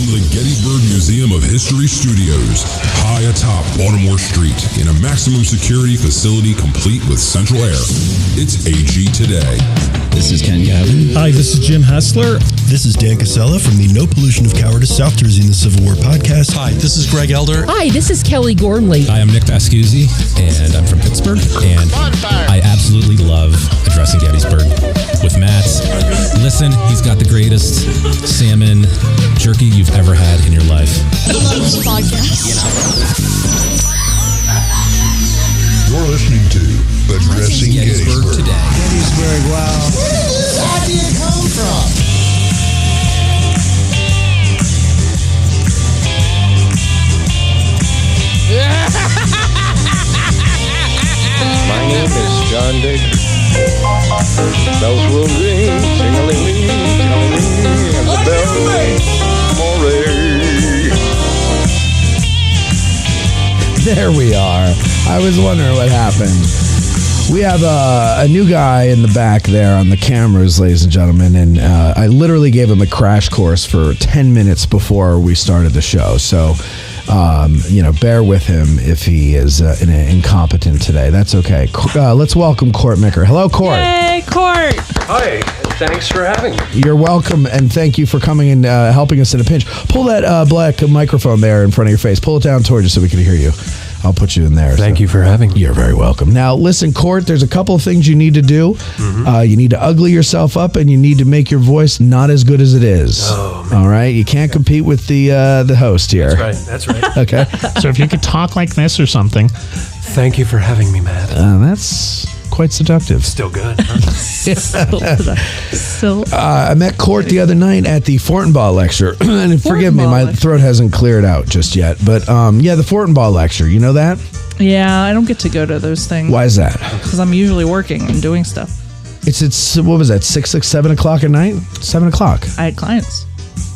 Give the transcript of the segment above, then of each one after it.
From the Gettysburg Museum of History Studios, high atop Baltimore Street, in a maximum security facility complete with central air, it's AG Today. This is Ken Gavin. Hi, this is Jim Hessler. This is Dan Casella from the No Pollution of Cowardice South Jersey in the Civil War podcast. Hi, this is Greg Elder. Hi, this is Kelly Gormley. Hi, I'm Nick Pascuzzi, and I'm from Pittsburgh, and I absolutely love addressing Gettysburg with Matt. Listen, he's got the greatest salmon jerky you've ever had in your life. I love this podcast. You're listening to Addressing Gettysburg Today. Gettysburg, wow. Where did this idea come from? My name is John Digger. Bells will ring, sing-a-ling-ling, ting-a-ling-ling, and the bells ring. There we are. I was wondering what happened. We have a new guy in the back there on the cameras, ladies and gentlemen, and I literally gave him a crash course for 10 minutes before we started the show. So, bear with him if he is incompetent today. That's okay. Let's welcome Court Micker. Hello, Court. Hey, Court. Hi, thanks for having me. You're welcome, and thank you for coming and helping us in a pinch. Pull that black microphone there in front of your face. Pull it down towards you so we can hear you. I'll put you in there. Thank you for having me. You're very welcome. Now, listen, Court, there's a couple of things you need to do. Mm-hmm. You need to ugly yourself up, and you need to make your voice not as good as it is. Oh, man. All right? You can't compete with the host here. That's right. Okay? So if you could talk like this or something. Thank you for having me, Matt. That's quite seductive. Still good, huh? I met Court the other night at the Fortinbaugh lecture. And forgive me, my throat hasn't cleared out just yet. But, the Fortinbaugh lecture, you know that? Yeah, I don't get to go to those things. Why is that? Because I'm usually working and doing stuff. It's what was that, 7 o'clock at night? 7 o'clock. I had clients.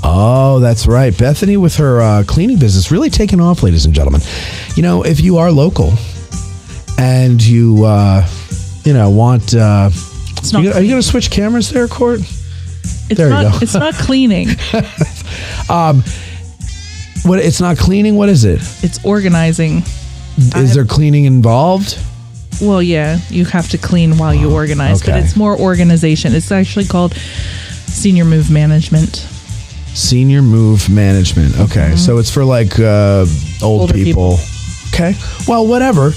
Oh, that's right. Bethany with her cleaning business really taking off, ladies and gentlemen. You know, if you are local and you, want... are you going to switch cameras there, Court? There you go. It's not cleaning. What? It's not cleaning? What is it? It's organizing. Is there cleaning involved? Well, yeah, you have to clean while you organize, okay. But it's more organization. It's actually called Senior Move Management. Senior Move Management. Okay, so it's for like older people. Okay, well, whatever.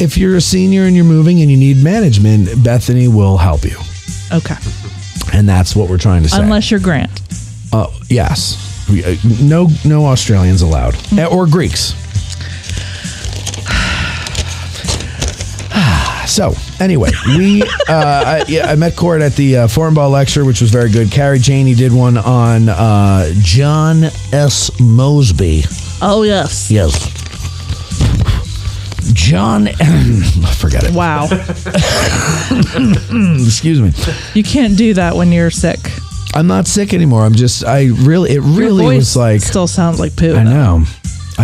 If you're a senior and you're moving and you need management, Bethany will help you. Okay. And that's what we're trying to say. Unless you're Grant. Yes. No Australians allowed. Or Greeks. So, anyway, I met Court at the Fortinbaugh lecture, which was very good. Carrie Janey did one on John S. Mosby. Oh, yes. Yes. John... forget it. Wow. Excuse me. You can't do that when you're sick. I'm not sick anymore. It really was like... still sounds like poo. I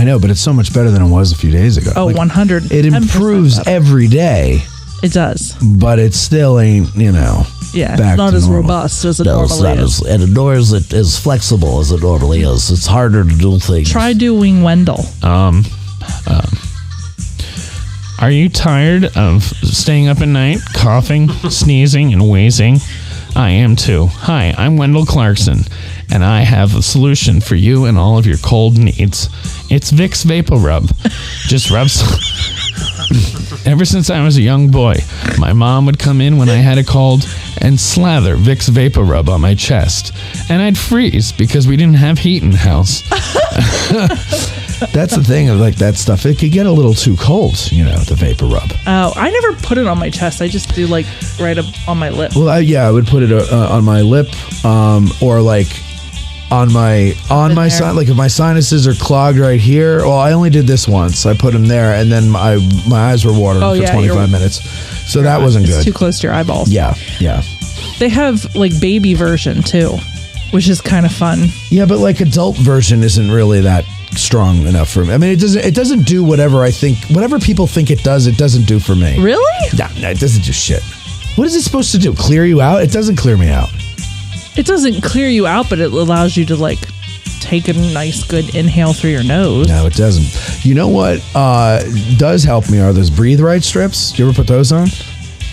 know, but it's so much better than it was a few days ago. Oh, 100. It improves every day. It does. But it still ain't, Yeah, it's not as normal. robust as it normally is. And nor is it as flexible as it normally is. It's harder to do things. Try doing Wendell. Are you tired of staying up at night, coughing, sneezing, and wheezing? I am too. Hi, I'm Wendell Clarkson, and I have a solution for you and all of your cold needs. It's Vicks Vapor Rub. Just rub some... Ever since I was a young boy, my mom would come in when I had a cold and slather Vicks Vapor Rub on my chest, and I'd freeze because we didn't have heat in the house. That's the thing of like that stuff. It could get a little too cold, the Vapor Rub. Oh, I never put it on my chest. I just do like right up on my lip. Well, I would put it on my lip, or like on my side. Like if my sinuses are clogged right here. Well, I only did this once. I put them there, and then my eyes were watering for 25 minutes. So that wasn't good. Too close to your eyeballs. Yeah. They have like baby version too, which is kind of fun. Yeah, but like adult version isn't really that strong enough for me. I mean, it doesn't do whatever people think it does. It doesn't do for me. Really? No, it doesn't do shit. What is it supposed to do? Clear you out? It doesn't clear me out. It doesn't clear you out, but it allows you to like take a nice good inhale through your nose. No, it doesn't. You know what does help me are those Breathe Right strips. Do you ever put those on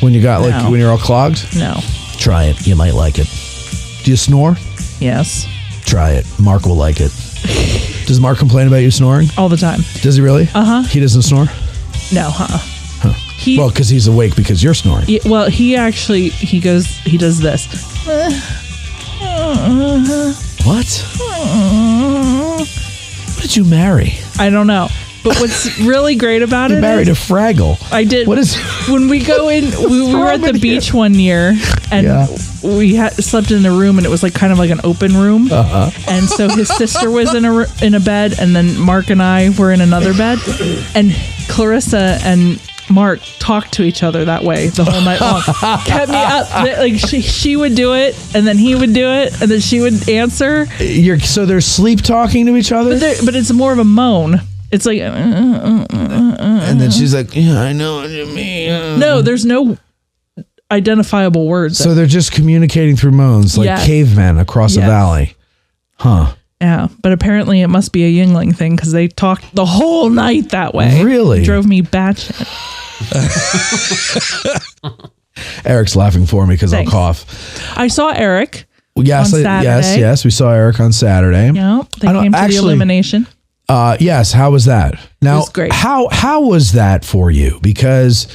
when you got like when you're all clogged? No. Try it. You might like it. Do you snore? Yes. Try it. Mark will like it. Does Mark complain about you snoring? All the time. Does he really? Uh-huh. He doesn't snore? No, Well, because he's awake because you're snoring. Well, he does this. What? What did you marry? I don't know. But what's really great about You it married is, a Fraggle. I did. What is when we go in? We were at the beach one year, and we slept in a room, and it was like kind of like an open room. And so his sister was in a bed, and then Mark and I were in another bed, and Clarissa and Mark talked to each other that way the whole night long. Kept me up. Like she would do it, and then he would do it, and then she would answer. So they're sleep talking to each other? But it's more of a moan. It's like, and then she's like, yeah, I know what you mean. No, there's no identifiable words. So they're just communicating through moans like cavemen across a valley. Huh. Yeah, but apparently it must be a Yingling thing because they talked the whole night that way. Really? It drove me batshit. Eric's laughing for me because I'll cough. I saw Eric. Yes, on Saturday. yes, we saw Eric on Saturday. Yeah, they came to the illumination. Yes, how was that? Now, it was great. How was that for you? Because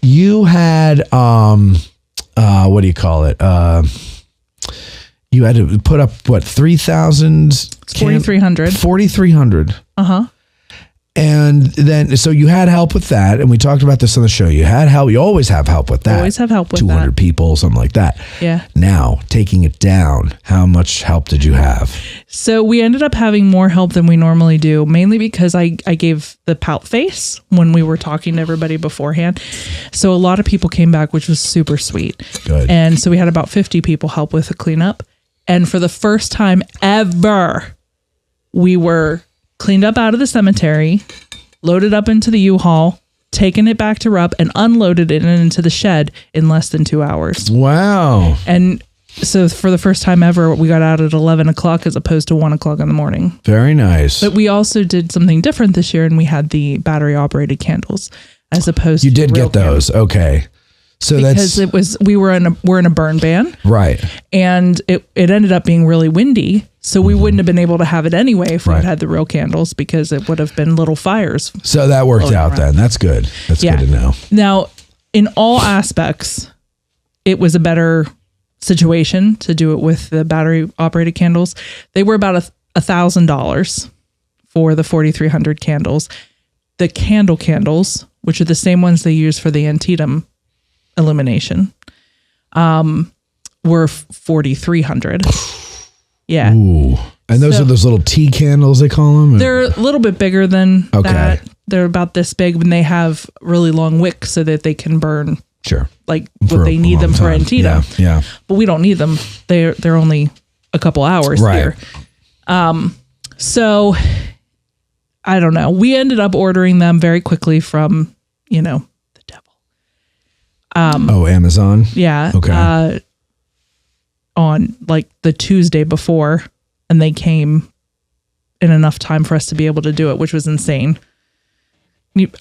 you had what do you call it? You had to put up what 3,000? 4,300. 4,300. Uh-huh. And then, so you had help with that, and we talked about this on the show. You had help. You always have help with that. Always have help with 200 people, something like that. Yeah. Now, taking it down, how much help did you have? So we ended up having more help than we normally do, mainly because I gave the pout face when we were talking to everybody beforehand. So a lot of people came back, which was super sweet. Good. And so we had about 50 people help with the cleanup. And for the first time ever, we were cleaned up out of the cemetery, loaded up into the U-Haul, taken it back to Rupp, and unloaded it into the shed in less than 2 hours. Wow. And so for the first time ever, we got out at 11 o'clock as opposed to 1 o'clock in the morning. Very nice. But we also did something different this year, and we had the battery-operated candles as opposed to you did real get those. candles. Okay. So because we're in a burn ban. Right. And it ended up being really windy. So we wouldn't have been able to have it anyway if we had the real candles because it would have been little fires. So that worked out then. That's good. That's good to know. Now, in all aspects, it was a better situation to do it with the battery operated candles. They were about $1,000 for the 4,300 candles. The candles, which are the same ones they use for the Antietam illumination, were 4,300. Yeah. Ooh. And those are those little tea candles they call them? They're a little bit bigger than that. They're about this big, and they have really long wicks so that they can burn. Sure. Like what they need them for Antietam. Yeah. But we don't need them. They're only a couple hours here. So I don't know. We ended up ordering them very quickly from, the devil. Amazon? Yeah. Okay. On like the Tuesday before, and they came in enough time for us to be able to do it, which was insane.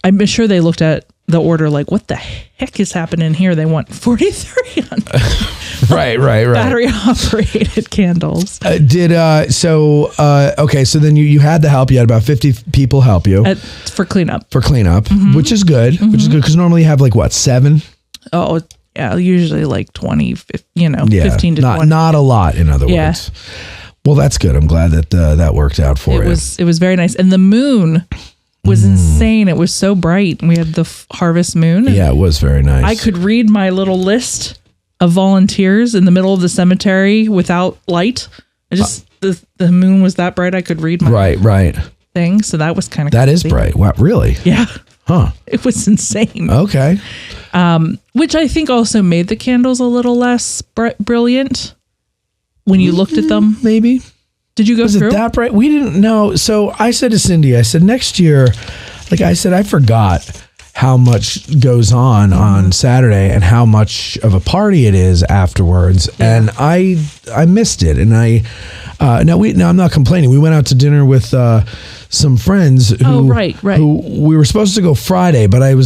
I'm sure they looked at the order like, what the heck is happening here? They want 4,300 right. battery operated candles. So then you had the help. You had about 50 people help you for cleanup, mm-hmm. which is good. Mm-hmm. Which is good because normally you have like what, 7? Oh yeah, usually like 20, 15 to 20. Not a lot, in other words. Well, that's good. I'm glad that that worked out for you. It was very nice. And the moon was insane. It was so bright. We had the harvest moon. Yeah, it was very nice. I could read my little list of volunteers in the middle of the cemetery without light. The moon was that bright. I could read my right thing. So that was kind of That is bright. Wow, really? Yeah. Huh. It was insane. Okay. Which I think also made the candles a little less brilliant when you looked at them. Maybe. Did you go through? Was it that bright? We didn't know. So I said to Cindy, next year, I forgot how much goes on Saturday and how much of a party it is afterwards. Yeah. And I missed it. And I Now I'm not complaining. We went out to dinner with some friends who, who we were supposed to go Friday, but I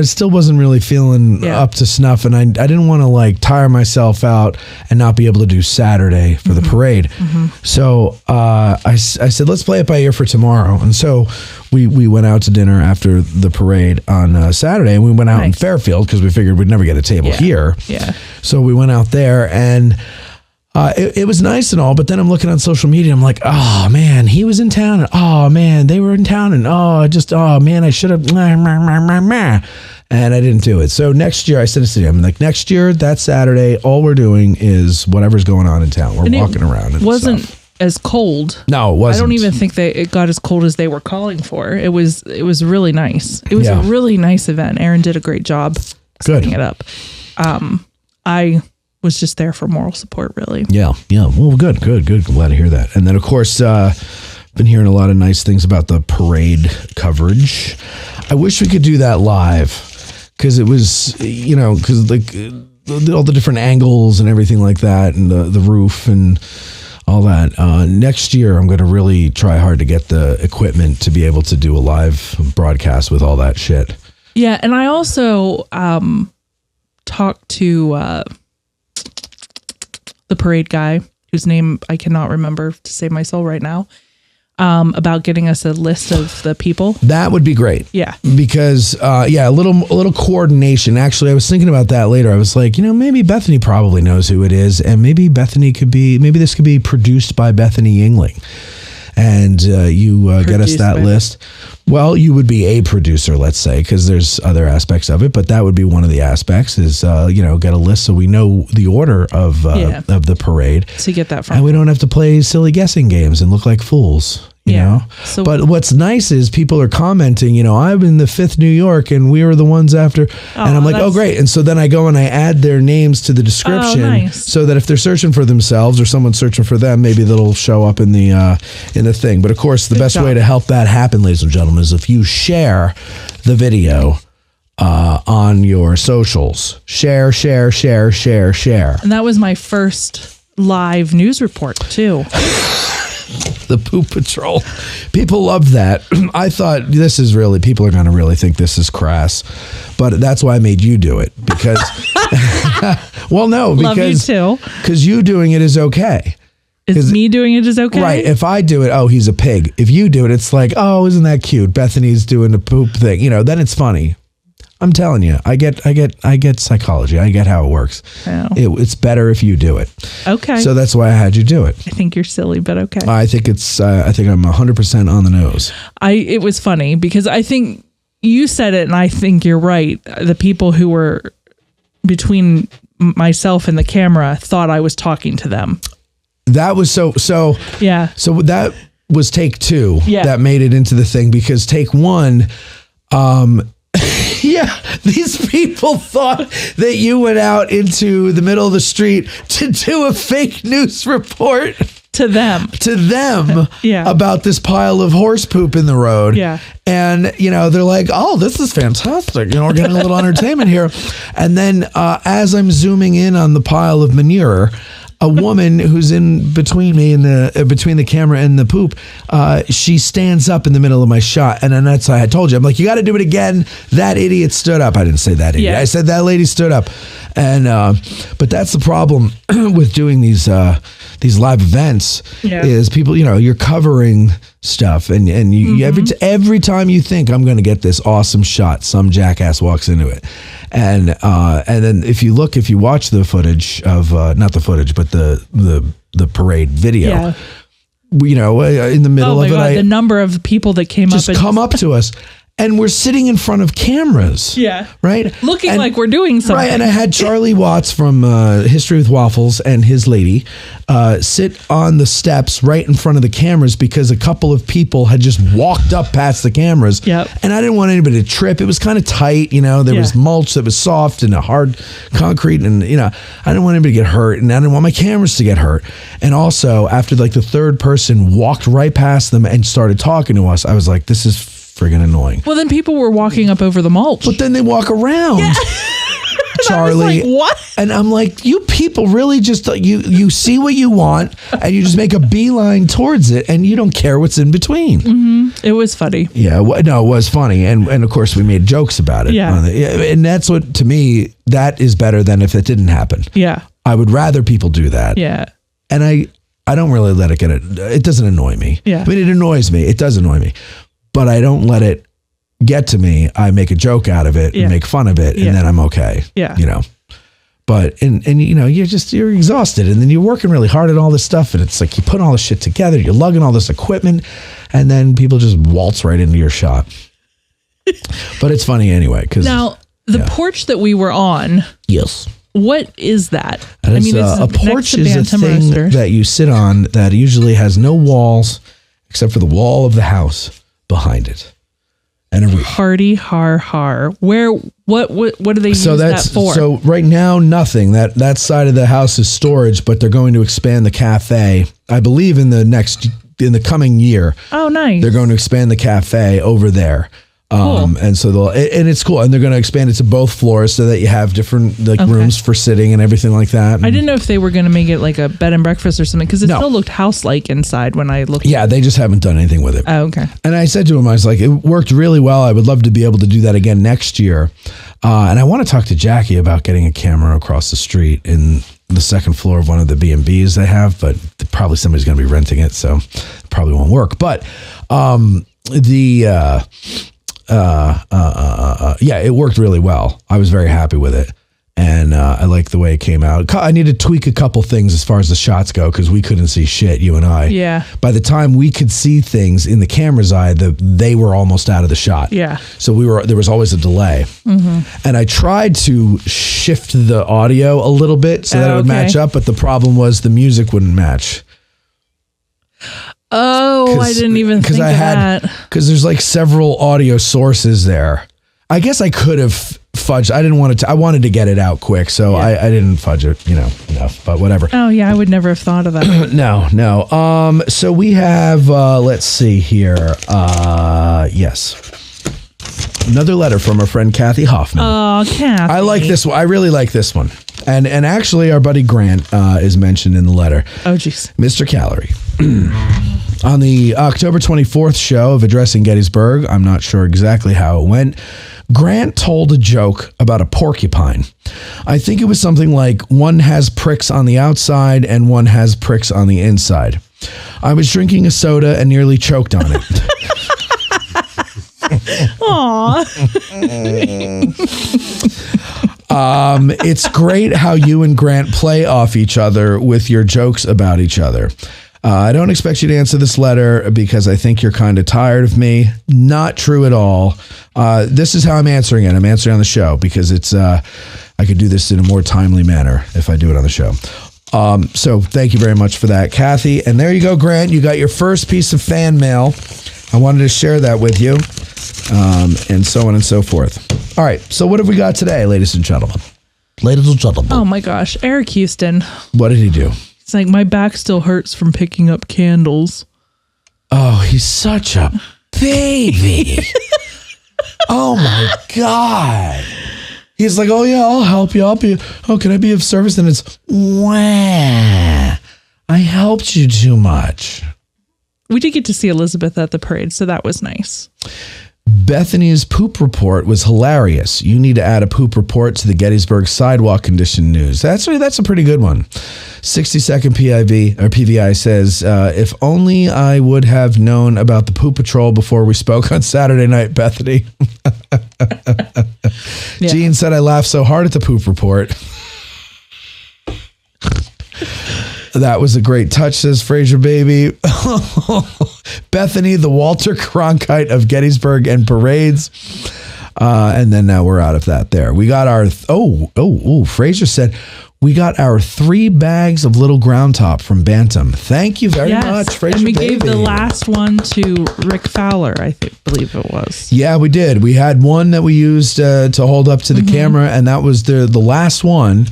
still wasn't really feeling up to snuff, and I didn't want to like tire myself out and not be able to do Saturday for the parade. So I said, let's play it by ear for tomorrow. And so we went out to dinner after the parade on Saturday, and we went out in Fairfield because we figured we'd never get a table here. Yeah. So we went out there, and it was nice and all, but then I'm looking on social media, I'm like, oh man, he was in town, and oh man, they were in town, and oh man, I should have, and I didn't do it. So next year, I said to him, I'm like, next year, that Saturday, all we're doing is whatever's going on in town. We're walking around. And wasn't as cold. No, it wasn't. I don't even think it got as cold as they were calling for. It was really nice. It was a really nice event. Aaron did a great job setting it up. I was just there for moral support, really. Yeah. Well, good. I'm glad to hear that. And then, of course, been hearing a lot of nice things about the parade coverage. I wish we could do that live, because it was, because like all the different angles and everything like that, and the roof and all that. Next year, I'm going to really try hard to get the equipment to be able to do a live broadcast with all that shit. Yeah, and I also talked to the parade guy, whose name I cannot remember to save my soul right now, about getting us a list of the people. That would be great. Yeah. Because, a little coordination. Actually, I was thinking about that later. I was like, maybe Bethany probably knows who it is, and maybe this could be produced by Bethany Yingling. And you get us that list. Well, you would be a producer, let's say, because there's other aspects of it, but that would be one of the aspects is, get a list so we know the order of the parade. To get that from. And we don't have to play silly guessing games and look like fools. You know? So, but what's nice is people are commenting, I'm in the 5th New York and we were the ones after. And I'm like, oh, great. And so then I go and I add their names to the description so that if they're searching for themselves or someone's searching for them, maybe that'll show up in the thing. But of course, the best way to help that happen, ladies and gentlemen, is if you share the video on your socials. Share. And that was my first live news report, too. The poop patrol. People love that. I thought people are going to really think this is crass, but that's why I made you do it because, because you doing it is okay. Is me doing it is okay? Right. If I do it, he's a pig. If you do it, it's like, isn't that cute? Bethany's doing the poop thing. Then it's funny. I'm telling you, I get psychology. I get how it works. It's better if you do it. Okay. So that's why I had you do it. I think you're silly, but okay. I think I'm 100% on the nose. It was funny because I think you said it, and I think you're right. The people who were between myself and the camera thought I was talking to them. That was so. Yeah. So that was take 2 that made it into the thing, because take 1. Yeah, these people thought that you went out into the middle of the street to do a fake news report to them about this pile of horse poop in the road. Yeah. And, they're like, this is fantastic. We're getting a little entertainment here. And then as I'm zooming in on the pile of manure, a woman who's in between me and between the camera and the poop, she stands up in the middle of my shot, and then that's how I told you. I'm like, you got to do it again. That idiot stood up. I didn't say that idiot. I said that lady stood up, and but that's the problem with doing these live events is people. You're covering stuff, and you every time you think I'm going to get this awesome shot, some jackass walks into it. And then if you watch the footage of not the footage, but the parade video, in the middle of it, the number of people that came up to us, and we're sitting in front of cameras, right, looking like we're doing something, right. And I had Charlie Watts from History with Waffles and his lady sit on the steps right in front of the cameras because a couple of people had just walked up past the cameras. Yep. And I didn't want anybody to trip. It was kind of tight, there was mulch that was soft and a hard concrete, and I didn't want anybody to get hurt, and I didn't want my cameras to get hurt. And also, after like the third person walked right past them and started talking to us, I was like, this is friggin' annoying. Well, then people were walking up over the mulch. But then they walk around. Yeah. Charlie. I was like, what? And I'm like, you people really just, you see what you want and you just make a beeline towards it and you don't care what's in between. Mm-hmm. It was funny. Yeah, no, it was funny. And of course we made jokes about it. Yeah. And that's what, to me, that is better than if it didn't happen. Yeah. I would rather people do that. Yeah. And I don't really let it it doesn't annoy me. Yeah. I mean, it annoys me. It does annoy me. But I don't let it get to me. I make a joke out of it and make fun of it, and then I'm okay. Yeah. You know. But and you know, you're exhausted, and then you're working really hard at all this stuff, and it's like you put all this shit together, you're lugging all this equipment, and then people just waltz right into your shot. But it's funny anyway, because now the porch that we were on. Yes. What is that? I mean, a porch is a thing that you sit on that usually has no walls except for the wall of the house behind it, and a roof. Hardy har har. Where? What do they use that for? So right now, nothing. That side of the house is storage, but they're going to expand the cafe. I believe in the coming year. Oh, nice. They're going to expand the cafe over there. Cool. And so and it's cool. And they're going to expand it to both floors so that you have different rooms for sitting and everything like that. I didn't know if they were going to make it like a bed and breakfast or something because it still looked house-like inside when I looked. Yeah, they just haven't done anything with it. Oh, okay. And I said to him, I was like, it worked really well. I would love to be able to do that again next year. And I want to talk to Jackie about getting a camera across the street in the second floor of one of the B&Bs they have, but probably somebody's going to be renting it, so it probably won't work. But it worked really well. I was very happy with it. And I like the way it came out. I need to tweak a couple things as far as the shots go because we couldn't see shit, you and I. Yeah. By the time we could see things in the camera's eye, they were almost out of the shot. Yeah. So there was always a delay. Mm-hmm. And I tried to shift the audio a little bit so that it would match up, but the problem was the music wouldn't match. Oh, I didn't even think of that. Because there's like several audio sources there. I guess I could have fudged. I didn't want to. I wanted to get it out quick, so I didn't fudge it, enough. But whatever. Oh yeah, I would never have thought of that. No. So we have. Let's see here. Yes. Another letter from our friend Kathy Hoffman. Oh, Kathy. I like this one. I really like this one. And actually, our buddy Grant is mentioned in the letter. Oh, jeez. Mr. Calorie. On the October 24th show of Addressing Gettysburg, I'm not sure exactly how it went, Grant told a joke about a porcupine. I think it was something like one has pricks on the outside and one has pricks on the inside. I was drinking a soda and nearly choked on it. Aww. It's great how you and Grant play off each other with your jokes about each other. I don't expect you to answer this letter because I think you're kind of tired of me. Not true at all. This is how I'm answering it. I'm answering on the show because it's I could do this in a more timely manner if I do it on the show. So thank you very much for that, Kathy. And there you go, Grant. You got your first piece of fan mail. I wanted to share that with you, and so on and so forth. All right. So what have we got today, ladies and gentlemen? Ladies and gentlemen. Oh my gosh, Eric Houston. What did he do? It's like my back still hurts from picking up candles. Oh, he's such a baby. Oh my God. He's like, oh yeah, I'll help you. Oh, can I be of service? And it's, wah, I helped you too much. We did get to see Elizabeth at the parade, so that was nice. Bethany's poop report was hilarious. You need to add a poop report to the Gettysburg sidewalk condition news. That's a pretty good one. 60-second PVI says, if only I would have known about the poop patrol before we spoke on Saturday night, Bethany. Yeah. Gene said, I laughed so hard at the poop report. That was a great touch, says Fraser Baby. Bethany, the Walter Cronkite of Gettysburg and parades. And then now we're out of that there. We got our, Fraser said, we got our 3 bags of little ground top from Bantam. Thank you very much, Fraser And we Baby. gave the last one to Rick Fowler, believe it was. Yeah, we did. We had one that we used to hold up to the camera, and that was the last one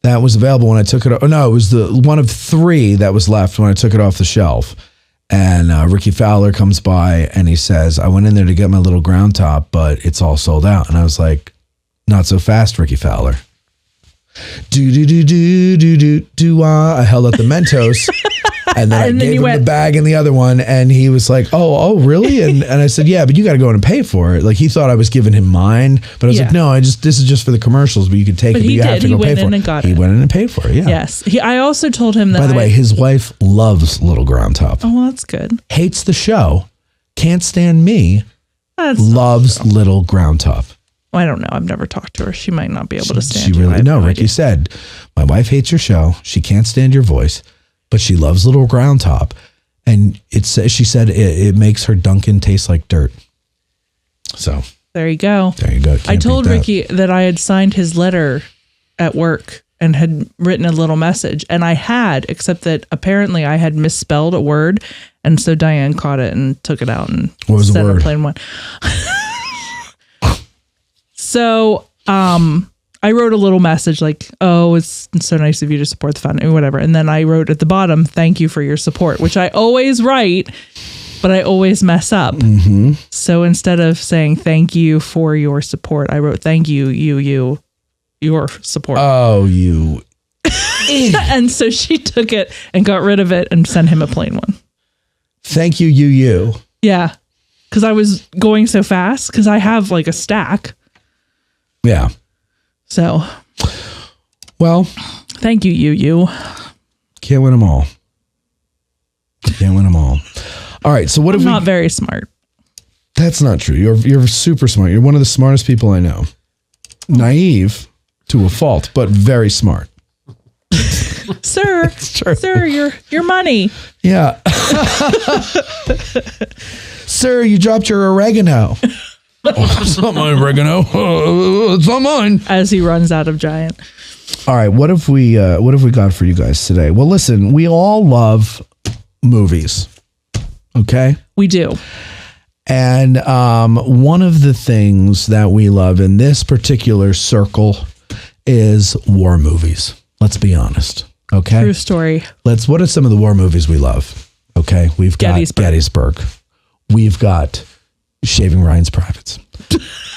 that was available when I took it. Oh no, it was the one of 3 that was left when I took it off the shelf. And Ricky Fowler comes by and he says, I went in there to get my little ground top, but it's all sold out. And I was like, not so fast, Ricky Fowler. I held up the Mentos. And then I gave him the bag and the other one, and he was like, "Oh, really?" And I said, "Yeah, but you got to go in and pay for it." Like he thought I was giving him mine, but I was like, "No, this is just for the commercials, but you could take it, but you have to go pay for it." He went in and paid for it. Yeah. Yes. I also told him that. By the way, his wife loves Little Ground Top. Oh, well, that's good. Hates the show, can't stand me. Loves Little Ground Top. Well, I don't know. I've never talked to her. She might not be able to stand. She really Ricky said, "My wife hates your show. She can't stand your voice, but she loves Little Ground Top." And she said it makes her Dunkin' taste like dirt. So there you go. There you go. I told Ricky that I had signed his letter at work and had written a little message, and I had, except that apparently I had misspelled a word, and so Diane caught it and took it out and what was the word? A plain one. So, I wrote a little message like, "Oh, it's so nice of you to support the fund," or whatever. And then I wrote at the bottom, "Thank you for your support," which I always write, but I always mess up. Mm-hmm. So instead of saying "thank you for your support," I wrote "thank you, your support." Oh, you. And so she took it and got rid of it and sent him a plain one. Thank you, you. Yeah. Because I was going so fast because I have like a stack. Yeah. So, well, thank you, you. Can't win them all. All right. So what if not very smart? That's not true. You're super smart. You're one of the smartest people I know. Naive to a fault, but very smart. Sir, your money. Yeah. Sir, you dropped your oregano. Oh, it's not my oregano. It's not mine. As he runs out of Giant. All right, what have we got for you guys today? Well, listen, we all love movies. Okay? We do. And one of the things that we love in this particular circle is war movies. Let's be honest. Okay? True story. What are some of the war movies we love? Okay, we've got Gettysburg. We've got Shaving Ryan's Privates.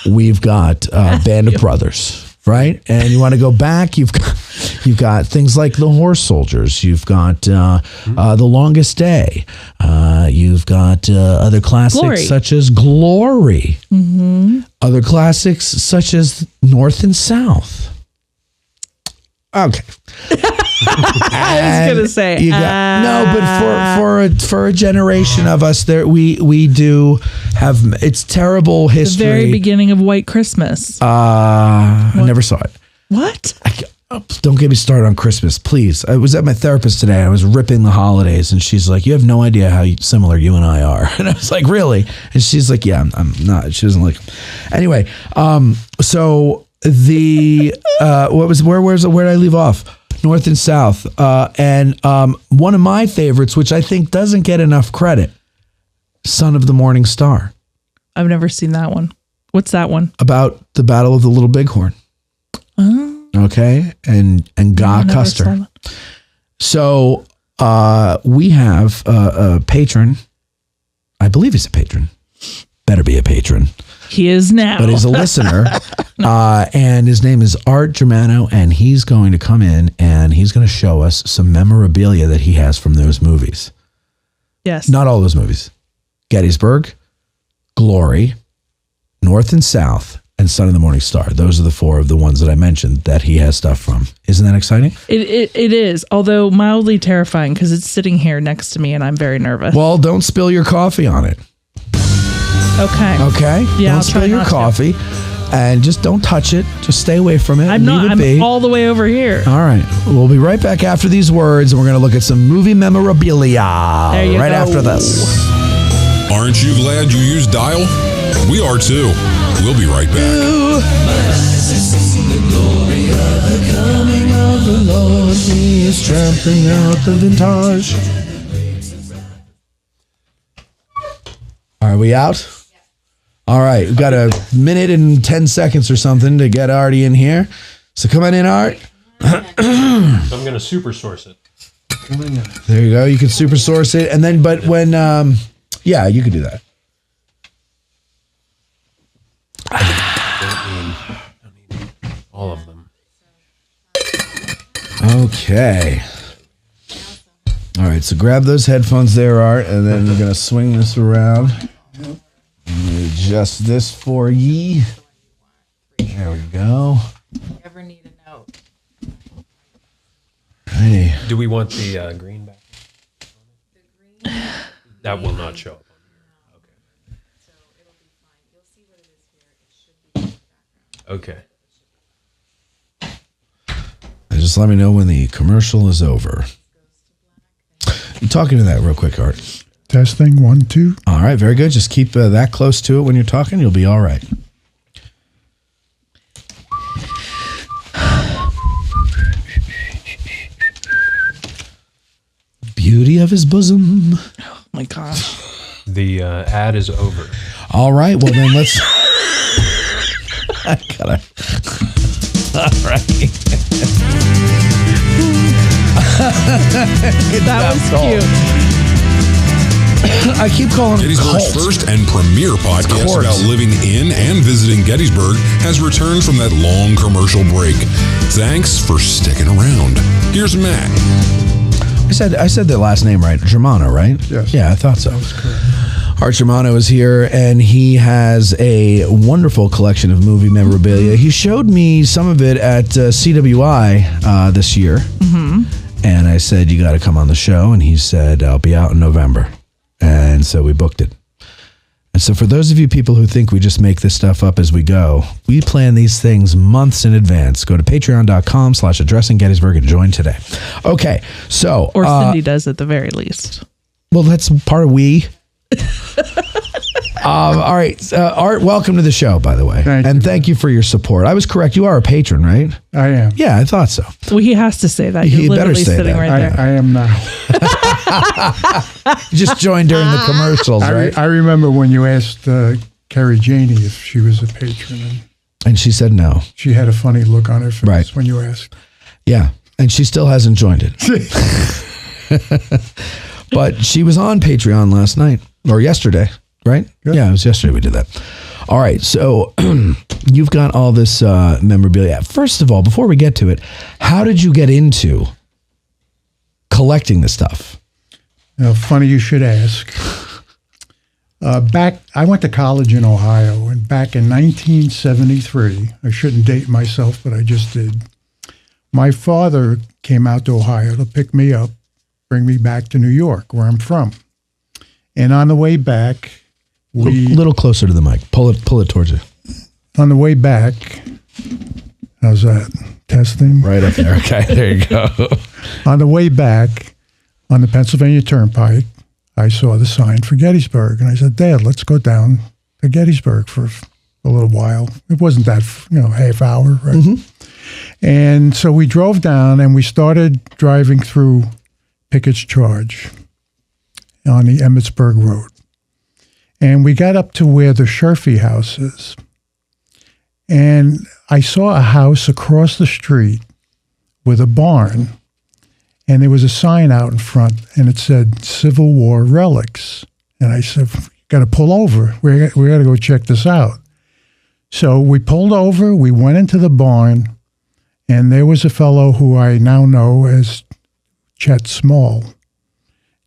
We've got Band of Brothers, right? And you want to go back? You've got things like The Horse Soldiers. You've got The Longest Day. You've got other classics such as Glory. Mm-hmm. Other classics such as North and South. Okay. I was gonna say but for a generation of us, there we do have it's terrible history. The very beginning of White Christmas. I never saw it. What? Don't get me started on Christmas, please. I was at my therapist today. I was ripping the holidays, and she's like, "You have no idea how similar you and I are." And I was like, "Really?" And she's like, "Yeah, I'm not." She doesn't like. Anyway, so the where did I leave off? North and South, and one of my favorites, which I think doesn't get enough credit, Son of the Morning Star. I've never seen that one. What's that one? About the Battle of the Little Bighorn. Oh. Okay, and Guy Custer. So we have a patron. I believe he's a patron. Better be a patron. He is now. But he's a listener. And his name is Art Germano, and he's going to come in and he's going to show us some memorabilia that he has from those movies. Yes. Not all those movies. Gettysburg, Glory, North and South, and Son of the Morning Star. Those are the four of the ones that I mentioned that he has stuff from. Isn't that exciting? It is, although mildly terrifying because it's sitting here next to me and I'm very nervous. Well, don't spill your coffee on it. Okay. Okay? Yeah, don't spill your coffee. And just don't touch it. Just stay away from it. I'm all the way over here. All right. We'll be right back after these words, and we're going to look at some movie memorabilia right after this. Aren't you glad you used Dial? We are too. We'll be right back. The glory of the coming of the Lord. He is trampling out the vintage. Are we out? All right, we've got a minute and 10 seconds or something to get Artie in here. So come on in, Art. I'm going to super source it. There you go. You can super source it. And then, but when, yeah, you can do that. I don't need all of them. Okay. All right, so grab those headphones there, Art, and then we're going to swing this around. Adjust this for ye. There we go. Ever need a note? Hey. Do we want the green back? The green? That will not show up. Okay. So it'll be fine. You'll see what it is here. It should be in the background. Okay. Just let me know when the commercial is over. You talking to that real quick, Art? Testing, 1, 2. All right, very good. Just keep that close to it when you're talking. You'll be all right. Beauty of his bosom. Oh my gosh. The ad is over. All right, well then let's. I gotta. All right. That was cute. I keep calling it Gettysburg's first and premier podcast Court. about living in and visiting Gettysburg has returned from that long commercial break. Thanks for sticking around. Here's Matt. I said the last name right. Germano, right? Yes. Yeah, I thought so. That was correct. Art Germano is here, and he has a wonderful collection of movie memorabilia. He showed me some of it at CWI this year, and I said, you got to come on the show, and he said, I'll be out in November. And so we booked it. And so for those of you people who think we just make this stuff up as we go, we plan these things months in advance. Go to patreon.com/addressing Gettysburg and join today. Okay, so... Or Cindy does at the very least. Well, that's part of we. All right, Art, welcome to the show, by the way. Thank you for your support. I was correct. You are a patron, right? I am. Yeah, I thought so. Well, he has to say that. He You're better literally say sitting that. right there. I am now. You just joined during the commercials, right? I remember when you asked Carrie Janey if she was a patron. And she said no. She had a funny look on her face when you asked. Yeah, and she still hasn't joined it. But she was on Patreon last night, or yesterday, right? Good. Yeah, it was yesterday we did that. All right, so you've got all this memorabilia. First of all, before we get to it, how did you get into collecting the stuff? Funny you should ask. I went to college in Ohio, and back in 1973, I shouldn't date myself, but I just did. My father came out to Ohio to pick me up, bring me back to New York, where I'm from. And on the way back, A little closer to the mic. Pull it towards you. On the way back, how's that? Testing? Right up there. Okay, there you go. On the way back, on the Pennsylvania Turnpike, I saw the sign for Gettysburg. And I said, Dad, let's go down to Gettysburg for a little while. It wasn't that, half hour, right? Mm-hmm. And so we drove down and we started driving through Pickett's Charge on the Emmitsburg Road. And we got up to where the Sherfy house is. And I saw a house across the street with a barn. And there was a sign out in front, and it said Civil War Relics. And I said, got to pull over. We got to go check this out. So we pulled over. We went into the barn, and there was a fellow who I now know as Chet Small.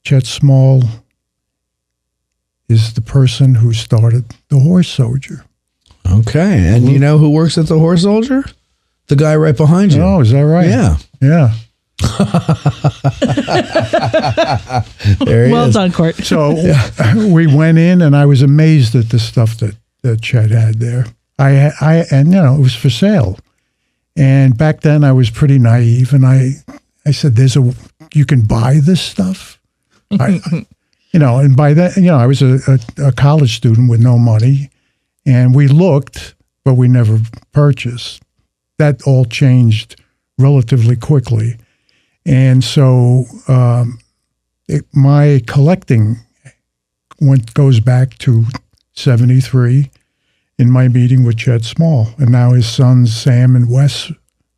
Chet Small is the person who started the Horse Soldier. Okay, and you know who works at the Horse Soldier? The guy right behind you. Oh, is that right? Yeah. Yeah. There he Well is. done, Court. So we went in, and I was amazed at the stuff that Chet had there. And it was for sale. And back then I was pretty naive, and I said, you can buy this stuff? And by then, I was a college student with no money, and we looked, but we never purchased. That all changed relatively quickly. And so my collecting goes back to 73 in my meeting with Chet Small. And now his sons, Sam and Wes,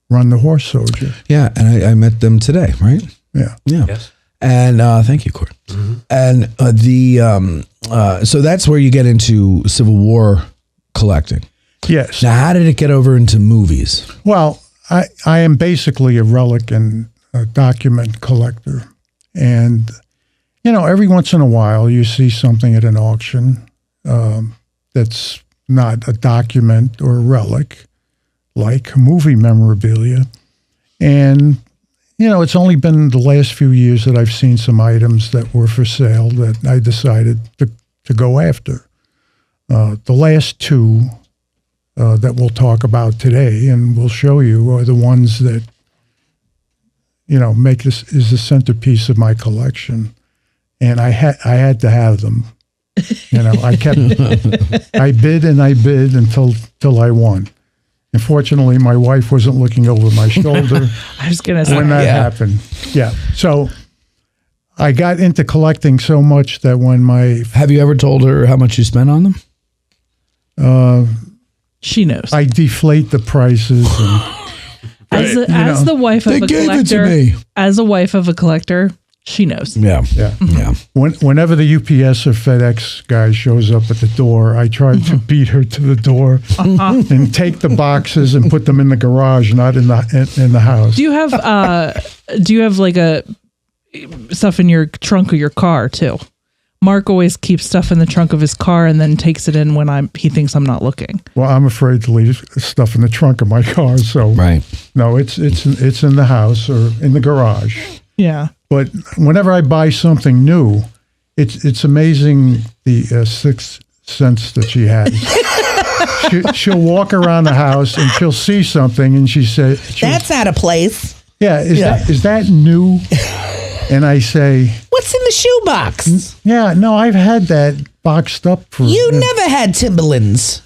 run the Horse Soldier. Yeah, and I met them today, right? Yeah. Yeah. Yes. And thank you, Court. Mm-hmm. And so that's where you get into Civil War collecting. Yes. Now, how did it get over into movies? Well, I am basically a relic and a document collector. And, every once in a while you see something at an auction that's not a document or a relic, like movie memorabilia. And, it's only been the last few years that I've seen some items that were for sale that I decided to go after. The last two that we'll talk about today and we'll show you are the ones that, make this is the centerpiece of my collection. And I had to have them. I bid until I won. Unfortunately, my wife wasn't looking over my shoulder. I was going to say when that happened. Yeah. So I got into collecting so much that when Have you ever told her how much you spent on them? She knows. I deflate the prices. And, as the wife of a collector, as a wife of a collector, she knows. Yeah. Whenever the UPS or FedEx guy shows up at the door, I try to beat her to the door and take the boxes and put them in the garage, not in the house. Do you have like a stuff in your trunk of your car too? Mark always keeps stuff in the trunk of his car and then takes it in when he thinks I'm not looking. Well, I'm afraid to leave stuff in the trunk of my car, so no, it's in the house or in the garage. Yeah. But whenever I buy something new, it's amazing the sixth sense that she has. She'll walk around the house and she'll see something and she says, "That's out of place." Yeah, is that new? And I say, "What's in the shoebox?" Yeah, no, I've had that boxed up for. You never had Timberlands.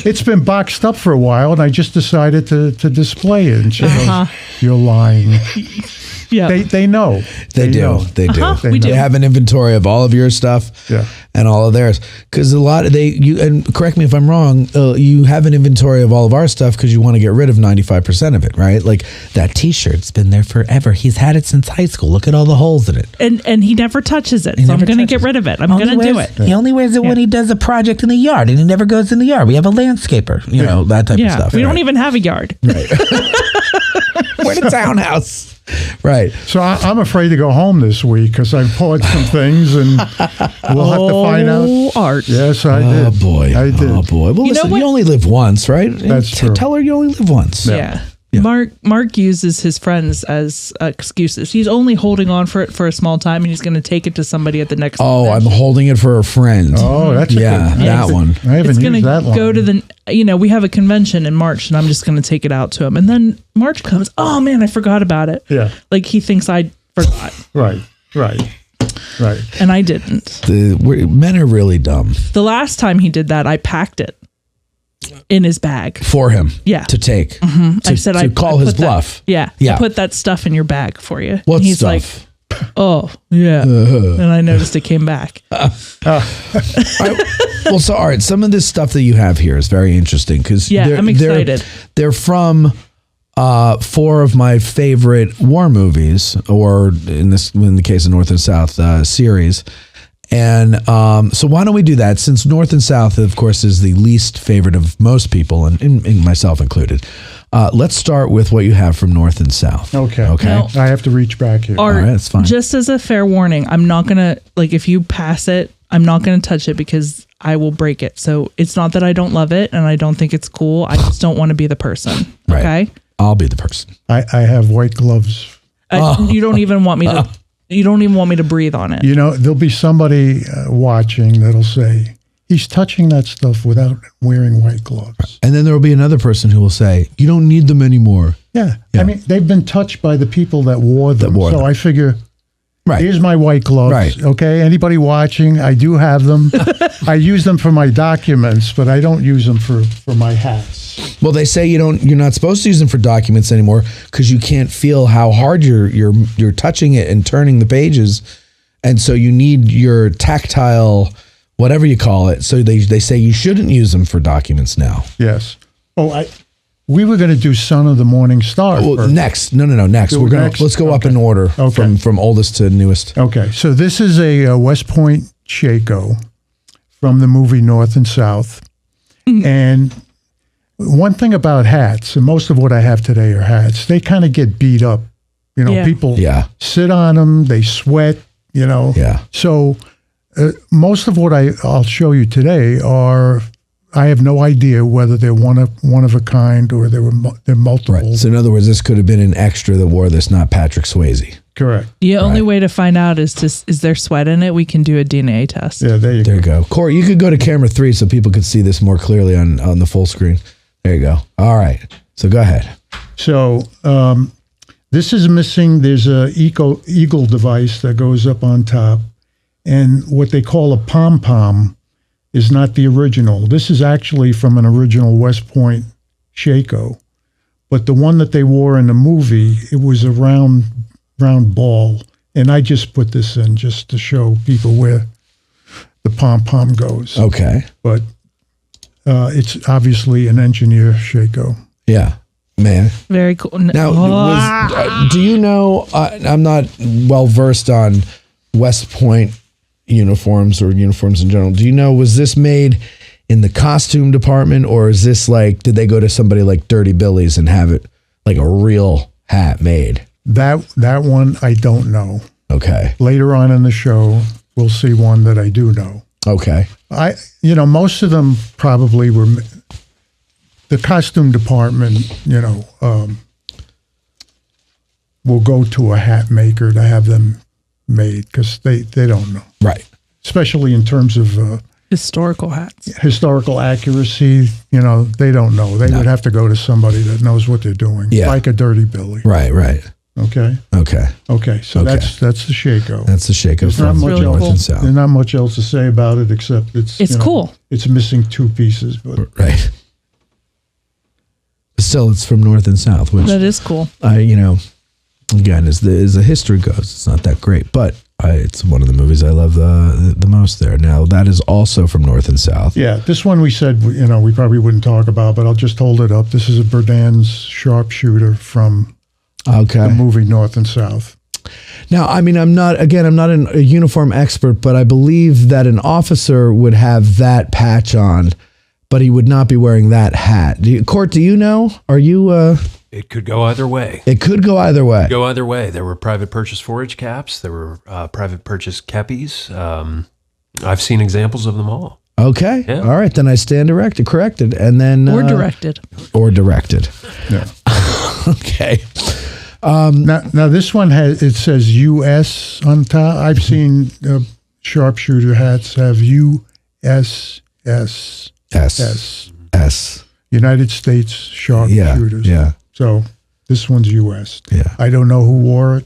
It's been boxed up for a while, and I just decided to display it. And she goes, "You're lying." Yeah, they know. They do. They have an inventory of all of your stuff and all of theirs. Because a lot of and correct me if I'm wrong, you have an inventory of all of our stuff because you want to get rid of 95% of it, right? Like that T-shirt's been there forever. He's had it since high school. Look at all the holes in it. And he never touches it. So I'm going to get rid of it. I'm going to do it. He only wears it when he does a project in the yard, and he never goes in the yard. We have a landscaper, that type of stuff. We don't even have a yard. Right. We're in a townhouse. Right. So I'm afraid to go home this week because I bought some things and we'll have to find out. Art. Yes, I did. Oh, boy. I did. Oh, boy. Well, listen, you only live once, right? That's true. Tell her you only live once. Yeah. Mark uses his friends as excuses. He's only holding on for it for a small time, and he's going to take it to somebody at the next. Oh, I'm holding it for a friend. Oh, that's a good that one. I haven't used that line. Go to the. We have a convention in March, and I'm just going to take it out to him. And then March comes. Oh man, I forgot about it. Yeah. Like he thinks I forgot. Right. And I didn't. Men are really dumb. The last time he did that, I packed it in his bag for him. Yeah. To take. Mm-hmm. I said I call his bluff. Yeah. I put that stuff in your bag for you. What and he's stuff? Like, oh yeah. And I noticed it came back. Well, so all right, some of this stuff that you have here is very interesting because I'm excited. They're from 4 of my favorite war movies, or in the case of North and South series. And so why don't we do that? Since North and South, of course, is the least favorite of most people, and myself included. Let's start with what you have from North and South. Okay. Now, I have to reach back here. All right, that's fine. Just as a fair warning, I'm not going to, if you pass it, I'm not going to touch it because I will break it. So it's not that I don't love it and I don't think it's cool. I just don't want to be the person. Right. Okay? I'll be the person. I have white gloves. You don't even want me to... You don't even want me to breathe on it. There'll be somebody watching that'll say, he's touching that stuff without wearing white gloves. And then there will be another person who will say, you don't need them anymore. Yeah. I mean, they've been touched by the people that wore them. I figure, here's my white gloves. Right. Okay. Anybody watching, I do have them. I use them for my documents, but I don't use them for my hats. Well, they say you're not supposed to use them for documents anymore because you can't feel how hard you're touching it and turning the pages, and so you need your tactile, whatever you call it. So they say you shouldn't use them for documents now. Yes. Oh, we were going to do Son of the Morning Star. Well, next. No. Next. Let's go up in order from oldest to newest. Okay. So this is a West Point shako from the movie North and South, and one thing about hats, and most of what I have today are hats, they kind of get beat up. People sit on them, they sweat, Yeah. So most of what I'll show you today are, I have no idea whether they're one of a kind or they're multiple. Right. So in other words, this could have been an extra that wore this, not Patrick Swayze. Correct. The only way to find out is there sweat in it? We can do a DNA test. Yeah, there you go. Corey, you could go to camera 3 so people could see this more clearly on the full screen. There you go. All right. So go ahead. So this is missing. There's a eagle device that goes up on top. And what they call a pom-pom is not the original. This is actually from an original West Point shako. But the one that they wore in the movie, it was a round ball. And I just put this in just to show people where the pom-pom goes. Okay. But it's obviously an engineer shako. Yeah. Man. Very cool. Now, do you know, I'm not well versed on West Point uniforms or uniforms in general. Do you know, was this made in the costume department, or is this like, did they go to somebody like Dirty Billy's and have it like a real hat made? That one, I don't know. Okay. Later on in the show, we'll see one that I do know. Okay. Most of them probably were the costume department, will go to a hat maker to have them made because they don't know. Right. Especially in terms of historical hats. Historical accuracy, they don't know. They would have to go to somebody that knows what they're doing. Yeah. Like a Dirty Billy. Right. Okay. So that's the shako. That's the shako. There's not much really else. cool. And south. There's not much else to say about it except it's cool. It's missing 2 pieces, but right. Still, it's from north and south, which that is cool. Again, as the history goes, it's not that great, but it's one of the movies I love the most there. Now, that is also from north and south. Yeah, this one we said, we probably wouldn't talk about, but I'll just hold it up. This is a Berdan's sharpshooter from the movie North and South. Now, I'm not a uniform expert, but I believe that an officer would have that patch on, but he would not be wearing that hat. Court, do you know? Are you... It could go either way. It could go either way. Go either way. There were private purchase forage caps. There were private purchase kepis. I've seen examples of them all. Okay. Yeah. All right. Then I stand corrected. And then... Or directed. Yeah. Okay. Now this one it says U.S. on top. I've seen sharpshooter hats have U.S. S. United States sharpshooters. Yeah. So this one's U.S. Yeah. I don't know who wore it,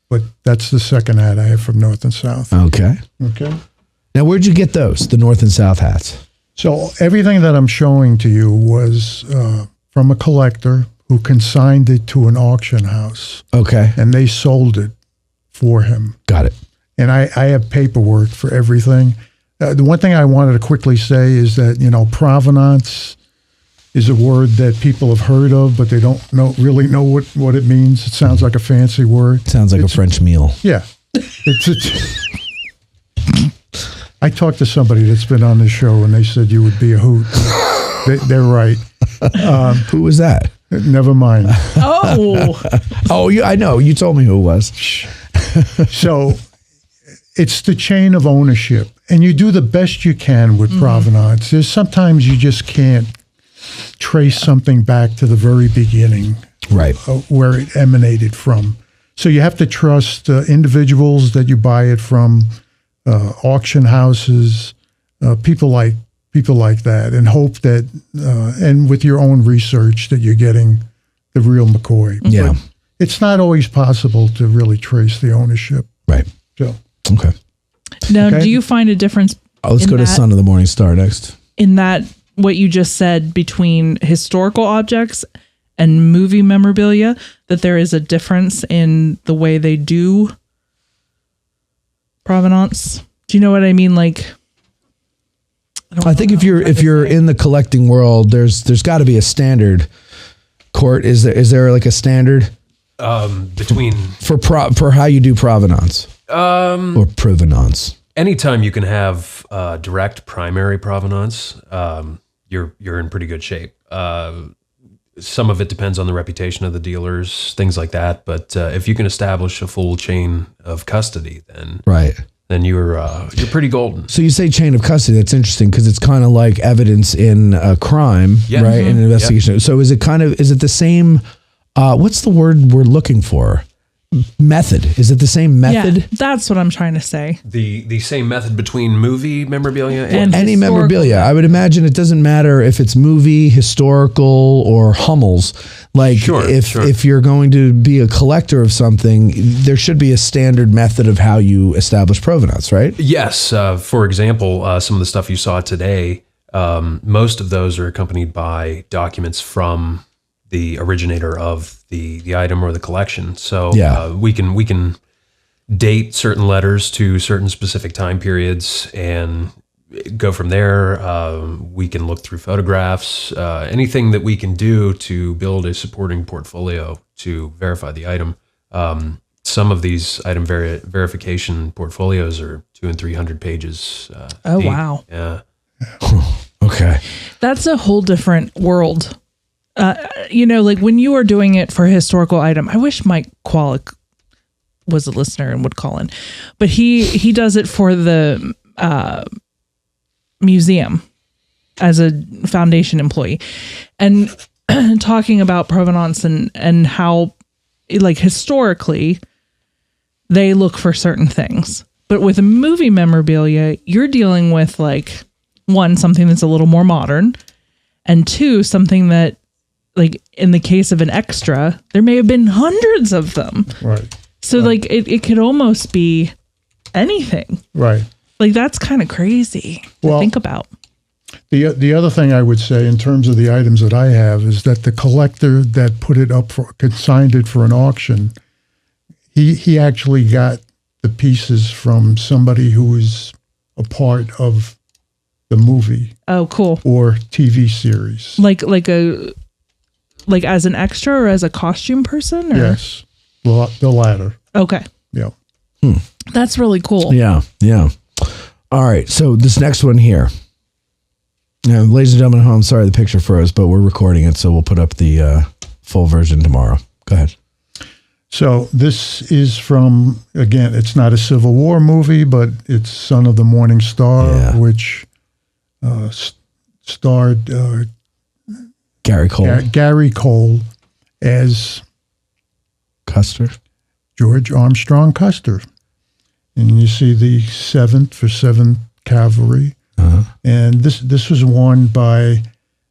but that's the second hat I have from North and South. Okay. Now, where'd you get those, the North and South hats? So everything that I'm showing to you was from a collector who consigned it to an auction house. Okay. And they sold it for him. Got it. And I have paperwork for everything. The one thing I wanted to quickly say is that, provenance is a word that people have heard of, but they don't really know what it means. It sounds like a fancy word. Sounds like a French meal. Yeah. I talked to somebody that's been on this show, and they said you would be a hoot. They're right. Who was that? Never mind. I know. You told me who it was. So it's the chain of ownership, and you do the best you can with provenance. There's sometimes you just can't trace something back to the very beginning, right, where it emanated from. So you have to trust individuals that you buy it from, auction houses, people like that, and hope that, and with your own research, that you're getting the real McCoy. Yeah, but it's not always possible to really trace the ownership. Right. So okay. Now, do you find a difference? Let's go to Son of the Morning Star next. In that, what you just said between historical objects and movie memorabilia, that there is a difference in the way they do provenance. Do you know what I mean? Like, I think if you're in the collecting world, there's got to be a standard. Court, is there like a standard between for how you do provenance or provenance? Anytime you can have direct primary provenance, you're in pretty good shape. Some of it depends on the reputation of the dealers, things like that. But if you can establish a full chain of custody, then you're pretty golden. So you say chain of custody. That's interesting because it's kind of like evidence in a crime, right? In an investigation. Yeah. So is it the same? What's the word we're looking for? Method. Is it the same method? Yeah, that's what I'm trying to say. The same method between movie memorabilia and any memorabilia. I would imagine it doesn't matter if it's movie, historical, or Hummels. Like if you're going to be a collector of something, there should be a standard method of how you establish provenance, right? Yes. For example, some of the stuff you saw today, most of those are accompanied by documents from the originator of the item or the collection. So we can date certain letters to certain specific time periods and go from there. We can look through photographs, anything that we can do to build a supporting portfolio to verify the item. Some of these item verification portfolios are 200 and 300 pages. Oh, deep. wow. Yeah. Okay. That's a whole different world. Like when you are doing it for a historical item, I wish Mike Qualick was a listener and would call in, but he does it for the museum as a foundation employee, and talking about provenance and how, like, historically they look for certain things. But with a movie memorabilia, you're dealing with, like, one, something that's a little more modern, and two, something that, like in the case of an extra, there may have been hundreds of them. Right. So like it could almost be anything. Right. Like that's kind of crazy to think about. The other thing I would say in terms of the items that I have is that the collector that put it up consigned it for an auction, he actually got the pieces from somebody who was a part of the movie. Oh, cool. Or TV series. Like as an extra or as a costume person? Or? Yes, the latter. Okay. Yeah. That's really cool. Yeah, yeah. All right, so this next one here. Now, ladies and gentlemen at home, sorry the picture froze, but we're recording it, so we'll put up the full version tomorrow. Go ahead. So this is from, again, it's not a Civil War movie, but it's Son of the Morning Star, which starred... Gary Cole. Gary Cole as Custer. George Armstrong Custer. And you see the 7th for 7th Cavalry. And this was won by,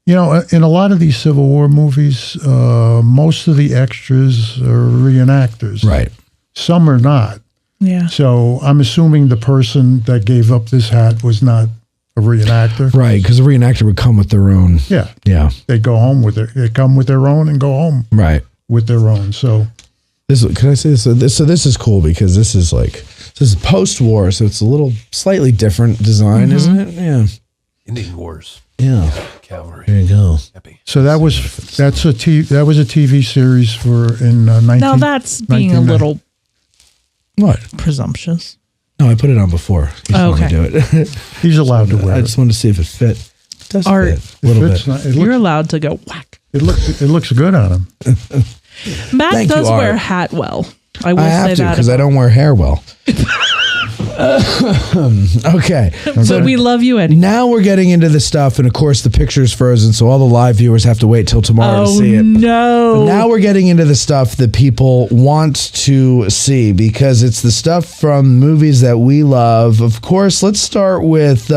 in a lot of these Civil War movies, most of the extras are reenactors. Right. Some are not. Yeah. So I'm assuming the person that gave up this hat was not a reenactor. Right, because a reenactor would come with their own. Yeah. Yeah. They go home with it. They come with their own and go home. Right. With their own. So can I say this? So this is cool because this is post-war, so it's a little slightly different design, isn't it? Yeah. Indian Wars. Yeah. Cavalry. There you go. So that was a TV series for in 19. Now that's being a little presumptuous. No, I put it on before. Okay. Do it. He's allowed to wear it. I just wanted to see if it fit. It does Art. fit a little bit. You're allowed to go whack. It looks good on him. Matt does wear a hat well. I will I have say to that because I don't wear hair well. Okay. But we love you anyway. Now we're getting into the stuff, and of course the picture's frozen, so all the live viewers have to wait till tomorrow to see it. No. But now we're getting into the stuff that people want to see because it's the stuff from movies that we love. Of course, let's start with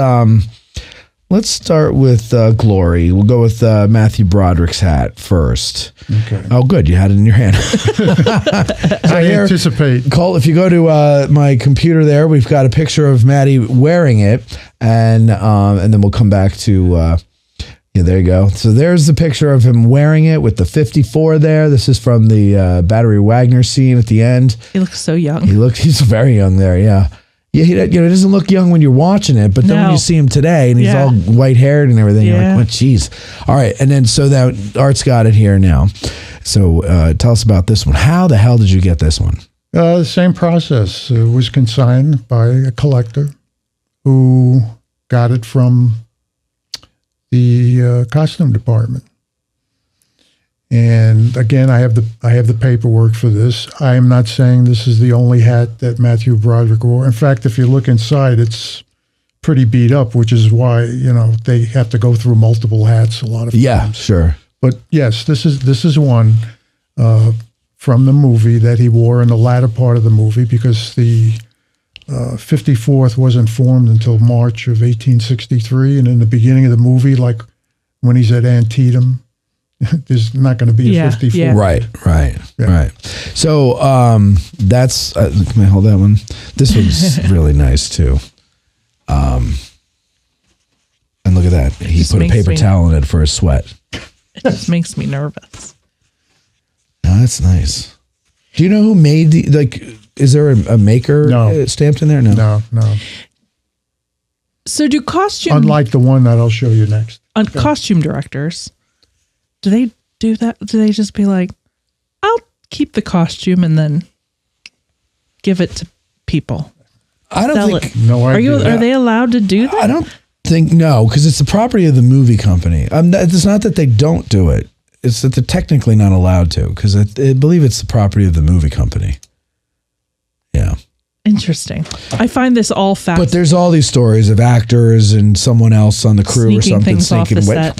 Glory. We'll go with Matthew Broderick's hat first. Okay. Oh, good. You had it in your hand. I anticipate. Cole, if you go to my computer there, we've got a picture of Maddie wearing it, and then we'll come back to... there you go. So there's the picture of him wearing it with the 54 there. This is from the Battery Wagner scene at the end. He looks so young. He's very young there, yeah. Yeah, he doesn't look young when you're watching it, but then when you see him today and he's all white haired and everything, you're like, what, geez. All right, and then so that Art's got it here now. So tell us about this one. How the hell did you get this one? The same process. It was consigned by a collector who got it from the costume department. And again, I have the paperwork for this. I am not saying this is the only hat that Matthew Broderick wore. In fact, if you look inside, it's pretty beat up, which is why they have to go through multiple hats a lot of times. Yeah, sure. But yes, this is one from the movie that he wore in the latter part of the movie, because the 54th wasn't formed until March of 1863, and in the beginning of the movie, like when he's at Antietam, there's not going to be a 54th. Yeah. Right. So that's can I hold that one? This one's really nice too. And look at that. He put a paper towel in it for a sweat. It just makes me nervous. No, that's nice. Do you know who made is there a maker stamped in there? No. So do costume... Unlike the one that I'll show you next. Costume directors, do they do that? Do they just be like, I'll keep the costume and then give it to people? I don't think... No idea. Are they allowed to do that? I don't think, no, because it's the property of the movie company. It's not that they don't do it. It's that they're technically not allowed to, because I believe it's the property of the movie company. Yeah. Interesting. I find this all fascinating. But there's all these stories of actors and someone else on the crew or something sneaking away. Of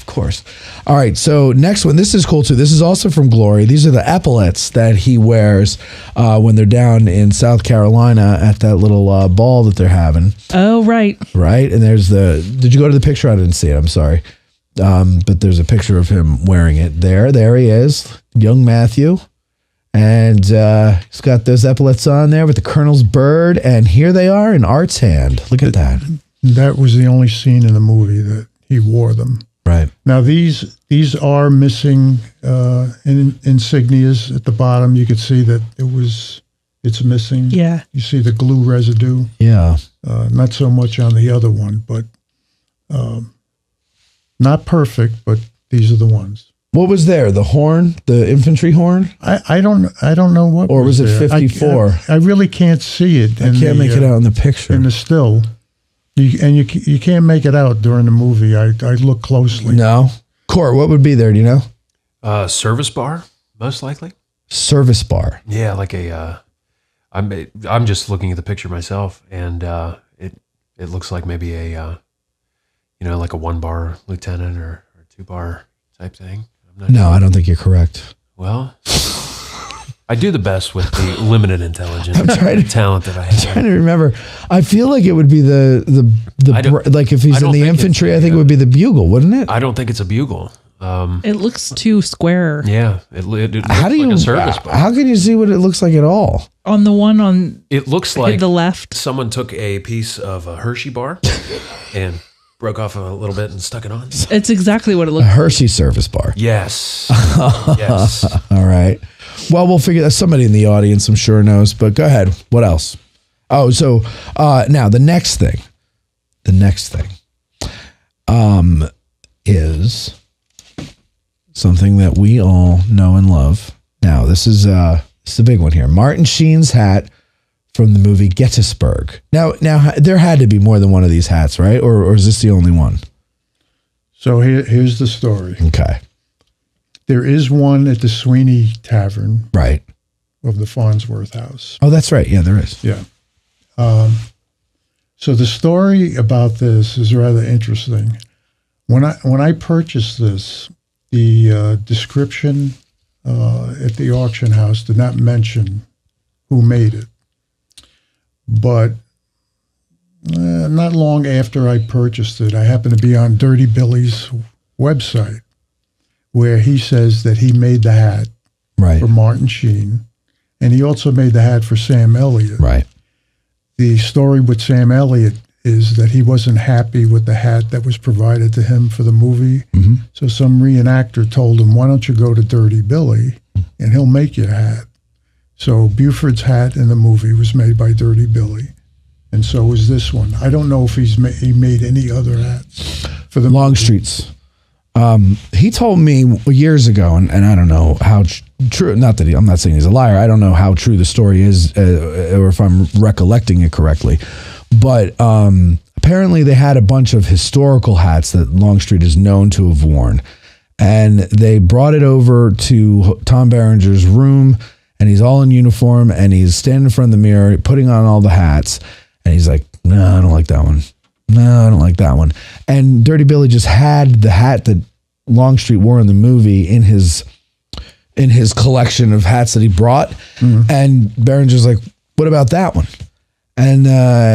course. All right. So next one. This is cool too. This is also from Glory. These are the epaulettes that he wears when they're down in South Carolina at that little ball that they're having. Oh, right. Right. And there's did you go to the picture? I didn't see it. I'm sorry. But there's a picture of him wearing it there. There he is. Young Matthew. And he's got those epaulettes on there with the Colonel's bird, and here they are in Art's hand. Look at that. That was the only scene in the movie that he wore them. Right. Now these are missing insignias at the bottom. You could see that it's missing. Yeah. You see the glue residue. Yeah. Not so much on the other one, but not perfect. But these are the ones. What was there? The horn, the infantry horn? I don't know what. Or was it 54? I really can't see it. I can't make it out in the picture. In the still, you can't make it out during the movie. I look closely. No. Court, what would be there? Do you know? Service bar, most likely. Service bar. Yeah, like I'm just looking at the picture myself, and it looks like maybe a like a 1-bar lieutenant or 2-bar type thing. No, I don't think you're correct. Well, I do the best with the limited intelligence talent that I have. I'm trying to remember. I feel like it would be the like if he's in the infantry, I think it would be the bugle, wouldn't it? I don't think it's a bugle. It looks too square. Yeah, it looks how do you like a service bar. How can you see what it looks like at all? On the one on it looks like the left. Someone took a piece of a Hershey bar and broke off a little bit and stuck it on. It's exactly what it looks like. A Hershey service bar. Yes. Yes. All right. Well, we'll figure that. Somebody in the audience, I'm sure, knows, but go ahead. What else? Oh, so now the next thing is something that we all know and love. Now, this is a big one here. Martin Sheen's hat from the movie Gettysburg. Now, there had to be more than one of these hats, right? Or is this the only one? So here's the story. Okay. There is one at the Sweeney Tavern. Right. Of the Farnsworth House. Oh, that's right. Yeah, there is. Yeah. So the story about this is rather interesting. When I purchased this, the description at the auction house did not mention who made it. But not long after I purchased it, I happened to be on Dirty Billy's website, where he says that he made the hat for Martin Sheen, and he also made the hat for Sam Elliott. Right. The story with Sam Elliott is that he wasn't happy with the hat that was provided to him for the movie. Mm-hmm. So some reenactor told him, why don't you go to Dirty Billy and he'll make you a hat. So Buford's hat in the movie was made by Dirty Billy, and so was this one. I don't know if he made any other hats for the Longstreet's. He told me years ago, and I don't know how true. Not that I'm not saying he's a liar. I don't know how true the story is, or if I'm recollecting it correctly. But apparently they had a bunch of historical hats that Longstreet is known to have worn. And they brought it over to Tom Berenger's room, and he's all in uniform, and he's standing in front of the mirror, putting on all the hats, and he's like, no, I don't like that one. No, I don't like that one. And Dirty Billy just had the hat that Longstreet wore in the movie in his collection of hats that he brought. Mm-hmm. And Berenger's like, what about that one? And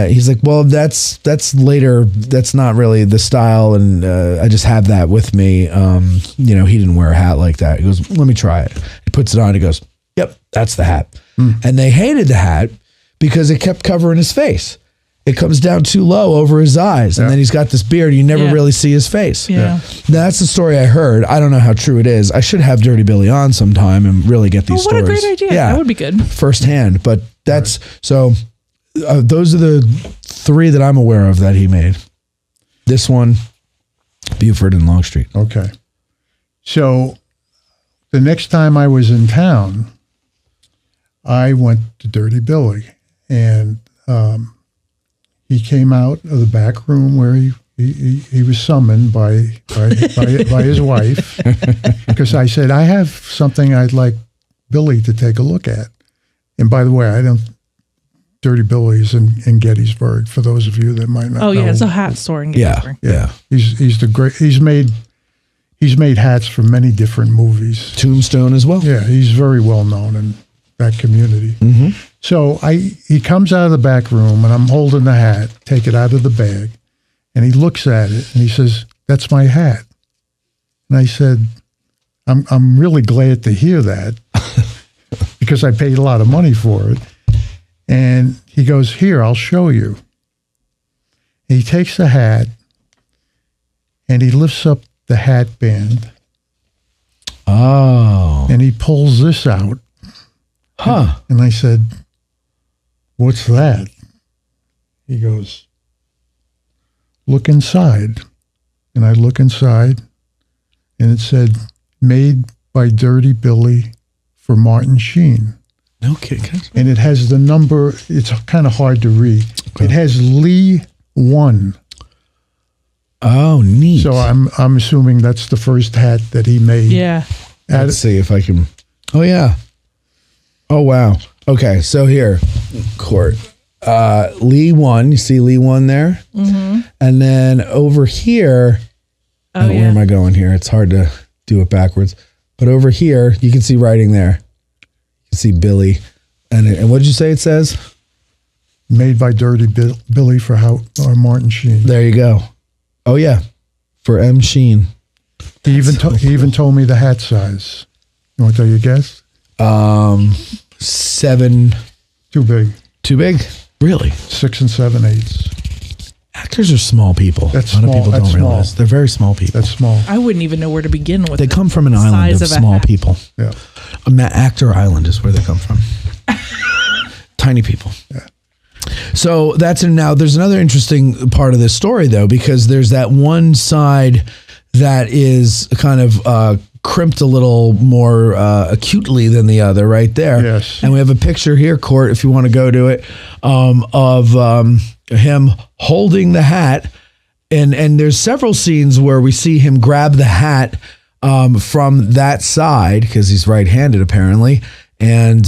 he's like, well, that's later. That's not really the style. And I just have that with me. He didn't wear a hat like that. He goes, let me try it. He puts it on. He goes, yep, that's the hat. Mm. And they hated the hat because it kept covering his face. It comes down too low over his eyes. And then he's got this beard. You never really see his face. Yeah. That's the story I heard. I don't know how true it is. I should have Dirty Billy on sometime and really get these stories. What a great idea. Yeah, that would be good. Firsthand. But that's so... those are the 3 that I'm aware of that he made. This one, Buford and Longstreet. Okay. So the next time I was in town, I went to Dirty Billy, and he came out of the back room where he was summoned by his wife, because I said, I have something I'd like Billy to take a look at. And by the way, Dirty Billy's in Gettysburg, for those of you that might not know. Oh yeah, it's a hat store in Gettysburg. Yeah. He's made hats for many different movies. Tombstone as well. Yeah, he's very well known in that community. Mm-hmm. So he comes out of the back room, and I'm holding the hat, take it out of the bag, and he looks at it and he says, "That's my hat." And I said, I'm really glad to hear that because I paid a lot of money for it. And he goes, "Here, I'll show you." And he takes the hat and he lifts up the hat band. Oh. And he pulls this out. Huh. And I said, "What's that?" He goes, "Look inside." And I look inside, and it said, "Made by Dirty Billy for Martin Sheen." No kidding. And it has the number. It's kind of hard to read. Okay. It has Lee 1. Oh, neat. So I'm assuming that's the first hat that he made. Yeah. Let's see if I can. Oh yeah. Oh wow. Okay, so here, Court. Lee 1. You see Lee 1 there? Mm-hmm. And then over here. Where am I going here? It's hard to do it backwards. But over here, you can see writing there. You see Billy, and what did you say it says? Made by Dirty Billy for Martin Sheen. There you go. Oh yeah, for M. Sheen. He even told me the hat size. You want to tell your guess? 7. Too big. Too big? Really? 6 and 7/8. Actors are small people. That's a lot small. of people That's don't realize small. they're very small people. That's small. I wouldn't even know where to begin with. They come from an island of small people. Yeah. Actor Island is where they come from. Tiny people. Yeah. So now there's another interesting part of this story though, because there's that one side that is kind of crimped a little more acutely than the other right there. Yes. And we have a picture here, Court, if you want to go to it, of him holding the hat. And there's several scenes where we see him grab the hat from that side, because he's right-handed apparently. And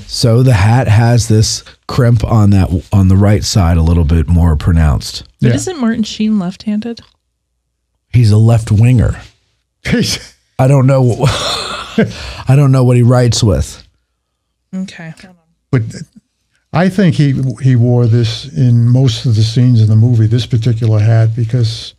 so the hat has this crimp on the right side, a little bit more pronounced. But isn't Martin Sheen left-handed? He's a left winger. I don't know. I don't know what he writes with. Okay. But I think he wore this in most of the scenes in the movie, this particular hat, because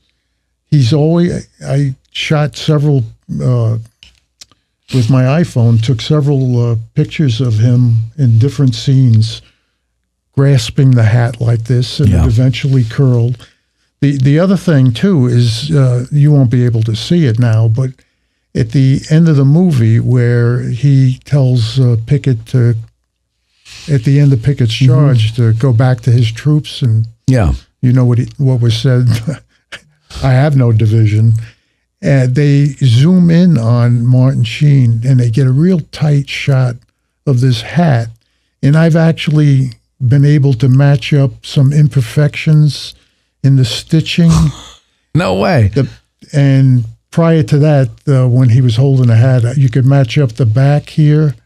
I shot several, with my iPhone, took several pictures of him in different scenes, grasping the hat like this, and it eventually curled. The other thing, too, is you won't be able to see it now, but at the end of the movie where he tells Pickett to, at the end of Pickett's charge, to go back to his troops, and you know what was said, I have no division. And they zoom in on Martin Sheen, and they get a real tight shot of this hat. And I've actually been able to match up some imperfections in the stitching. No way. And prior to that, when he was holding the hat, you could match up the back here,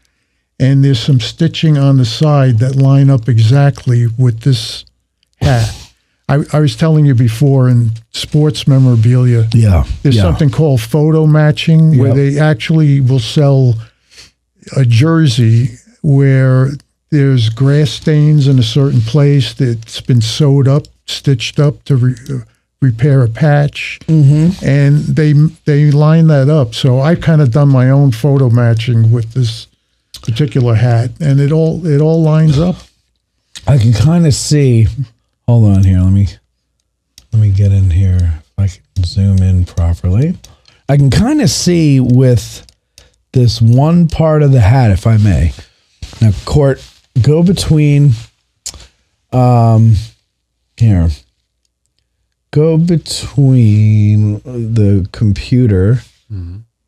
and there's some stitching on the side that line up exactly with this hat. I was telling you before in sports memorabilia, there's something called photo matching, where they actually will sell a jersey where there's grass stains in a certain place that's been sewed up, stitched up to repair a patch, and they line that up. So I've kind of done my own photo matching with this particular hat, and it all lines up. I can kind of see. Hold on here. Let me get in here. If I can zoom in properly, I can kind of see with this one part of the hat, if I may. Now, Court, go between. Here. Go between the computer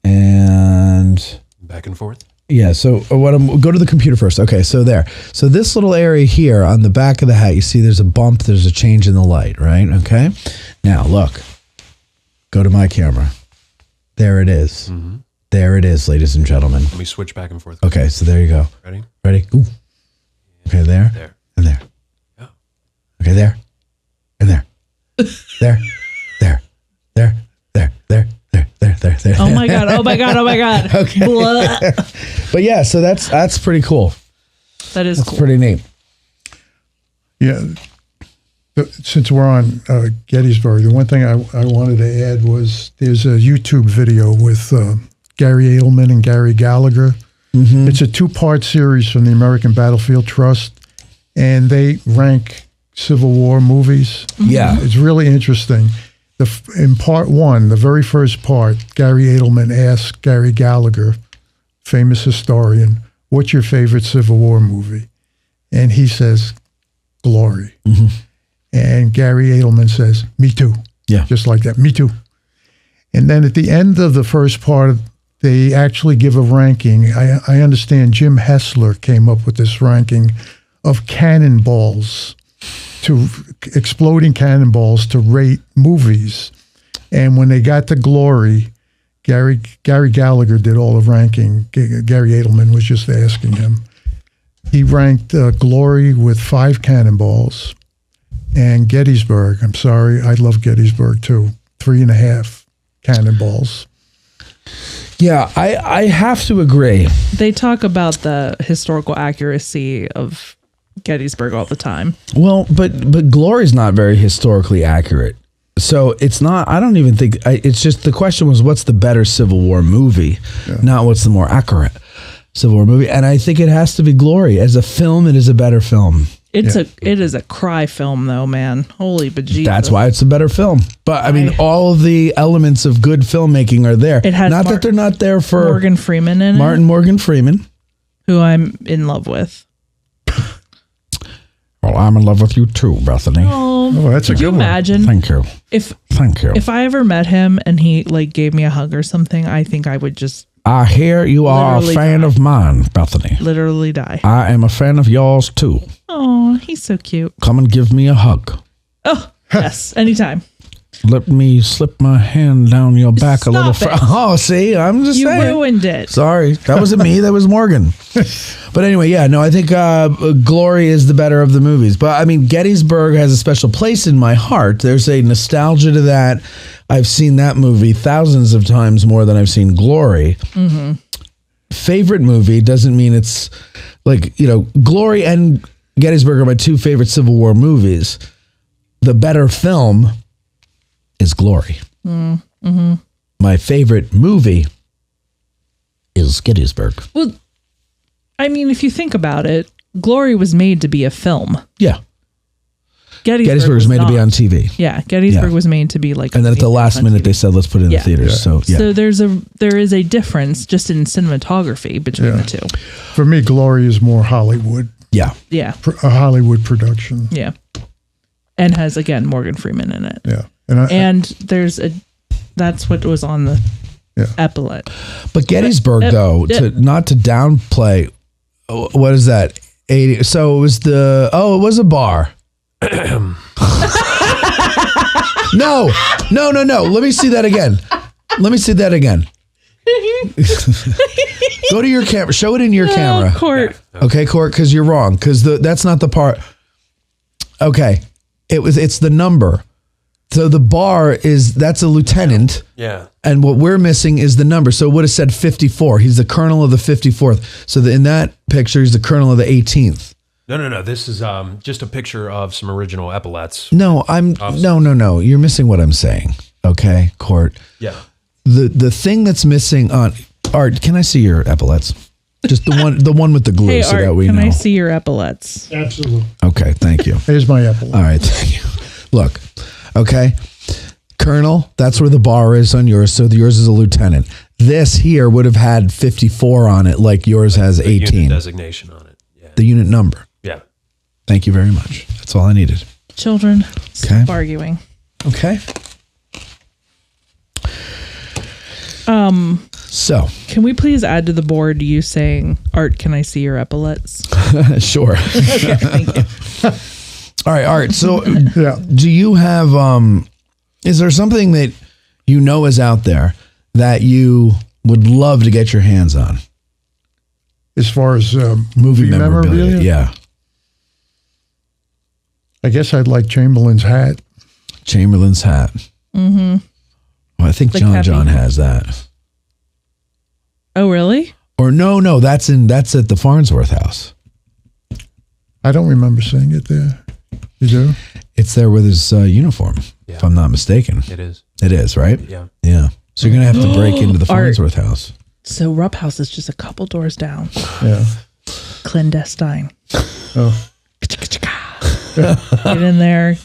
and back and forth. Yeah, so go to the computer first. Okay, so there. So this little area here on the back of the hat, you see there's a bump, there's a change in the light, right? Okay. Now, look. Go to my camera. There it is. There it is, ladies and gentlemen. Let me switch back and forth. Okay, so there you go. Ready? Ready? Ooh. Okay, there. There. And there. Yeah. Okay, there. And there. There. There. There. There. There. There. Oh my god! Oh my god! Oh my god! Okay. But yeah, so that's pretty cool. That's cool. Pretty neat. Yeah. Since we're on Gettysburg, the one thing I wanted to add was there's a YouTube video with Gary Edelman and Gary Gallagher. It's a 2-part series from the American Battlefield Trust, and they rank Civil War movies. Yeah. It's really interesting. In part 1, the very first part, Gary Edelman asks Gary Gallagher, famous historian, what's your favorite Civil War movie? And he says, Glory. And Gary Edelman says, me too. Yeah. Just like that, me too. And then at the end of the first part, they actually give a ranking. I understand Jim Hessler came up with this ranking of cannonballs, exploding cannonballs to rate movies. And when they got to Glory, Gary Gallagher did all the ranking. Gary Edelman was just asking him. He ranked Glory with 5 cannonballs, and Gettysburg, I'm sorry, I love Gettysburg too, 3.5 cannonballs. Yeah, I have to agree. They talk about the historical accuracy of Gettysburg all the time. Well, but Glory's not very historically accurate. So it's not, I don't even think, it's just the question was what's the better Civil War movie, not what's the more accurate Civil War movie. And I think it has to be Glory. As a film, it is a better film. It is a cry film though, man. Holy bejesus. That's why it's a better film. But I mean, all of the elements of good filmmaking are there. It has that they're not there for Morgan Freeman in it. Morgan Freeman. Who I'm in love with. Well, I'm in love with you too, Bethany. Oh, that's a good one. Imagine. Thank you. Thank you. If I ever met him and he like gave me a hug or something, I think I would just. I hear you are a fan of mine, Bethany. Literally die. I am a fan of yours too. Oh, he's so cute. Come and give me a hug. Oh, yes, anytime. Let me slip my hand down your back a little. Oh, see, I'm just saying. You ruined it. Sorry, that wasn't me. That was Morgan. But anyway, yeah, no, I think Glory is the better of the movies. But I mean, Gettysburg has a special place in my heart. There's a nostalgia to that. I've seen that movie thousands of times more than I've seen Glory. Favorite movie doesn't mean it's like, Glory and Gettysburg are my 2 favorite Civil War movies. The better film is Glory. My favorite movie is Gettysburg. Well, I mean, if you think about it, Glory was made to be a film. Yeah. Gettysburg was made to be on TV. Yeah, Gettysburg was made to be like. And then at the last minute, they said, let's put it in the theaters. So there is a difference just in cinematography between the two. For me, Glory is more Hollywood. Yeah. Yeah. A Hollywood production. Yeah. And has, again, Morgan Freeman in it. Yeah. And that's what was on the epaulette. But Gettysburg, not to downplay, what is that? 80. So it was it was a bar. No. Let me see that again. Go to your camera. Show it in your camera. Court. Okay, Court, because you're wrong. Because that's not the part. Okay, it's the number. So the bar that's a lieutenant. Yeah. And what we're missing is the number. So it would have said 54. He's the colonel of the 54th. So in that picture, he's the colonel of the 18th. No. This is just a picture of some original epaulettes. No, no. You're missing what I'm saying. Okay, Court. Yeah. The thing that's missing on Art, can I see your epaulettes? Just the one with the glue, Hey, so Art, that we can know. I see your epaulettes? Absolutely. Okay, thank you. Here's my epaulette. All right, thank you. Look, okay, Colonel, that's where the bar is on yours. So yours is a lieutenant. This here would have had 54 on it, like yours has 18. Unit designation on it. Yeah. The unit number. Yeah. Thank you very much. That's all I needed. Children, Okay. stop arguing. Okay. So, Can we please add to the board you saying, Art, can I see your epaulets? sure. Okay, thank you. All right, Art. So, Yeah. do you have? Is there something that you know is out there that you would love to get your hands on? As far as Movie memorabilia? Yeah. I guess I'd like Chamberlain's hat. Chamberlain's hat. Mm-hmm. Well, I think The John kepi. has that. Oh, really? Or no, that's at the Farnsworth house. I don't remember seeing it there. You do? It's there with his uniform, if I'm not mistaken. It is. It is, right? Yeah. Yeah. So you're going to have to break into the Art. Farnsworth house. So Rupp House is just a couple doors down. Yeah. Clandestine. Oh. Get in there,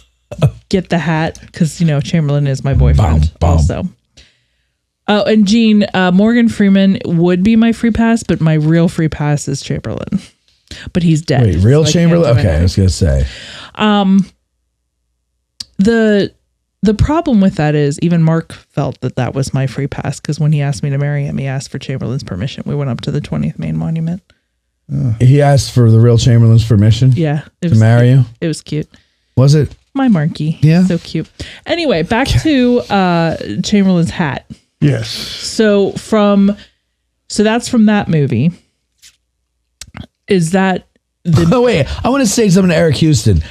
get the hat, because, Chamberlain is my boyfriend also. Oh, and Gene, Morgan Freeman would be my free pass, but my real free pass is Chamberlain. But he's dead. Wait, real so I can't Chamberlain? do Okay, I anything. was going to say. The problem with that is even Mark felt that was my free pass, because when he asked me to marry him, he asked for Chamberlain's permission. We went up to the 20th Main Monument. He asked for the real Chamberlain's permission? Yeah. To marry you? It was cute. Was it? My Marky. Yeah. So cute. Anyway, back to Chamberlain's hat. Yes. So that's from that movie. Is that Oh, wait. I want to say something to Eric Houston.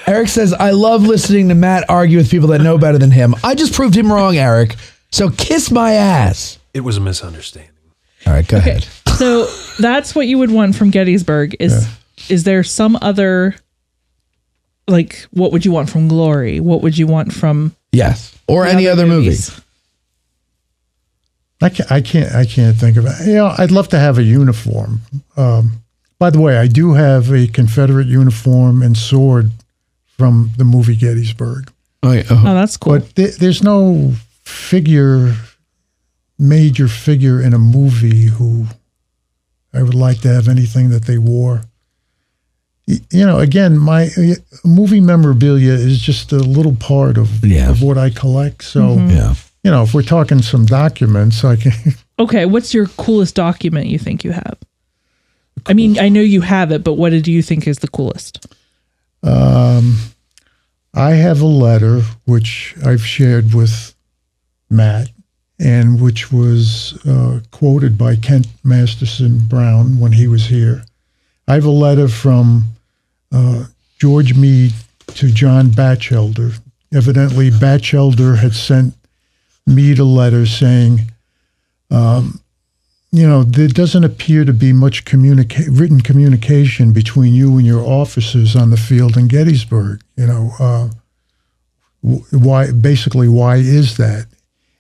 Eric says, I love listening to Matt argue with people that know better than him. I just proved him wrong, Eric. So kiss my ass. It was a misunderstanding. All right, go ahead. So that's what you would want from Gettysburg. Is there some other, like, what would you want from Glory? What would you want from Yes. Or any other movie. I can't think of it. I'd love to have a uniform. By the way, I do have a Confederate uniform and sword from the movie Gettysburg. Oh, yeah. Oh, that's cool. But there's no major figure in a movie who I would like to have anything that they wore. Again, my movie memorabilia is just a little part of what I collect. So, if we're talking some documents, I can. Okay, what's your coolest document you think you have? I mean, I know you have it, but what do you think is the coolest? I have a letter which I've shared with Matt, and which was quoted by Kent Masterson Brown when he was here. I have a letter from George Meade to John Batchelder. Evidently, Batchelder had sent Meade a letter saying, there doesn't appear to be much written communication between you and your officers on the field in Gettysburg. Why is that?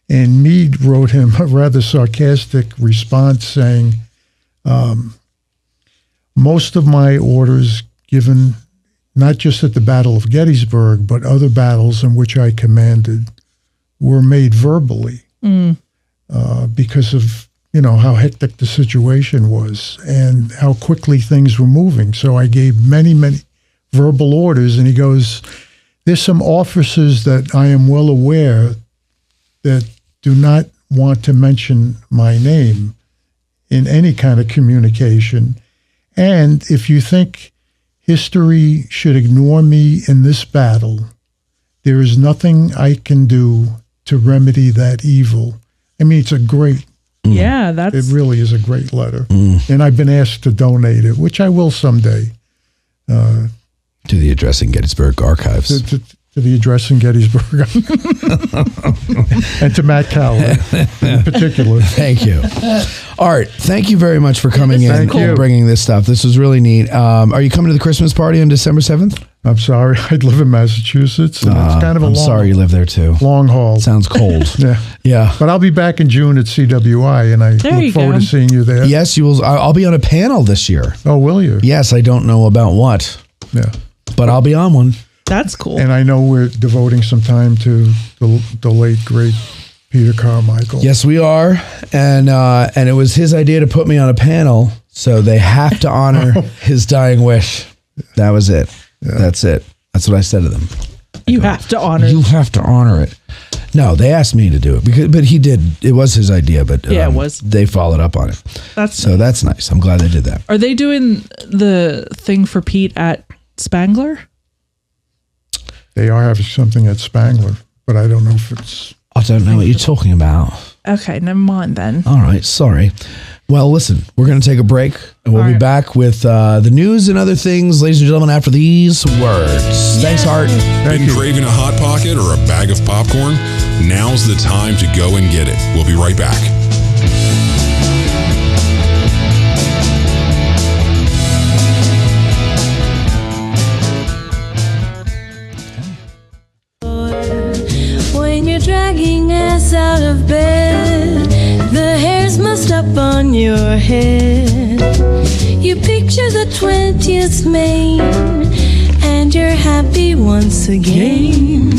And Meade wrote him a rather sarcastic response saying, most of my orders given not just at the Battle of Gettysburg, but other battles in which I commanded were made verbally because of how hectic the situation was and how quickly things were moving. So I gave many, many verbal orders, and he goes, there's some officers that I am well aware that do not want to mention my name in any kind of communication. And if you think history should ignore me in this battle, there is nothing I can do to remedy that evil. I mean, it's a great. Yeah, it really is a great letter. And I've been asked to donate it, which I will someday. To the Addressing Gettysburg archives. To the Addressing Gettysburg. And to Matt Calloway in particular. Thank you. Art, thank you very much for coming in and bringing this stuff. This was really neat. Are you coming to the Christmas party on December 7th? I'm sorry. I live in Massachusetts. And it's kind of a sorry you live there too. Long haul. Sounds cold. Yeah. But I'll be back in June at CWI, and I look forward to seeing you there. Yes, you will. I'll be on a panel this year. Oh, will you? Yes, I don't know about what. Yeah. But I'll be on one. That's cool. And I know we're devoting some time to the late, great Peter Carmichael. Yes, we are. And it was his idea to put me on a panel, so they have to honor his dying wish. That was it. Yeah. That's it. That's what I said to them. You have to honor it. You have to honor it. No, they asked me to do it, but he did. It was his idea, but it was. They followed up on it. That's nice. I'm glad they did that. Are they doing the thing for Pete at Spangler? They are having something at Spangler, but I don't know if it's... I don't know what you're talking about. Okay, never mind then. All right, sorry. Well, listen, we're going to take a break, and we'll be back with the news and other things, ladies and gentlemen, after these words. Thanks, Art. Been craving a Hot Pocket or a bag of popcorn? Now's the time to go and get it. We'll be right back. When you're dragging ass out of bed, the hairs must up on your head. You picture the 20th Maine, and you're happy once again.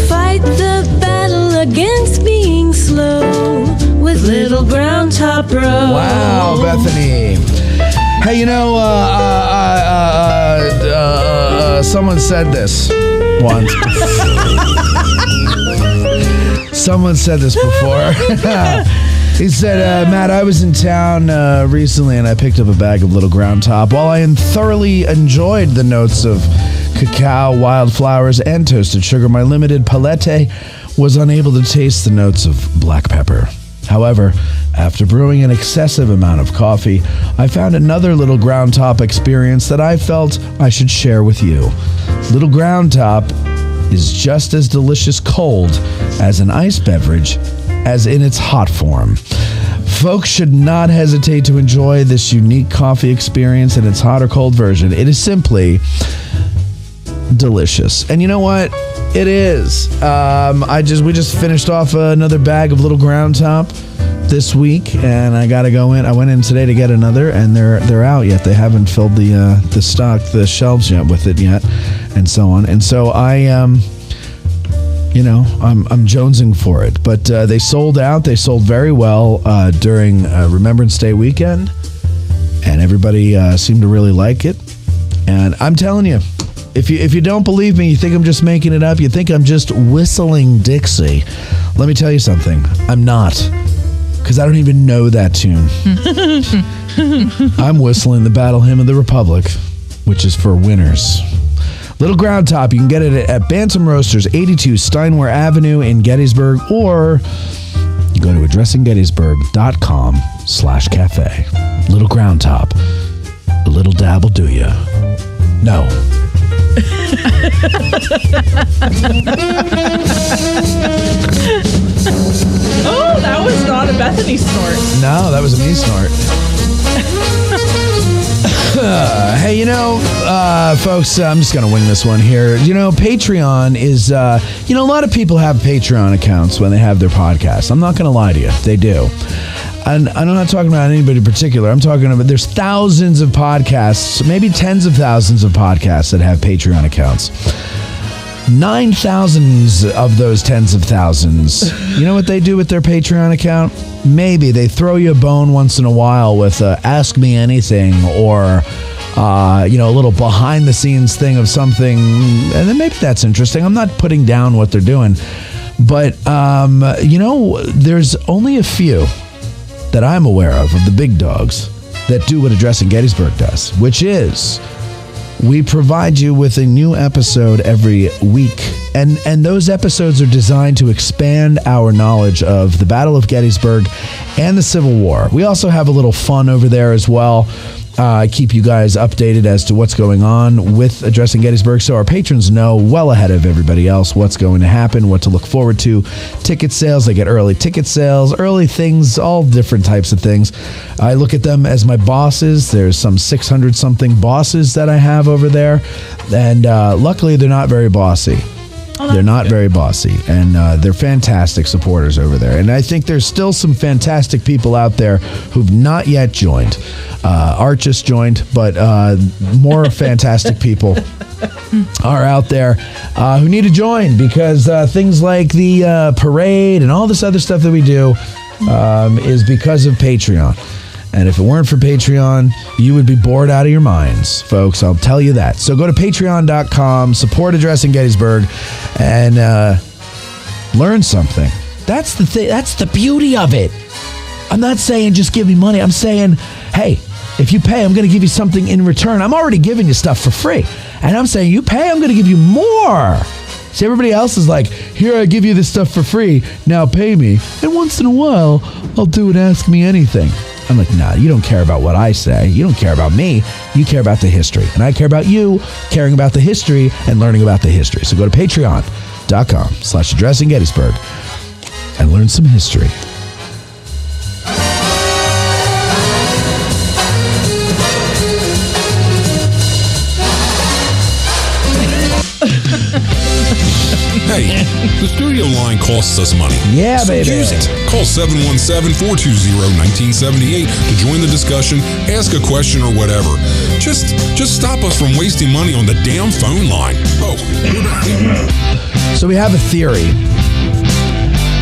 Fight the battle against being slow with Little Ground Top Road. Wow, Bethany. Hey, you know, someone said this once. Someone said this before. He said, Matt, I was in town recently and I picked up a bag of Little Ground Top. While I thoroughly enjoyed the notes of cacao, wildflowers, and toasted sugar, my limited palate was unable to taste the notes of black pepper. However, after brewing an excessive amount of coffee, I found another Little Ground Top experience that I felt I should share with you. Little Ground Top is just as delicious cold as an iced beverage as in its hot form. Folks should not hesitate to enjoy this unique coffee experience in its hot or cold version. It is simply delicious. And you know what? It is. We just finished off another bag of Little Ground Top this week, and I got to go in. I went in today to get another, and they're out yet. They haven't filled the stock, the shelves yet with it yet, and so on. And so I'm jonesing for it. But they sold out. They sold very well during Remembrance Day weekend, and everybody seemed to really like it. And I'm telling you, if you don't believe me, you think I'm just making it up, you think I'm just whistling Dixie, let me tell you something. I'm not. Because I don't even know that tune. I'm whistling the Battle Hymn of the Republic, which is for winners. Little Ground Top, you can get it at Bantam Roasters, 82 Steinway Avenue in Gettysburg, or you go to addressinggettysburg.com/cafe. Little Ground Top, a little dab will do ya. No. Oh, that was not a Bethany snort. No, that was a me snort. Hey, folks, I'm just going to wing this one here. Patreon is, a lot of people have Patreon accounts when they have their podcasts. I'm not going to lie to you. They do. And I'm not talking about anybody in particular. I'm talking about there's thousands of podcasts, maybe tens of thousands of podcasts that have Patreon accounts. 9,000 of those tens of thousands. You know what they do with their Patreon account? Maybe they throw you a bone once in a while with Ask Me Anything or, a little behind the scenes thing of something. And then maybe that's interesting. I'm not putting down what they're doing. But, there's only a few that I'm aware of the big dogs that do what Addressing Gettysburg does, which is we provide you with a new episode every week. And those episodes are designed to expand our knowledge of the Battle of Gettysburg and the Civil War. We also have a little fun over there as well. Keep you guys updated as to what's going on with Addressing Gettysburg, so our patrons know well ahead of everybody else what's going to happen, what to look forward to. Ticket sales, they get early ticket sales, early things, all different types of things. I look at them as my bosses. There's some 600 something bosses that I have over there, and luckily they're not very bossy. They're not very bossy, and they're fantastic supporters over there. And I think there's still some fantastic people out there who've not yet joined. Art just joined, but more fantastic people are out there who need to join, because things like the parade and all this other stuff that we do is because of Patreon. And if it weren't for Patreon, you would be bored out of your minds, folks. I'll tell you that. So go to patreon.com, support Addressing Gettysburg, and learn something. That's the thing. That's the beauty of it. I'm not saying just give me money. I'm saying, hey, if you pay, I'm going to give you something in return. I'm already giving you stuff for free. And I'm saying, you pay, I'm going to give you more. See, everybody else is like, here, I give you this stuff for free. Now pay me. And once in a while, I'll do it, ask me anything. I'm like, nah, you don't care about what I say. You don't care about me. You care about the history. And I care about you caring about the history and learning about the history. So go to patreon.com/Addressing Gettysburg and learn some history. Hey, the studio line costs us money. Yeah, so baby. Use it. Call 717-420-1978 to join the discussion, ask a question, or whatever. Just stop us from wasting money on the damn phone line. Oh, we're back. So we have a theory.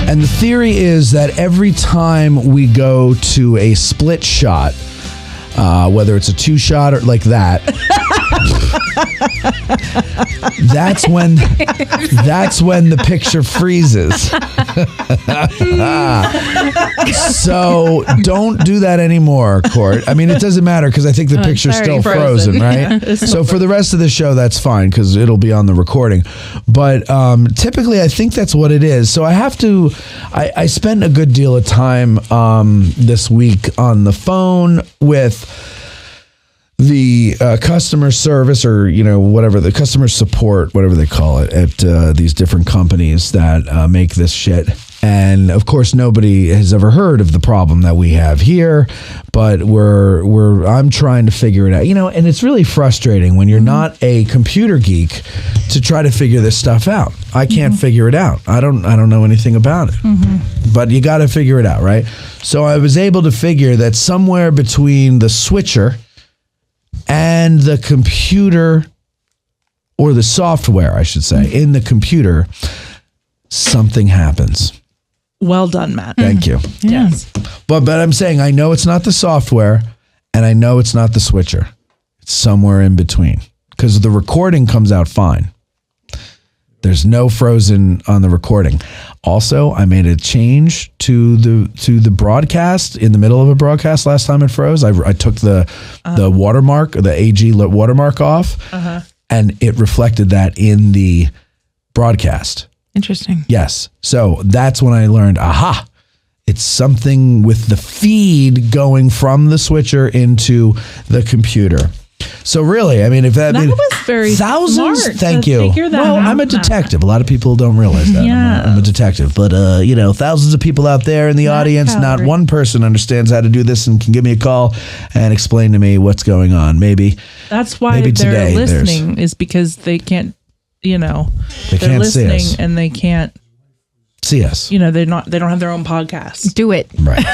And the theory is that every time we go to a split shot, whether it's a 2-shot or like that, that's when the picture freezes. So don't do that anymore, Court. I mean, it doesn't matter because I think the picture's still frozen, right? Yeah, so for the rest of the show, that's fine because it'll be on the recording. But typically, I think that's what it is. So I have to. I spent a good deal of time this week on the phone with the customer service, or whatever, the customer support, whatever they call it, at these different companies that make this shit. And of course, nobody has ever heard of the problem that we have here, but I'm trying to figure it out. And it's really frustrating when you're not a computer geek to try to figure this stuff out. I can't figure it out. I don't know anything about it. But you got to figure it out, right? So I was able to figure that somewhere between the switcher and the computer, or the software, I should say, in the computer, something happens. Well done, Matt. Thank you. Yes. But I'm saying I know it's not the software, and I know it's not the switcher. It's somewhere in between, because the recording comes out fine. There's no frozen on the recording. Also, I made a change to the broadcast in the middle of a broadcast last time it froze. I took the watermark, the AG watermark off, and it reflected that in the broadcast. Interesting. Yes. So that's when I learned, aha, it's something with the feed going from the switcher into the computer. So really, I mean, if that was very thousands, smart thank to you. figure that Well, out, I'm a Matt. detective. A lot of people don't realize that. Yeah. I'm a detective, but thousands of people out there in the audience, not one person understands how to do this and can give me a call and explain to me what's going on. Maybe that's why maybe they're today listening, is because they can't, They they're can't see listening us. and they can't see us. they don't have their own podcast. Do it. Right.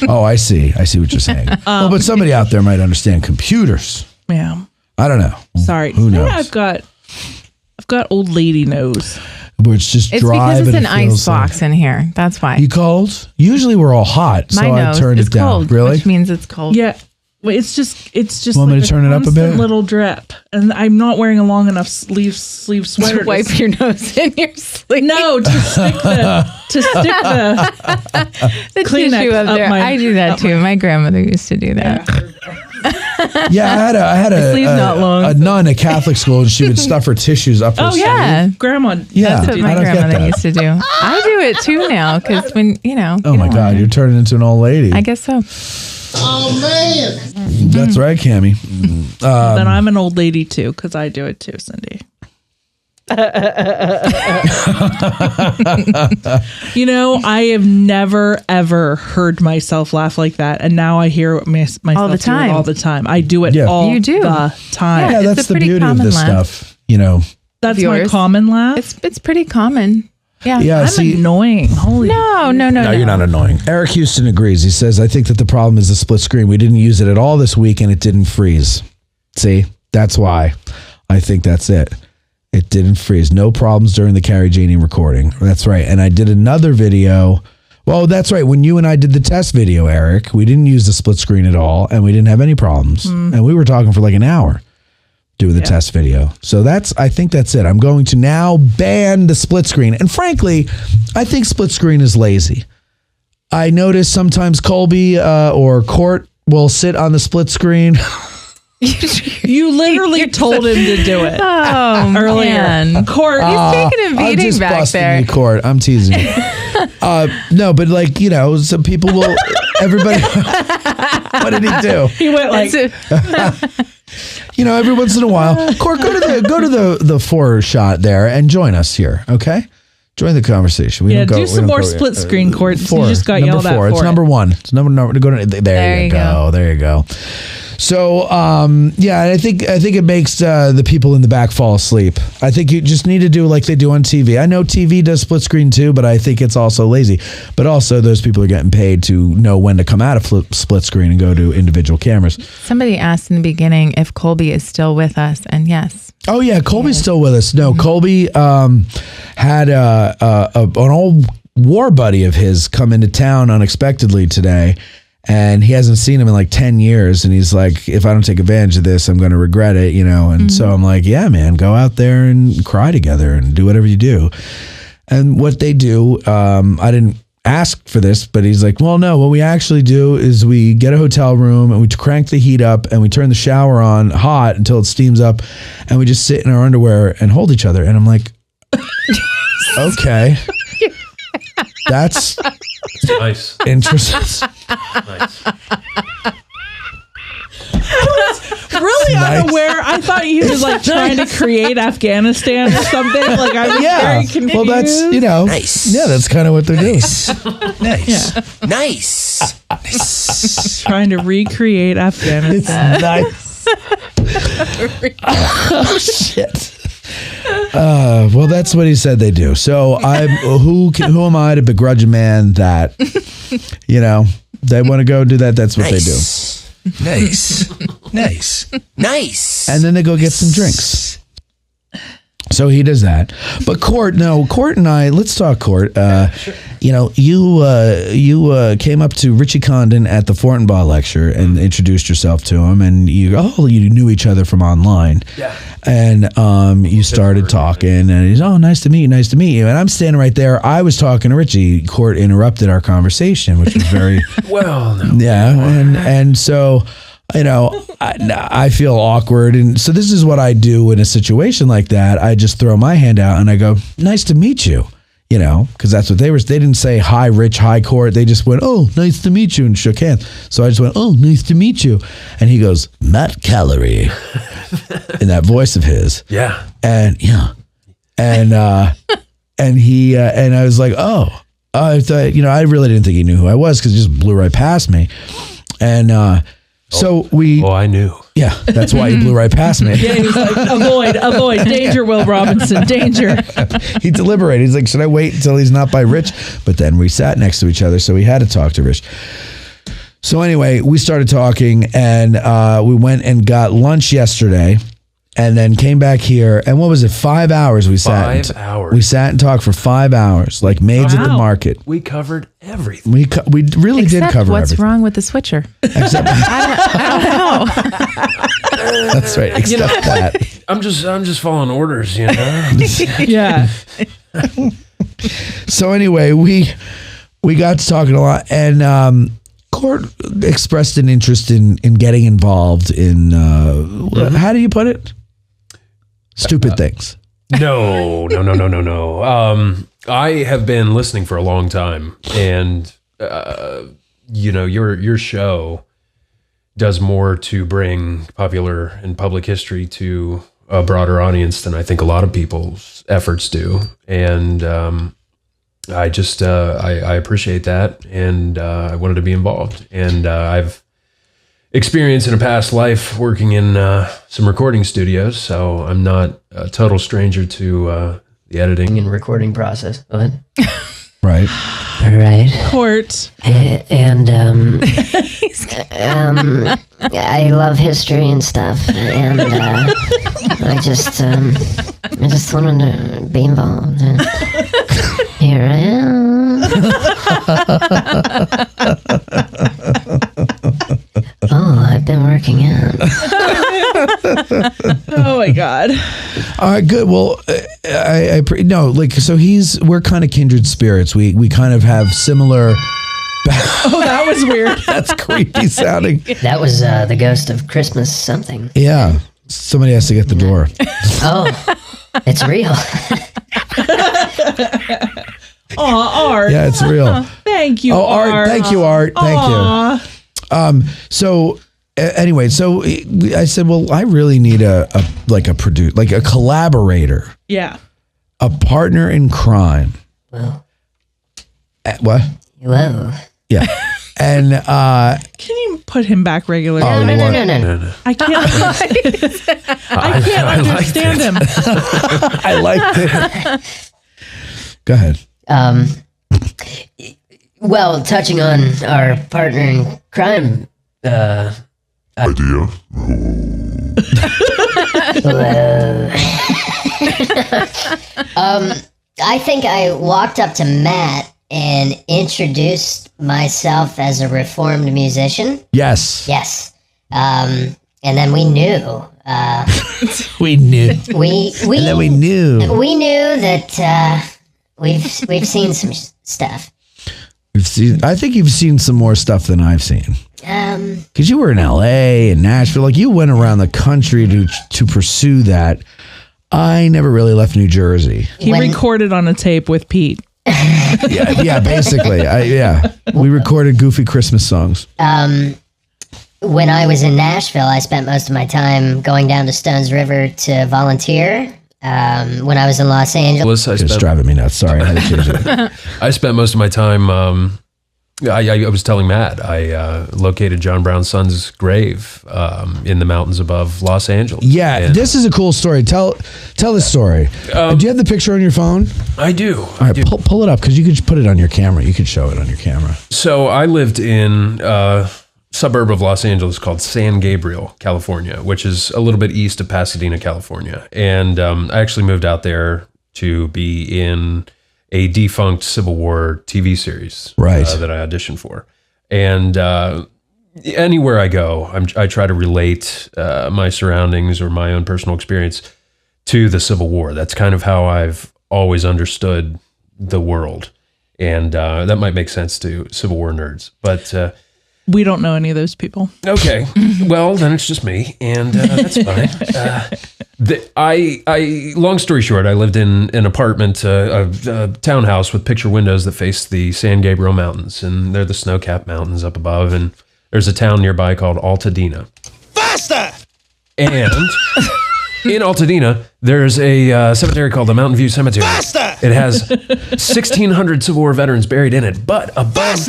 Oh, I see what you're saying. Well, but somebody out there might understand computers. Yeah. I don't know. Sorry. Who knows? I've got old lady nose. Where it's just It's dry, because it's but an it feels ice box in here. That's why. You cold? Usually we're all hot, so My I nose turned is it down. cold, Really? which means it's cold. Yeah. Well, it's just Want me like to turn it up a constant bit? little drip, and I'm not wearing a long enough sleeve sweater To wipe your nose in your sleeve. No, to stick the The Kleenex tissue up there. my- I do that too. My grandmother used to do that. Yeah, I had sleeve's not long. a nun at Catholic school, and she would stuff her tissues up her Oh, sleeve. yeah. Grandma. Yeah. That's what my I don't get grandmother that. used to do. I do it too now because when, Oh my God, you're turning into an old lady. I guess so. Oh, man. That's right, Cammie. Then I'm an old lady too because I do it too, Cindy. I have never ever heard myself laugh like that, and now I hear myself All the time. do it all the time. I do it Yeah. all You do. the time. Yeah, it's that's a the pretty beauty of common this laugh. stuff. That's my Yours? common laugh. It's pretty common. Yeah. Yeah, I'm see, annoying. Holy No, you're not annoying. Eric Houston agrees. He says, I think that the problem is the split screen. We didn't use it at all this week and it didn't freeze. See, that's why. I think that's it. It didn't freeze. No problems during the Carrie Janie recording. That's right. And I did another video. Well, that's right. When you and I did the test video, Eric, we didn't use the split screen at all and we didn't have any problems. And we were talking for like an hour doing the test video. So I think that's it. I'm going to now ban the split screen. And frankly, I think split screen is lazy. I notice sometimes Colby or Court will sit on the split screen. You literally told him to do it. Oh, earlier. Man. Court, he's taking a I'm beating just back busting there. you, Court. I'm teasing you. No, but some people will. Everybody. What did he do? He went like. Every once in a while, Court, go to the 4 shot there and join us here. Okay, join the conversation. Do some more split screen, Court. 4. You just got number yelled 4. at It's for number it. 1. It's number. Go to there. You go. There you go. So, I think it makes the people in the back fall asleep. I think you just need to do like they do on TV. I know TV does split screen too, but I think it's also lazy. But also, those people are getting paid to know when to come out of split screen and go to individual cameras. Somebody asked in the beginning if Colby is still with us, and yes. Oh yeah, Colby's still with us. No, Colby had an old war buddy of his come into town unexpectedly today. And he hasn't seen him in like 10 years. And he's like, if I don't take advantage of this, I'm going to regret it, And so I'm like, yeah, man, go out there and cry together and do whatever you do. And what they do, I didn't ask for this, but he's like, well, no, what we actually do is we get a hotel room and we crank the heat up and we turn the shower on hot until it steams up. And we just sit in our underwear and hold each other. And I'm like, okay. That's nice. Interesting. Nice. Really unaware. I thought he was like trying to create Afghanistan or something. Like I was very confused. Well, that's Nice. Yeah, that's kind of what they're doing. Nice. Nice. Nice. Trying to recreate Afghanistan. Nice. Oh shit. Well, that's what he said they do. So who am I to begrudge a man that they want to go do that? That's what they do. Nice. Nice. Nice. And then they go get some drinks. So he does that. But Court and I, let's talk Court. You came up to Richie Condon at the Fortinbaugh lecture and introduced yourself to him, and you knew each other from online. Yeah. And you started talking, and he's, nice to meet you. And I'm standing right there. I was talking to Richie. Court interrupted our conversation, which was very well. No. Yeah, and so. I feel awkward. And so this is what I do in a situation like that. I just throw my hand out and I go, nice to meet you, because that's what they didn't say, hi, Rich, hi, Court. They just went, oh, nice to meet you, and shook hands. So I just went, oh, nice to meet you. And he goes, Matt Calorie, in that voice of his. Yeah. And and he, and I was like, I thought, I really didn't think he knew who I was because it just blew right past me. And, so I knew. Yeah, that's why he blew right past me. Yeah, he's like, avoid, danger, Will Robinson, danger. He deliberated. He's like, should I wait until he's not by Rich? But then we sat next to each other, so we had to talk to Rich. So anyway, we started talking, and we went and got lunch yesterday, and then came back here. And what was it? 5 hours we sat. 5 hours. We sat and talked for 5 hours, like maids at the market. We covered everything. We really did cover what's everything. wrong with the switcher? Except I don't know. That's right. Except that. I'm just following orders, Yeah. So anyway, we got to talking a lot, and Court expressed an interest in getting involved in, how do you put it? Stupid things. No. I have been listening for a long time, and your show does more to bring popular and public history to a broader audience than I think a lot of people's efforts do, and I just I appreciate that, and I wanted to be involved, and I've experienced in a past life working in some recording studios, so I'm not a total stranger to the editing and recording process. Go ahead. Right. All right. Court. And I love history and stuff, and I just wanted to be involved. And here I am. Oh, I've been working out. Oh my God. All right, good. Well, we're kind of kindred spirits. We kind of have similar. Oh, that was weird. That's creepy sounding. That was the ghost of Christmas something. Yeah. Somebody has to get the door. Oh, it's real. Aw, Art. Yeah, it's real. Thank you, Oh, Art. Thank you, Art. Thank you. So anyway, so I said, well, I really need a collaborator. Yeah. A partner in crime. Well. What? Hello. Yeah. And can you put him back regularly? No. I can't. I can't understand him. I like it. Go ahead. Well, touching on our partner in crime idea. I think I walked up to Matt and introduced myself as a reformed musician. Yes. Yes. And then we knew. We knew. And then we knew. We knew that we've seen some stuff. I think you've seen some more stuff than I've seen. Because you were in LA and Nashville, like you went around the country to pursue that. I never really left New Jersey. He recorded on a tape with Pete. Yeah, basically. We recorded goofy Christmas songs. When I was in Nashville, I spent most of my time going down to Stones River to volunteer. When I was in Los Angeles, It's driving me nuts. Sorry, I had to change it. I spent most of my time. I was telling Matt, I located John Brown's son's grave in the mountains above Los Angeles. Yeah, this is a cool story. Tell this story. Do you have the picture on your phone? I do. All right, pull it up because you could put it on your camera. You could show it on your camera. So I lived in a suburb of Los Angeles called San Gabriel, California, which is a little bit east of Pasadena, California. And I actually moved out there to be in a defunct Civil War TV series that I auditioned for. And anywhere I go, I try to relate my surroundings or my own personal experience to the Civil War. That's kind of how I've always understood the world. And that might make sense to Civil War nerds. But we don't know any of those people. Okay. Well, then it's just me, and that's fine. Long story short, I lived in an apartment, a townhouse with picture windows that face the San Gabriel Mountains, and they're the snow-capped mountains up above, and there's a town nearby called Altadena. Faster! And in Altadena, there's a cemetery called the Mountain View Cemetery. Faster! It has 1,600 Civil War veterans buried in it, but above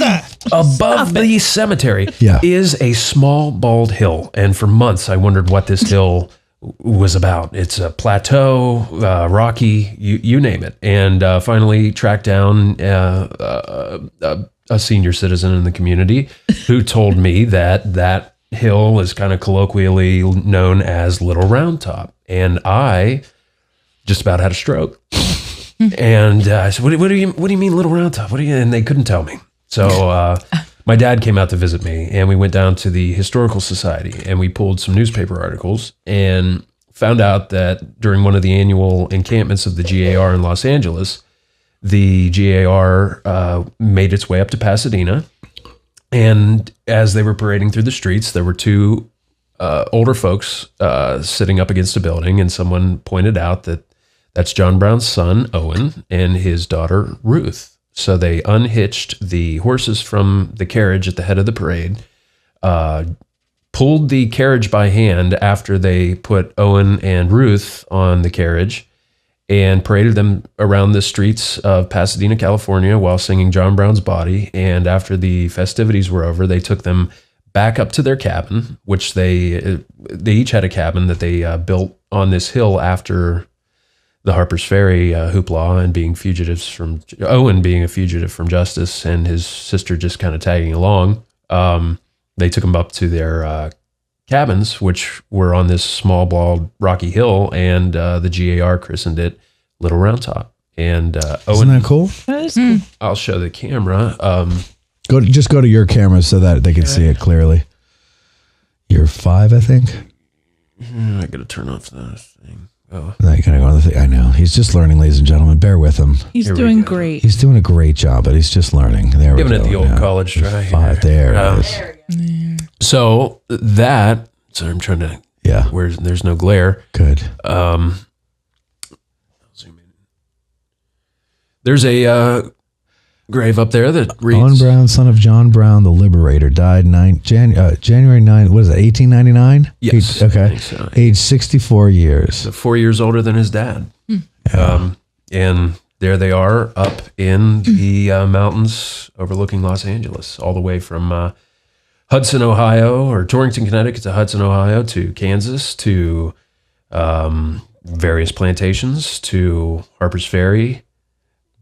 the cemetery is a small, bald hill. And for months, I wondered what this hill was about. It's a plateau, rocky, you name it. And finally tracked down a senior citizen in the community who told me that hill is kind of colloquially known as Little Round Top. And I just about had a stroke. And I said, what do you mean Little Round Top? And they couldn't tell me. So my dad came out to visit me, and we went down to the Historical Society, and we pulled some newspaper articles and found out that during one of the annual encampments of the GAR in Los Angeles, the GAR made its way up to Pasadena And as they were parading through the streets, there were two older folks sitting up against a building, and someone pointed out that that's John Brown's son, Owen, and his daughter, Ruth. So they unhitched the horses from the carriage at the head of the parade, pulled the carriage by hand after they put Owen and Ruth on the carriage, and paraded them around the streets of Pasadena, California, while singing John Brown's Body. And after the festivities were over, they took them back up to their cabin, which they each had a cabin that they built on this hill after the Harper's Ferry hoopla and being fugitives from Owen being a fugitive from justice and his sister just kind of tagging along. They took them up to their cabins, which were on this small, bald, rocky hill, and the GAR christened it Little Round Top. And Isn't that cool? That is cool. I'll show the camera. Go to your camera so that they can see it clearly. You're 5, I think. I gotta turn off the thing. Oh, No, you gotta go on the thing. I know. He's just learning, ladies and gentlemen. Bear with him. He's doing great. He's doing a great job, but he's just learning. There giving we it go. the old college try. 5. There it is. So that. So I'm trying to. Yeah. Where there's no glare. Good. I'll zoom in. There's a grave up there that reads Owen Brown, son of John Brown, the Liberator, died January 9. What is it? 1899. Yes. Okay. I think so. Age 64 years. So 4 years older than his dad. And there they are up in the mountains overlooking Los Angeles, all the way from Hudson, Ohio, or Torrington, Connecticut to Hudson, Ohio, to Kansas, to various plantations, to Harper's Ferry,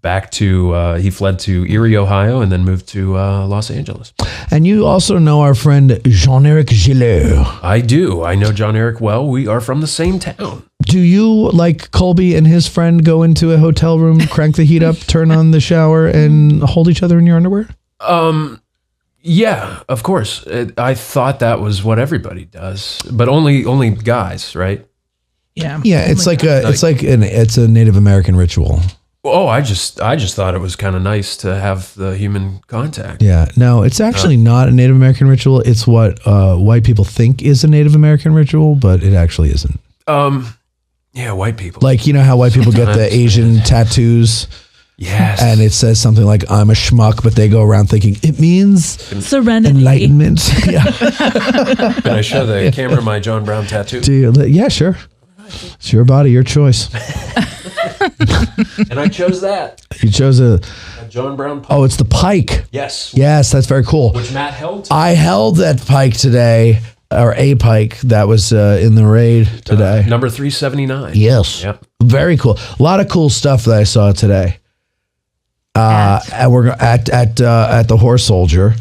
back to, he fled to Erie, Ohio, and then moved to Los Angeles. And you also know our friend Jean-Eric Gillot. I do. I know John Eric well. We are from the same town. Do you, like Colby and his friend, go into a hotel room, crank the heat up, turn on the shower, and hold each other in your underwear? Yeah, of course. I thought that was what everybody does, but only guys, right? Yeah. Yeah, it's like it's a Native American ritual. Oh, I just thought it was kind of nice to have the human contact. Yeah, no, it's actually not a Native American ritual. It's what white people think is a Native American ritual, but it actually isn't. Yeah, white people. Like, you know how white people get the Asian tattoos? Yes. And it says something like, I'm a schmuck, but they go around thinking it means serenity, enlightenment. Yeah. Can I show the camera my John Brown tattoo? Do you? Yeah, sure. It's your body, your choice. And I chose that. You chose a John Brown pike. Oh, it's the pike. Yes. Yes, that's very cool. Which Matt held. I held that pike today, or a pike that was in the raid today. Number 379. Yes. Yep. Very cool. A lot of cool stuff that I saw today. And we're at the Horse Soldier,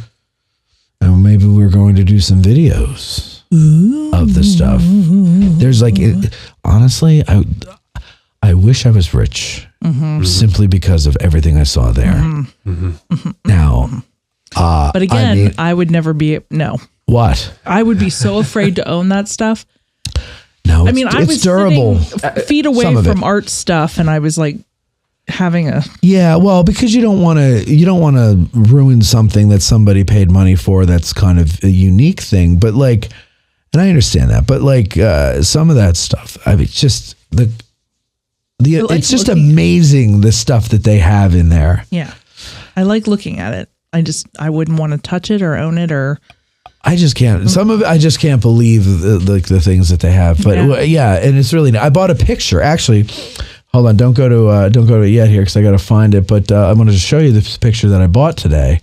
and maybe we're going to do some videos of the stuff. There's like, honestly, I wish I was rich, simply because of everything I saw there. Now, but again, I would never be What? I would be so afraid to own that stuff. No, I mean, I was durable. sitting feet away from art stuff, and I was like having a well, because you don't want to ruin something that somebody paid money for. That's kind of a unique thing, but like, and I understand that, but like some of that stuff, I mean, just it's just amazing the stuff that they have in there. Yeah, I like looking at it. I wouldn't want to touch it or own it or. I just can't. Some of it, I just can't believe the things that they have. But and it's really. I bought a picture actually. Hold on, don't go to it yet here because I got to find it. But I'm going to show you this picture that I bought today.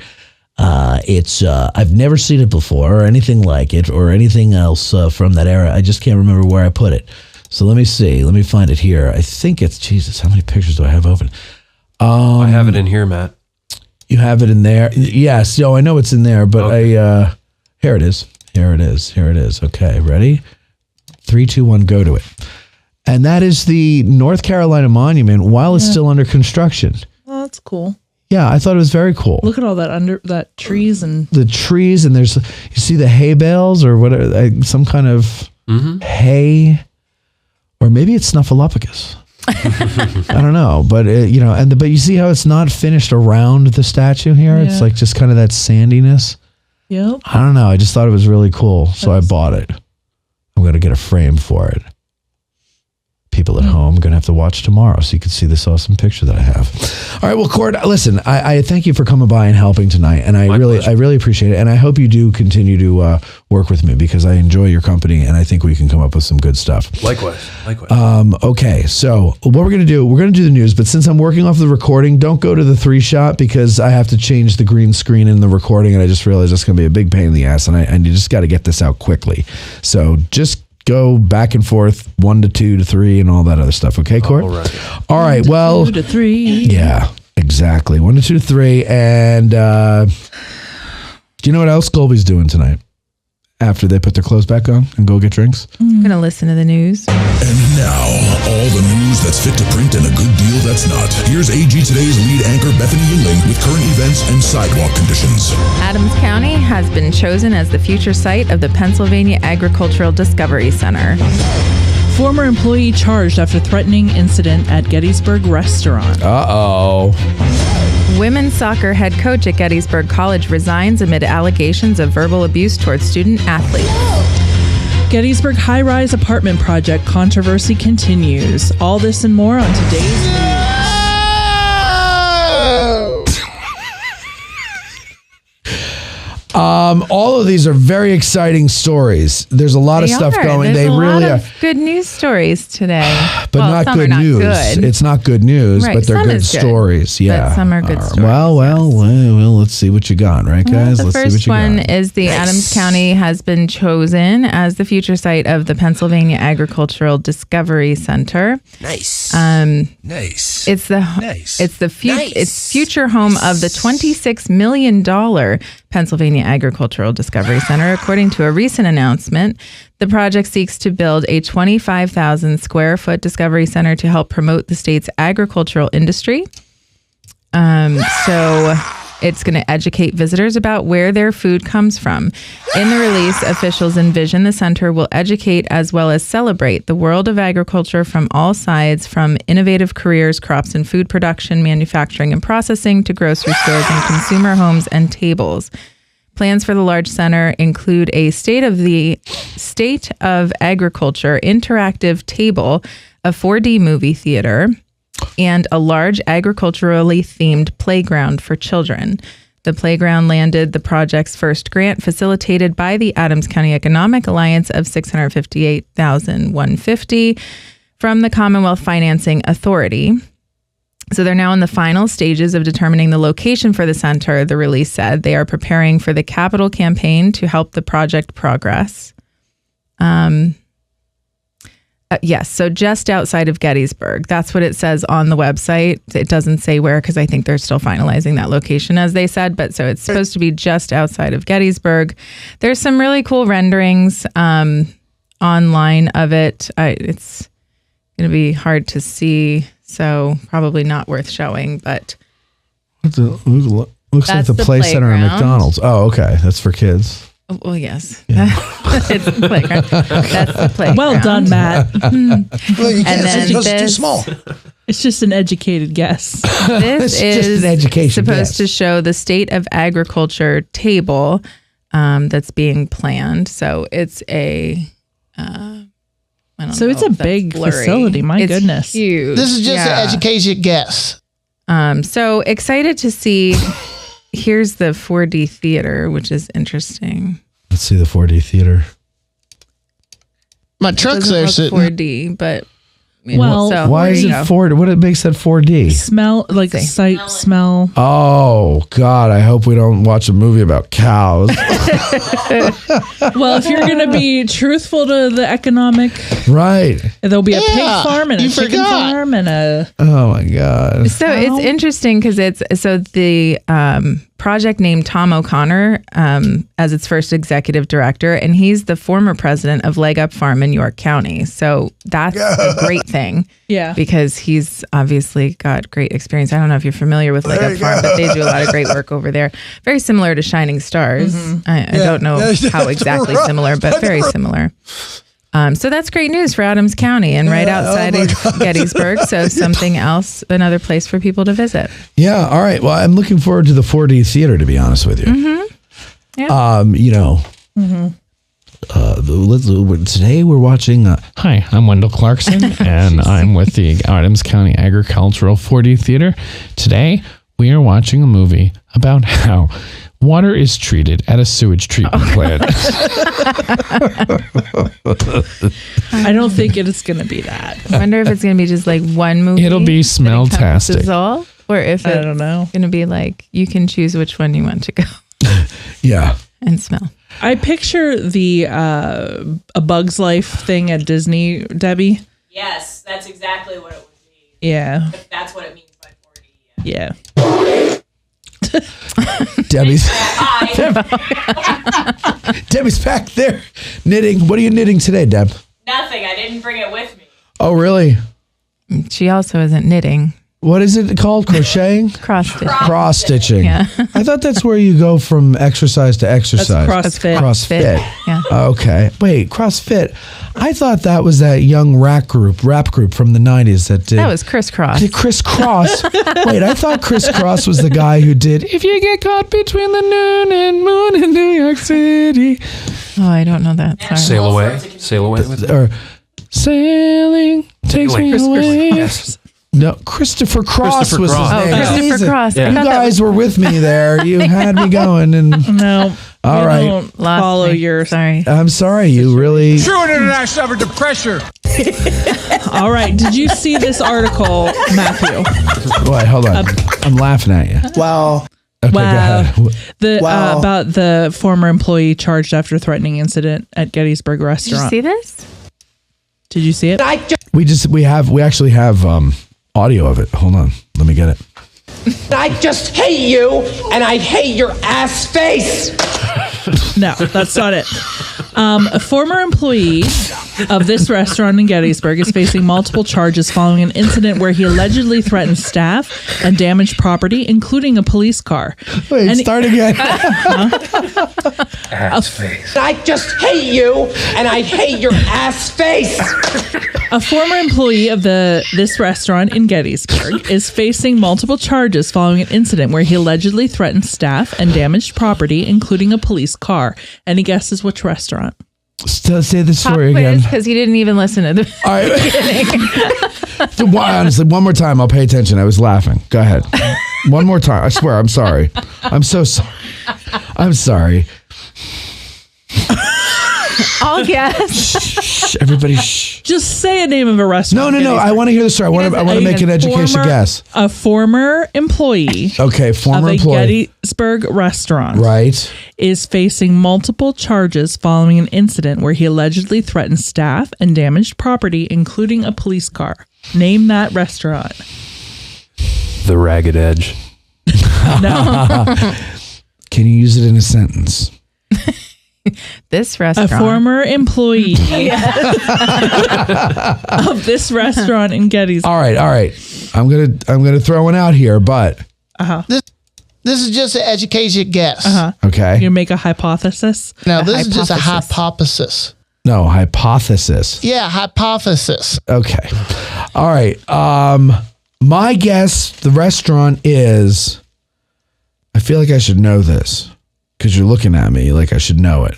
It's I've never seen it before or anything like it or anything else from that era. I just can't remember where I put it. So let me see. Let me find it here. I think it's Jesus. How many pictures do I have open? I have it in here, Matt. You have it in there. Yes. I know it's in there, but here it is. Here it is. Okay, ready? 3, 2, 1, go to it. And that is the North Carolina Monument while it's still under construction. Oh, that's cool. Yeah, I thought it was very cool. Look at all that trees and the trees, and there's you see the hay bales or whatever, some kind of hay, or maybe it's Snuffleupagus. I don't know, but but you see how it's not finished around the statue here. It's like just kind of that sandiness. Yep. I don't know. I just thought it was really cool, so I bought it. I'm going to get a frame for it. People at home are going to have to watch tomorrow so you can see this awesome picture that I have. All right, well, Court, listen, I thank you for coming by and helping tonight, and I really appreciate it, and I hope you do continue to work with me because I enjoy your company, and I think we can come up with some good stuff. Likewise. Okay, so what we're going to do the news, but since I'm working off the recording, don't go to the 3-shot because I have to change the green screen in the recording, and I just realized that's going to be a big pain in the ass, and I just got to get this out quickly. So just go back and forth 1 to 2 to 3 and all that other stuff. Okay, Court? All right. Well, 2 to 3. Yeah, exactly. 1 to 2 to 3. And do you know what else Colby's doing tonight? After they put their clothes back on and go get drinks? I'm going to listen to the news. And now, all the news that's fit to print and a good deal that's not. Here's AG Today's lead anchor, Bethany Yingling, with current events and sidewalk conditions. Adams County has been chosen as the future site of the Pennsylvania Agricultural Discovery Center. Former employee charged after threatening incident at Gettysburg restaurant. Uh-oh. Women's soccer head coach at Gettysburg College resigns amid allegations of verbal abuse towards student athletes. Gettysburg high-rise apartment project controversy continues. All this and more on today's news. All of these are very exciting stories. There's a lot of stuff going. There's They really lot are. of good news stories today. But well, not some good are not news. good. It's not good news, Right, but they're some good is good, stories. Yeah. but some are good stories, Well, let's see what you got, right, guys? The Let's see what first you one got. is the Adams County has been chosen as the future site of the Pennsylvania Agricultural Discovery Center. Nice. Nice. It's the future home of the $26 million Pennsylvania Agricultural Discovery Center. According to a recent announcement, the project seeks to build a 25,000 square foot discovery center to help promote the state's agricultural industry. So it's going to educate visitors about where their food comes from. In the release, officials envision the center will educate as well as celebrate the world of agriculture from all sides, from innovative careers, crops and food production, manufacturing and processing, to grocery stores and consumer homes and tables. Plans for the large center include a state of agriculture interactive table, a 4D movie theater, and a large agriculturally themed playground for children. The playground landed the project's first grant, facilitated by the Adams County Economic Alliance of $658,150 from the Commonwealth Financing Authority. So they're now in the final stages of determining the location for the center. The release said they are preparing for the capital campaign to help the project progress. Yes, so just outside of Gettysburg. That's what it says on the website. It doesn't say where because I think they're still finalizing that location, as they said. But so it's supposed to be just outside of Gettysburg. There's some really cool renderings online of it. It's going to be hard to see, so probably not worth showing. But looks like the play center at McDonald's. Oh, okay. That's for kids. Well, yes. Yeah. It's the playground. That's the playground. Well done, Matt. Well, you can't say because it's too small. It's just an educated guess. This is an education supposed guess. to show the state of agriculture table that's being planned. So it's a... So it's a big facility. My goodness. Huge. This is just an education guess. So excited to see... Here's the 4D theater, which is interesting. Let's see the 4D theater. My truck's there sitting. 4D, but why is it 4D? What makes that 4D? Smell, like sight, smell. Oh God! I hope we don't watch a movie about cows. Well, if you're going to be truthful to the economic, right? There'll be a pig farm and a chicken farm and a. Oh my God! So it's interesting because the project named Tom O'Connor as its first executive director, and he's the former president of Leg Up Farm in York County. So that's a great thing. Yeah. Because he's obviously got great experience. I don't know if you're familiar with Leg Up Farm, but they do a lot of great work over there. Very similar to Shining Stars. Mm-hmm. I don't know how exactly similar, but very similar. So that's great news for Adams County and right outside of Gettysburg. So something else, another place for people to visit. Yeah. All right. Well, I'm looking forward to the 4D theater, to be honest with you. Mm-hmm. Yeah. Today we're watching. Hi, I'm Wendell Clarkson, and I'm with the Adams County Agricultural 4D Theater. Today, we are watching a movie about how water is treated at a sewage treatment plant. I don't think it is going to be that. I wonder if it's going to be just like one movie. It'll be smell-tastic. All, or if I don't know. It's going to be like you can choose which one you want to go. Yeah. And smell. I picture the A Bug's Life thing at Disney, Debbie. Yes, that's exactly what it would be. Yeah. If that's what it means by 4D. Yeah. Debbie's back there knitting. What are you knitting today, Deb? Nothing. I didn't bring it with me. Oh, really? She also isn't knitting. What is it called? Crocheting? Cross stitching. Yeah. I thought that's where you go from exercise to exercise. That's CrossFit. CrossFit. Yeah. Okay. Wait, CrossFit. I thought that was that young rap group from the 90s that did. That was Crisscross. Crisscross. Wait, I thought Crisscross was the guy who did If You Get Caught Between the Noon and Moon in New York City. Oh, I don't know that. Sorry. Sail away. Sail away. Or Sailing Takes Me Away. Yes. No, Christopher Cross was his name. Christopher Cross. You guys were with me there. You had me going, and No. all right. Don't follow your. Sorry. I'm sorry. You really. True internet suffered the pressure. All right. Did you see this article, Matthew? Wait, hold on. I'm laughing at you. Wow. Okay, Wow. go ahead. About the former employee charged after threatening incident at Gettysburg Did you restaurant. see this? Did you see it? We actually have audio of it. Hold on. Let me get it. I just hate you, and I hate your ass face. No, that's not it. A former employee of this restaurant in Gettysburg is facing multiple charges following an incident where he allegedly threatened staff and damaged property, including a police car. Wait, start again. Ass face. I just hate you, and I hate your ass face. A former employee of this restaurant in Gettysburg is facing multiple charges following an incident where he allegedly threatened staff and damaged property, including a police car. Any guesses which restaurant? Say the story again. Because he didn't even listen to the All right. beginning. Honestly, one more time. I'll pay attention. I was laughing. Go ahead. One more time. I swear. I'm sorry. I'm so sorry. I'm sorry. I'll guess. Shh, everybody, shh. Just say a name of a restaurant. No. I want to hear the story. I want to make an education guess. A former employee. Okay, former of a employee. Gettysburg restaurant. Right. Is facing multiple charges following an incident where he allegedly threatened staff and damaged property, including a police car. Name that restaurant. The Ragged Edge. No. Can you use it in a sentence? This restaurant. A former employee of this restaurant in Gettysburg. All right. I'm gonna throw one out here, but This is just an educated guess. okay. You make a hypothesis. Now, this is just a hypothesis. No, hypothesis. Yeah, hypothesis. Okay. All right. My guess, the restaurant is. I feel like I should know this because you're looking at me like I should know it.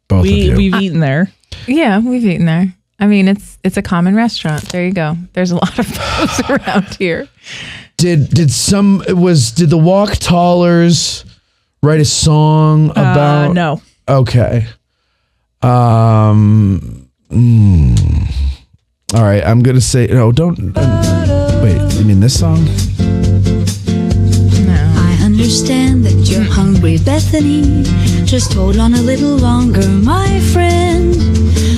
Both of you. We've eaten there. Yeah, we've eaten there. I mean, it's a common restaurant. There you go. There's a lot of those around here. Did the Walk Tallers write a song about? No. Okay. All right. I'm gonna say no. Don't. Wait. You mean this song? I understand that you're hungry, Bethany. Just hold on a little longer, my friend.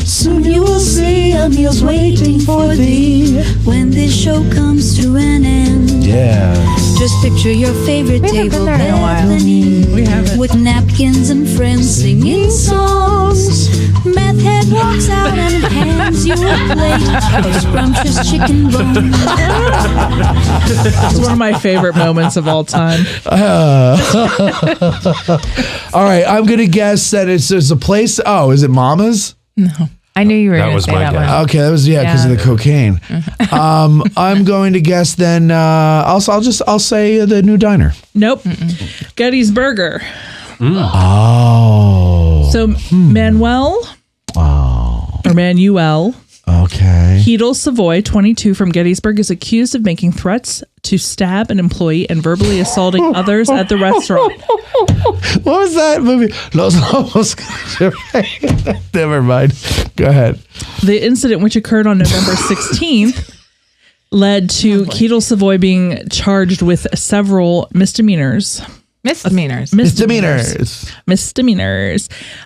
Soon you will see a meal's waiting for thee when this show comes to an end. Yeah. Just picture your favorite table, there in a while. Bethany, We haven't. with napkins and friends singing songs. Meth head walks out and hands you a plate of scrumptious chicken bones. It's one of my favorite moments of all time. All right. I'm gonna guess that it's a place. Oh, is it Mama's? No. I knew you were That going to was say my that guess. one. Okay, that was because of the cocaine. I'm going to guess then. I'll say the new diner. Nope. Gettysburger. Oh. So Manuel. Or Manuel. Okay. Hedel Savoy, 22, from Gettysburg, is accused of making threats to stab an employee and verbally assaulting others at the restaurant. What was that movie? Los Lobos. Never mind. Go ahead. The incident, which occurred on November 16th, led to Hedel Savoy being charged with several misdemeanors. Misdemeanors.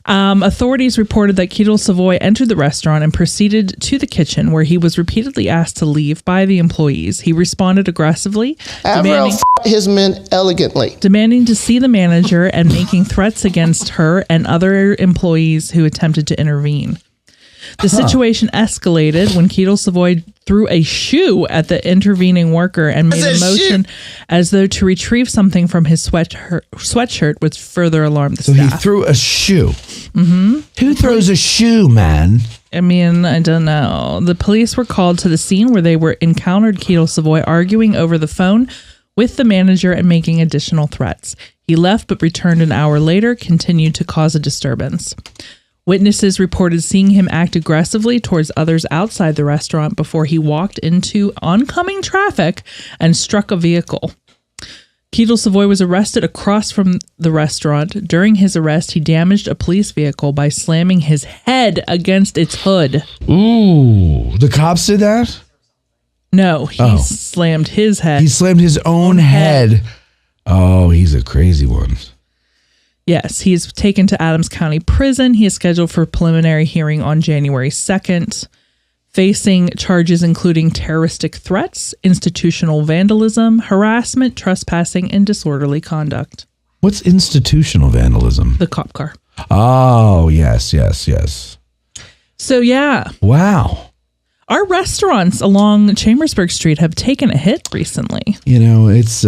Authorities reported that Hedel Savoy entered the restaurant and proceeded to the kitchen, where he was repeatedly asked to leave by the employees. He responded aggressively, Avril his men elegantly, demanding to see the manager and making threats against her and other employees who attempted to intervene. The situation escalated when Hedel Savoy threw a shoe at the intervening worker and made a motion as though to retrieve something from his sweatshirt, which further alarmed the staff. So he threw a shoe. Mm-hmm. Who throws a shoe, man? I mean, I don't know. The police were called to the scene, where they encountered Hedel Savoy arguing over the phone with the manager and making additional threats. He left but returned an hour later, continued to cause a disturbance. Witnesses reported seeing him act aggressively towards others outside the restaurant before he walked into oncoming traffic and struck a vehicle. Hedel Savoy was arrested across from the restaurant. During his arrest, he damaged a police vehicle by slamming his head against its hood. Ooh, the cops did that? No, he slammed his head. He slammed his own head. Oh, he's a crazy one. Yes, he is taken to Adams County Prison. He is scheduled for a preliminary hearing on January 2nd, facing charges including terroristic threats, institutional vandalism, harassment, trespassing, and disorderly conduct. What's institutional vandalism? The cop car. Oh, yes. So, yeah. Wow. Our restaurants along Chambersburg Street have taken a hit recently. You know, it's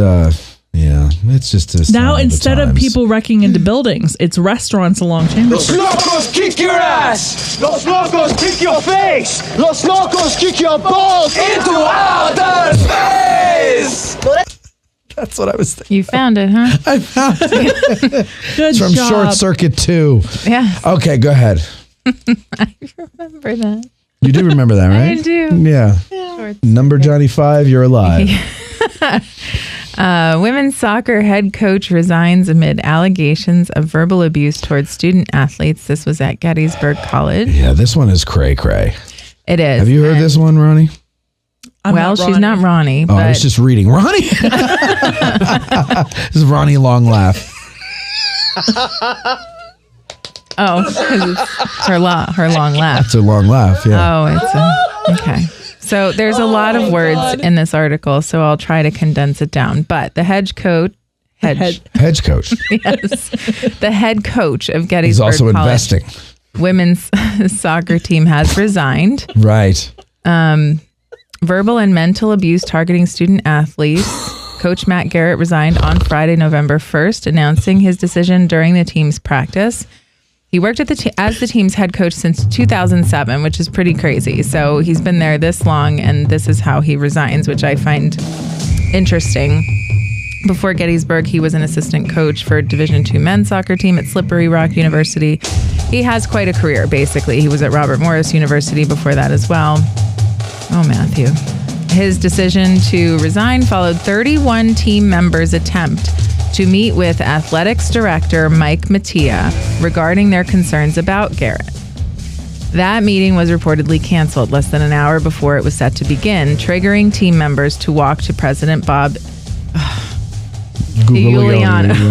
just a now instead of people wrecking into buildings, it's restaurants along Chambersburg. Los locos kick your ass! Los locos kick your face! Los locos kick your balls into outer space! That's what I was thinking. You found it, huh? I found it. Good it's from job. Short Circuit 2. Yeah. Okay, go ahead. I remember that. You do remember that, right? I do. Yeah. Number Johnny 5, you're alive. Women's soccer head coach resigns amid allegations of verbal abuse towards student athletes. This was at Gettysburg College. Yeah, this one is cray-cray. It is. Have you heard this one, Ronnie? She's not Ronnie. Oh, I was just reading. Ronnie? This is Ronnie Long Laugh. Oh, because it's her long laugh. It's a long laugh, yeah. Oh, okay. So there's a lot of words in this article, so I'll try to condense it down. But the hedge coach. Hedge coach. Yes. The head coach of Gettysburg He's also College investing. Women's soccer team has resigned. Right. Verbal and mental abuse targeting student athletes. Coach Matt Garrett resigned on Friday, November 1st, announcing his decision during the team's practice. He worked at as the team's head coach since 2007, which is pretty crazy. So he's been there this long, and this is how he resigns, which I find interesting. Before Gettysburg, he was an assistant coach for Division II men's soccer team at Slippery Rock University. He has quite a career, basically. He was at Robert Morris University before that as well. Oh, Matthew. His decision to resign followed 31 team members' attempt to meet with athletics director Mike Mattia regarding their concerns about Garrett. That meeting was reportedly canceled less than an hour before it was set to begin, triggering team members to walk to President Bob Giuliano's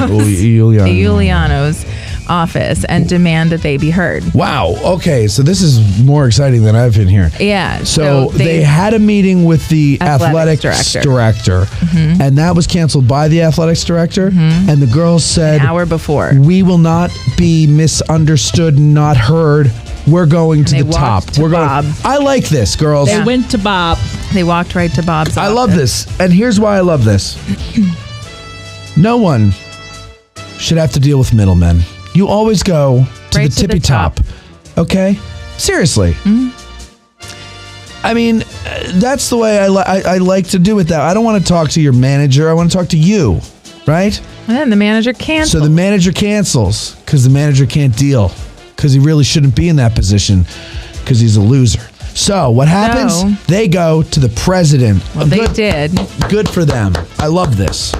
office and demand that they be heard. Wow. Okay. So this is more exciting than I've been hearing. Yeah. So they had a meeting with the athletics director, Mm-hmm. and that was canceled by the athletics director. Mm-hmm. And the girls said, an hour before, we will not be misunderstood, not heard. We're going to the top. We're going. I like this, girls. They went to Bob. They walked right to Bob's office. I love this. And here's why I love this. No one should have to deal with middlemen. You always go to Right the to the tippy top. Okay? Seriously. Mm-hmm. I mean, that's the way I like to do it. That I don't want to talk to your manager. I want to talk to you. right? And then the manager cancels. So the manager cancels because the manager can't deal because he really shouldn't be in that position because he's a loser. So what happens? So- They go to the president. Well, they did. Good for them. I love this.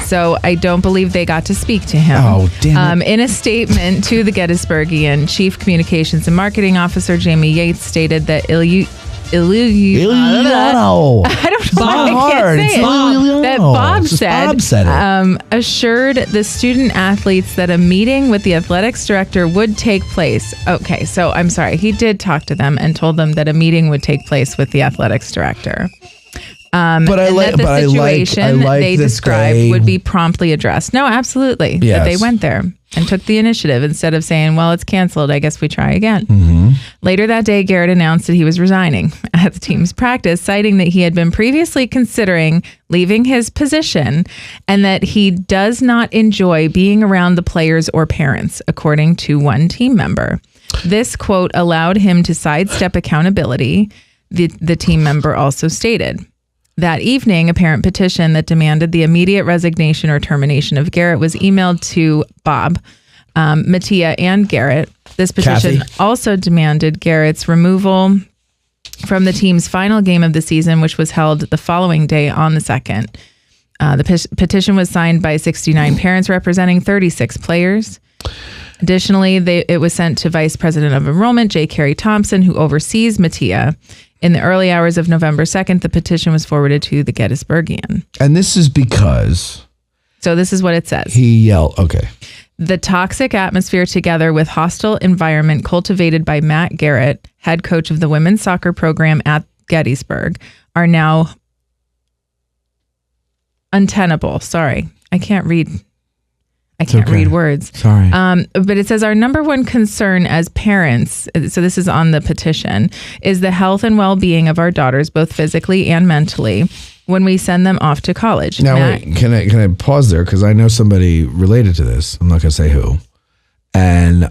So I don't believe they got to speak to him. Oh, damn it. In a statement to the Gettysburgian, Chief Communications and Marketing Officer Jamie Yates stated that Iuliano. I don't know why I can't say it. That Bob said assured the student athletes that a meeting with the athletics director would take place. Okay, so I'm sorry. He did talk to them and told them that a meeting would take place with the athletics director. But I like the situation they that described would be promptly addressed. No, absolutely. Yes. That they went there and took the initiative instead of saying, well, it's canceled. I guess we try again. Mm-hmm. Later that day, Garrett announced that he was resigning at the team's practice, citing that he had been previously considering leaving his position and that he does not enjoy being around the players or parents, according to one team member. This quote allowed him to sidestep accountability, the team member also stated. That evening, a parent petition that demanded the immediate resignation or termination of Garrett was emailed to Bob, Mattia, and Garrett. This petition also demanded Garrett's removal from the team's final game of the season, which was held the following day on the 2nd. The petition was signed by 69 parents representing 36 players. Additionally, it was sent to Vice President of Enrollment, J. Carey Thompson, who oversees Mattia. In the early hours of November 2nd, the petition was forwarded to the Gettysburgian. And this is because... So this is what it says. He yelled, okay. The toxic atmosphere together with hostile environment cultivated by Matt Garrett, head coach of the women's soccer program at Gettysburg, are now untenable. Sorry, I can't read words. Sorry. But it says our number one concern as parents, so this is on the petition, is the health and well-being of our daughters, both physically and mentally, when we send them off to college. Now, wait, can I pause there? Because I know somebody related to this. I'm not going to say who. And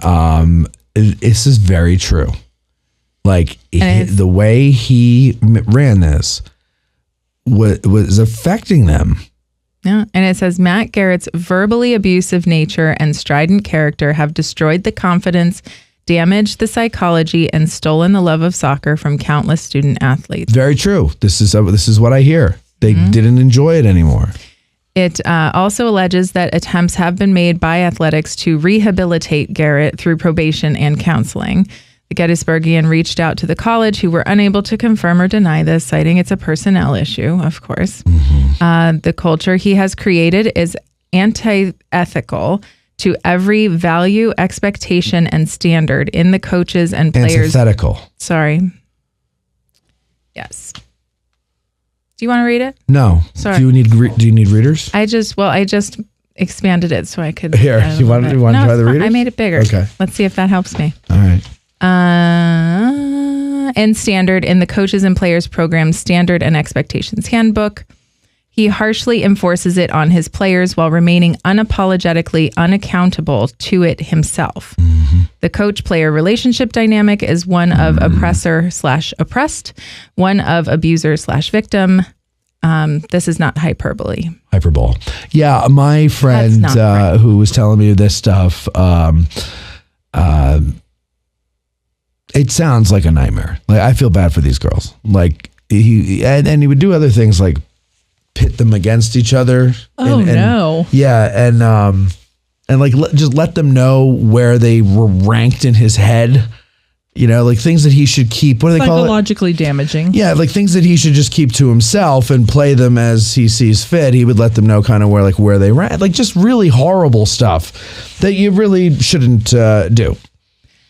this is very true. Like, the way he ran this was affecting them. Yeah, and it says Matt Garrett's verbally abusive nature and strident character have destroyed the confidence, damaged the psychology, and stolen the love of soccer from countless student athletes. Very true. This is what I hear. They didn't enjoy it anymore. It also alleges that attempts have been made by athletics to rehabilitate Garrett through probation and counseling. The Gettysburgian reached out to the college, who were unable to confirm or deny this, citing it's a personnel issue, of course. The culture he has created is anti-ethical to every value, expectation, and standard in the coaches and players. Antithetical. Sorry. Yes. Do you want to read it? No. Sorry. Do you need readers? I just expanded it so I could. Here, you want to try the readers? I made it bigger. Okay. Let's see if that helps me. All right. And standard in the coaches and players program standard and expectations handbook. He harshly enforces it on his players while remaining unapologetically unaccountable to it himself. The coach-player relationship dynamic is one of oppressor/oppressed, one of abuser/victim. This is not hyperbole. Hyperbole. Yeah, my friend who was telling me this stuff, it sounds like a nightmare. Like, I feel bad for these girls. Like, he would do other things like pit them against each other. No. Yeah, and like just let them know where they were ranked in his head. You know, like things that he should keep. What do they call it? Psychologically damaging. Yeah, like things that he should just keep to himself and play them as he sees fit. He would let them know kind of where they rank. Like just really horrible stuff that you really shouldn't do.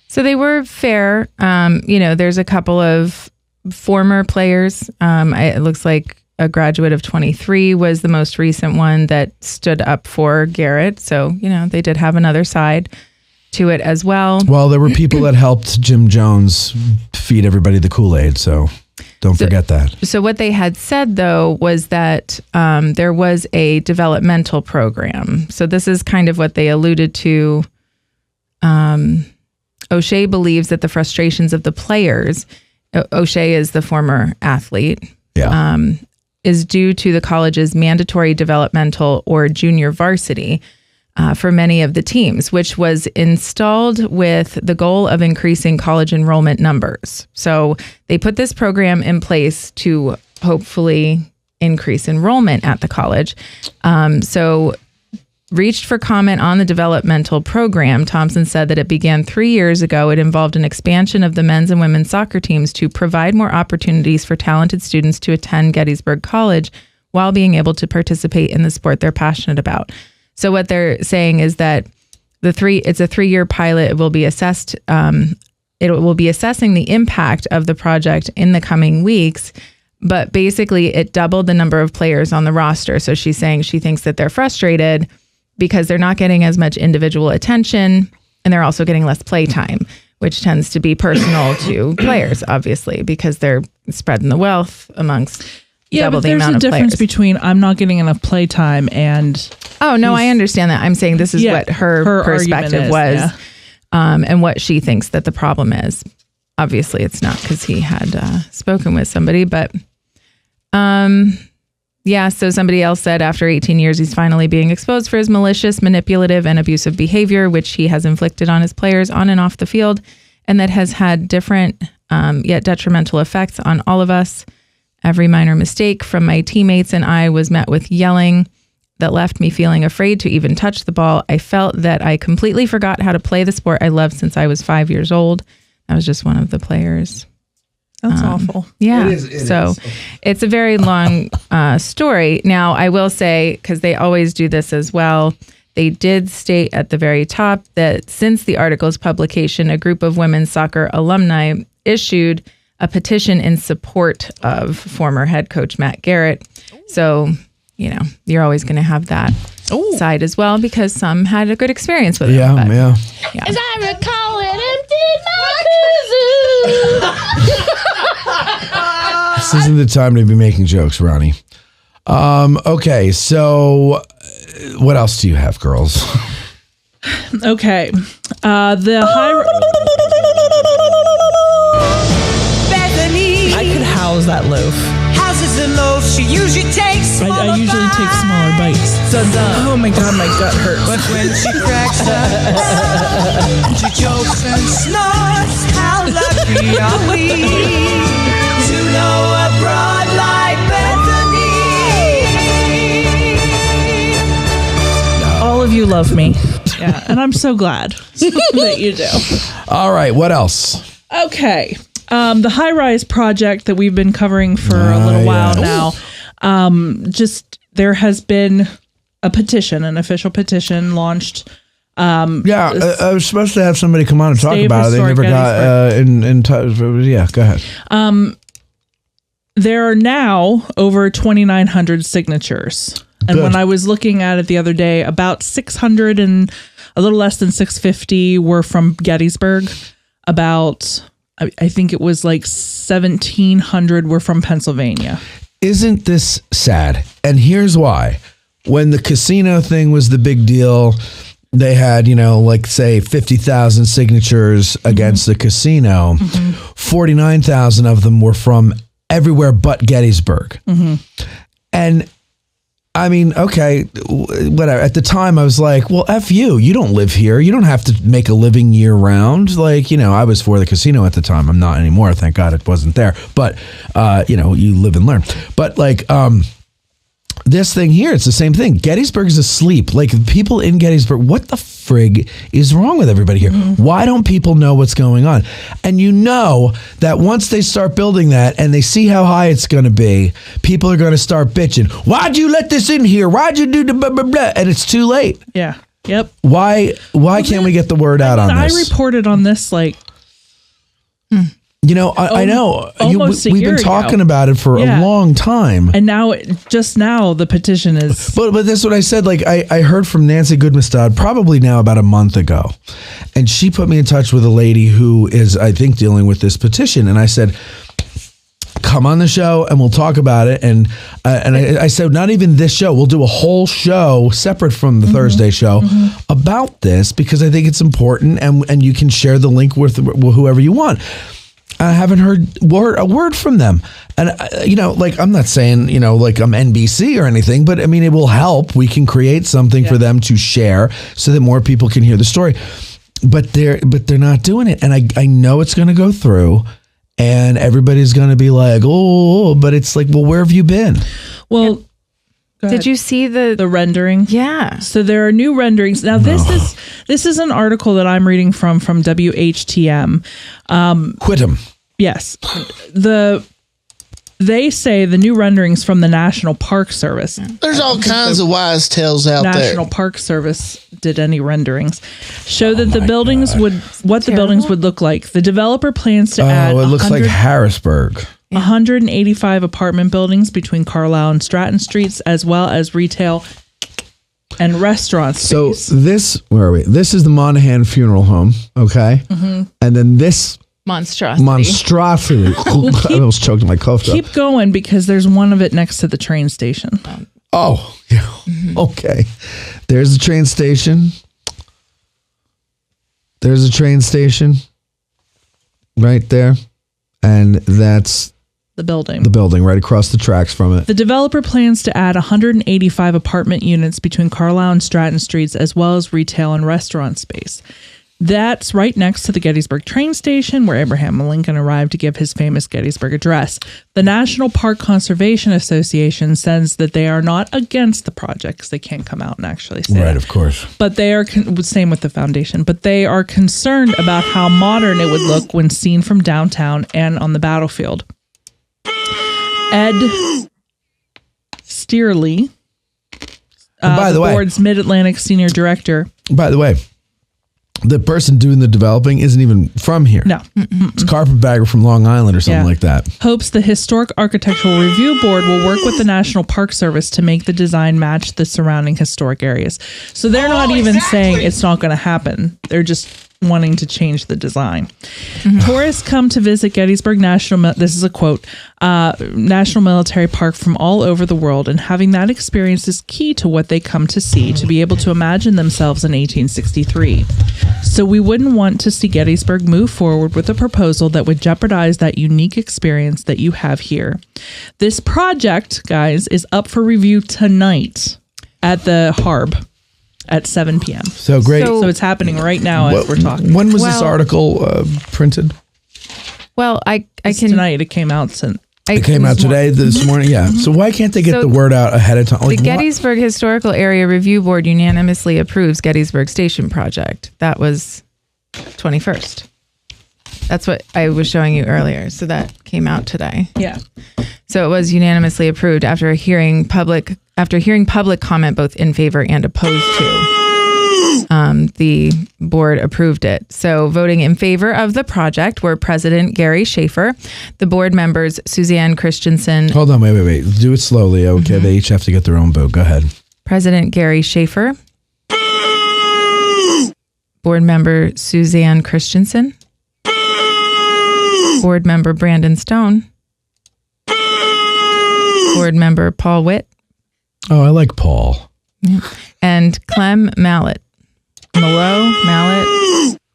So they were fair. There's a couple of former players. It looks like a graduate of 23 was the most recent one that stood up for Garrett. So, they did have another side to it as well. Well, there were people that helped Jim Jones feed everybody the Kool-Aid. So don't forget that. So what they had said, though, was that there was a developmental program. So this is kind of what they alluded to. O'Shea believes that the frustrations of the players, O'Shea is the former athlete, is due to the college's mandatory developmental or junior varsity for many of the teams, which was installed with the goal of increasing college enrollment numbers. So they put this program in place to hopefully increase enrollment at the college. So reached for comment on the developmental program. Thompson said that it began 3 years ago. It involved an expansion of the men's and women's soccer teams to provide more opportunities for talented students to attend Gettysburg College while being able to participate in the sport they're passionate about. So what they're saying is that it's a 3-year pilot. It will be assessed. It will be assessing the impact of the project in the coming weeks. But basically, it doubled the number of players on the roster. So she's saying she thinks that they're frustrated because they're not getting as much individual attention, and they're also getting less play time, which tends to be personal to players, obviously, because they're spreading the wealth amongst double the amount of players. There's a difference between I'm not getting enough play time and... Oh, no, I understand that. I'm saying this is what her perspective was, and what she thinks that the problem is. Obviously, it's not because he had spoken with somebody, but... so somebody else said after 18 years, he's finally being exposed for his malicious, manipulative, and abusive behavior, which he has inflicted on his players on and off the field, and that has had different yet detrimental effects on all of us. Every minor mistake from my teammates and I was met with yelling that left me feeling afraid to even touch the ball. I felt that I completely forgot how to play the sport I loved since I was 5 years old. That was just one of the players. That's awful. Yeah. It's a very long story. Now, I will say, because they always do this as well, they did state at the very top that since the article's publication, a group of women's soccer alumni issued a petition in support of former head coach Matt Garrett. So, you're always going to have that side as well, because some had a good experience with it. Yeah. As I recall it, emptied my This isn't the time to be making jokes, Ronnie. Okay, so what else do you have, girls? Okay. The high... Bethany! I could house that loaf. Houses the loaf she usually takes. I usually take smaller bites. Oh my God, my gut hurts. But when she cracks up, she jokes and snorts. How lucky are we to know a broad like Bethany? All of you love me. Yeah, and I'm so glad that you do. All right, what else? Okay. The high-rise project that we've been covering for a little while now. There has been a petition, an official petition launched. I was supposed to have somebody come on and talk about it. They never got in touch. Yeah, go ahead. There are now over 2,900 signatures. And when I was looking at it the other day, about 600 and a little less than 650 were from Gettysburg. About, I think it was like 1,700 were from Pennsylvania. Isn't this sad? And here's why. When the casino thing was the big deal, they had, say 50,000 signatures against the casino. 49,000 of them were from everywhere but Gettysburg. And I mean, okay, whatever. At the time, I was like, well, F you. You don't live here. You don't have to make a living year round. Like, I was for the casino at the time. I'm not anymore. Thank God it wasn't there. But, you live and learn. But this thing here, it's the same thing. Gettysburg is asleep. Like, people in Gettysburg, what the frig is wrong with everybody here? Why don't people know what's going on? And that once they start building that and they see how high it's going to be, people are going to start bitching. Why'd you let this in here? Why'd you do the blah, blah, blah? And it's too late. Yeah. Yep. Why can't we get the word out on this? I reported on this I know. We've been talking about it for a long time. And now, just now, the petition is... But this is what I said. Like, I heard from Nancy Goodmastad probably now about a month ago. And she put me in touch with a lady who is, I think, dealing with this petition. And I said, come on the show and we'll talk about it. And I said, not even this show. We'll do a whole show separate from the Thursday show about this, because I think it's important. And you can share the link with whoever you want. I haven't heard a word from them. And, like, I'm not saying, like I'm NBC or anything, but I mean, it will help. We can create something for them to share so that more people can hear the story. But they're not doing it. And I know it's going to go through and everybody's going to be like, oh, but it's like, well, where have you been? Well, did you see the rendering? Yeah. So there are new renderings. Now this is an article that I'm reading from WHTM. Quit 'em. Yes. They say the new renderings from the National Park Service. There's all kinds of wise tales out there. National Park Service did any renderings. Show that the buildings the buildings would look like. The developer plans to add it looks like Harrisburg. 185 apartment buildings between Carlisle and Stratton Streets, as well as retail and restaurant space. So where are we? This is the Monahan Funeral Home, okay? Mm-hmm. And then this monstrosity. I almost choked my cough. Keep going because there's one of it next to the train station. Oh, yeah. Mm-hmm. Okay. There's the train station. There's a train station right there. And that's the building. The building right across the tracks from it. The developer plans to add 185 apartment units between Carlisle and Stratton Streets, as well as retail and restaurant space. That's right next to the Gettysburg train station where Abraham Lincoln arrived to give his famous Gettysburg Address. The National Park Conservation Association says that they are not against the project because they can't come out and actually say that. Of course. But they are, same with the foundation, but they are concerned about how modern it would look when seen from downtown and on the battlefield. Ed Steerley, by the way, board's Mid-Atlantic Senior Director. By the way, the person doing the developing isn't even from here. No. It's carpetbagger from Long Island or something like that. Hopes the Historic Architectural Review Board will work with the National Park Service to make the design match the surrounding historic areas. So they're not even saying it's not going to happen. They're just wanting to change the design. Mm-hmm. Tourists come to visit Gettysburg this is a quote, National Military Park from all over the world, and having that experience is key to what they come to see, to be able to imagine themselves in 1863. So we wouldn't want to see Gettysburg move forward with a proposal that would jeopardize that unique experience that you have here. This project, guys, is up for review tonight at the Harb at 7 p.m. So great. So it's happening right now as we're talking. When was this article printed? Well, tonight. It came out since. It came out today, this morning. Yeah. So why can't they get the word out ahead of time? The Gettysburg Historical Area Review Board unanimously approves Gettysburg Station project. That was 21st. That's what I was showing you earlier. So that came out today. Yeah. So it was unanimously approved after hearing public comment both in favor and opposed to. The board approved it. So voting in favor of the project were President Gary Schaefer, the board members Suzanne Christensen. Hold on, wait. Do it slowly. Okay, They each have to get their own vote. Go ahead. President Gary Schaefer, board member Suzanne Christensen, board member Brandon Stone, board member Paul Witt. Oh, I like Paul. Yeah. And Clem Mallet.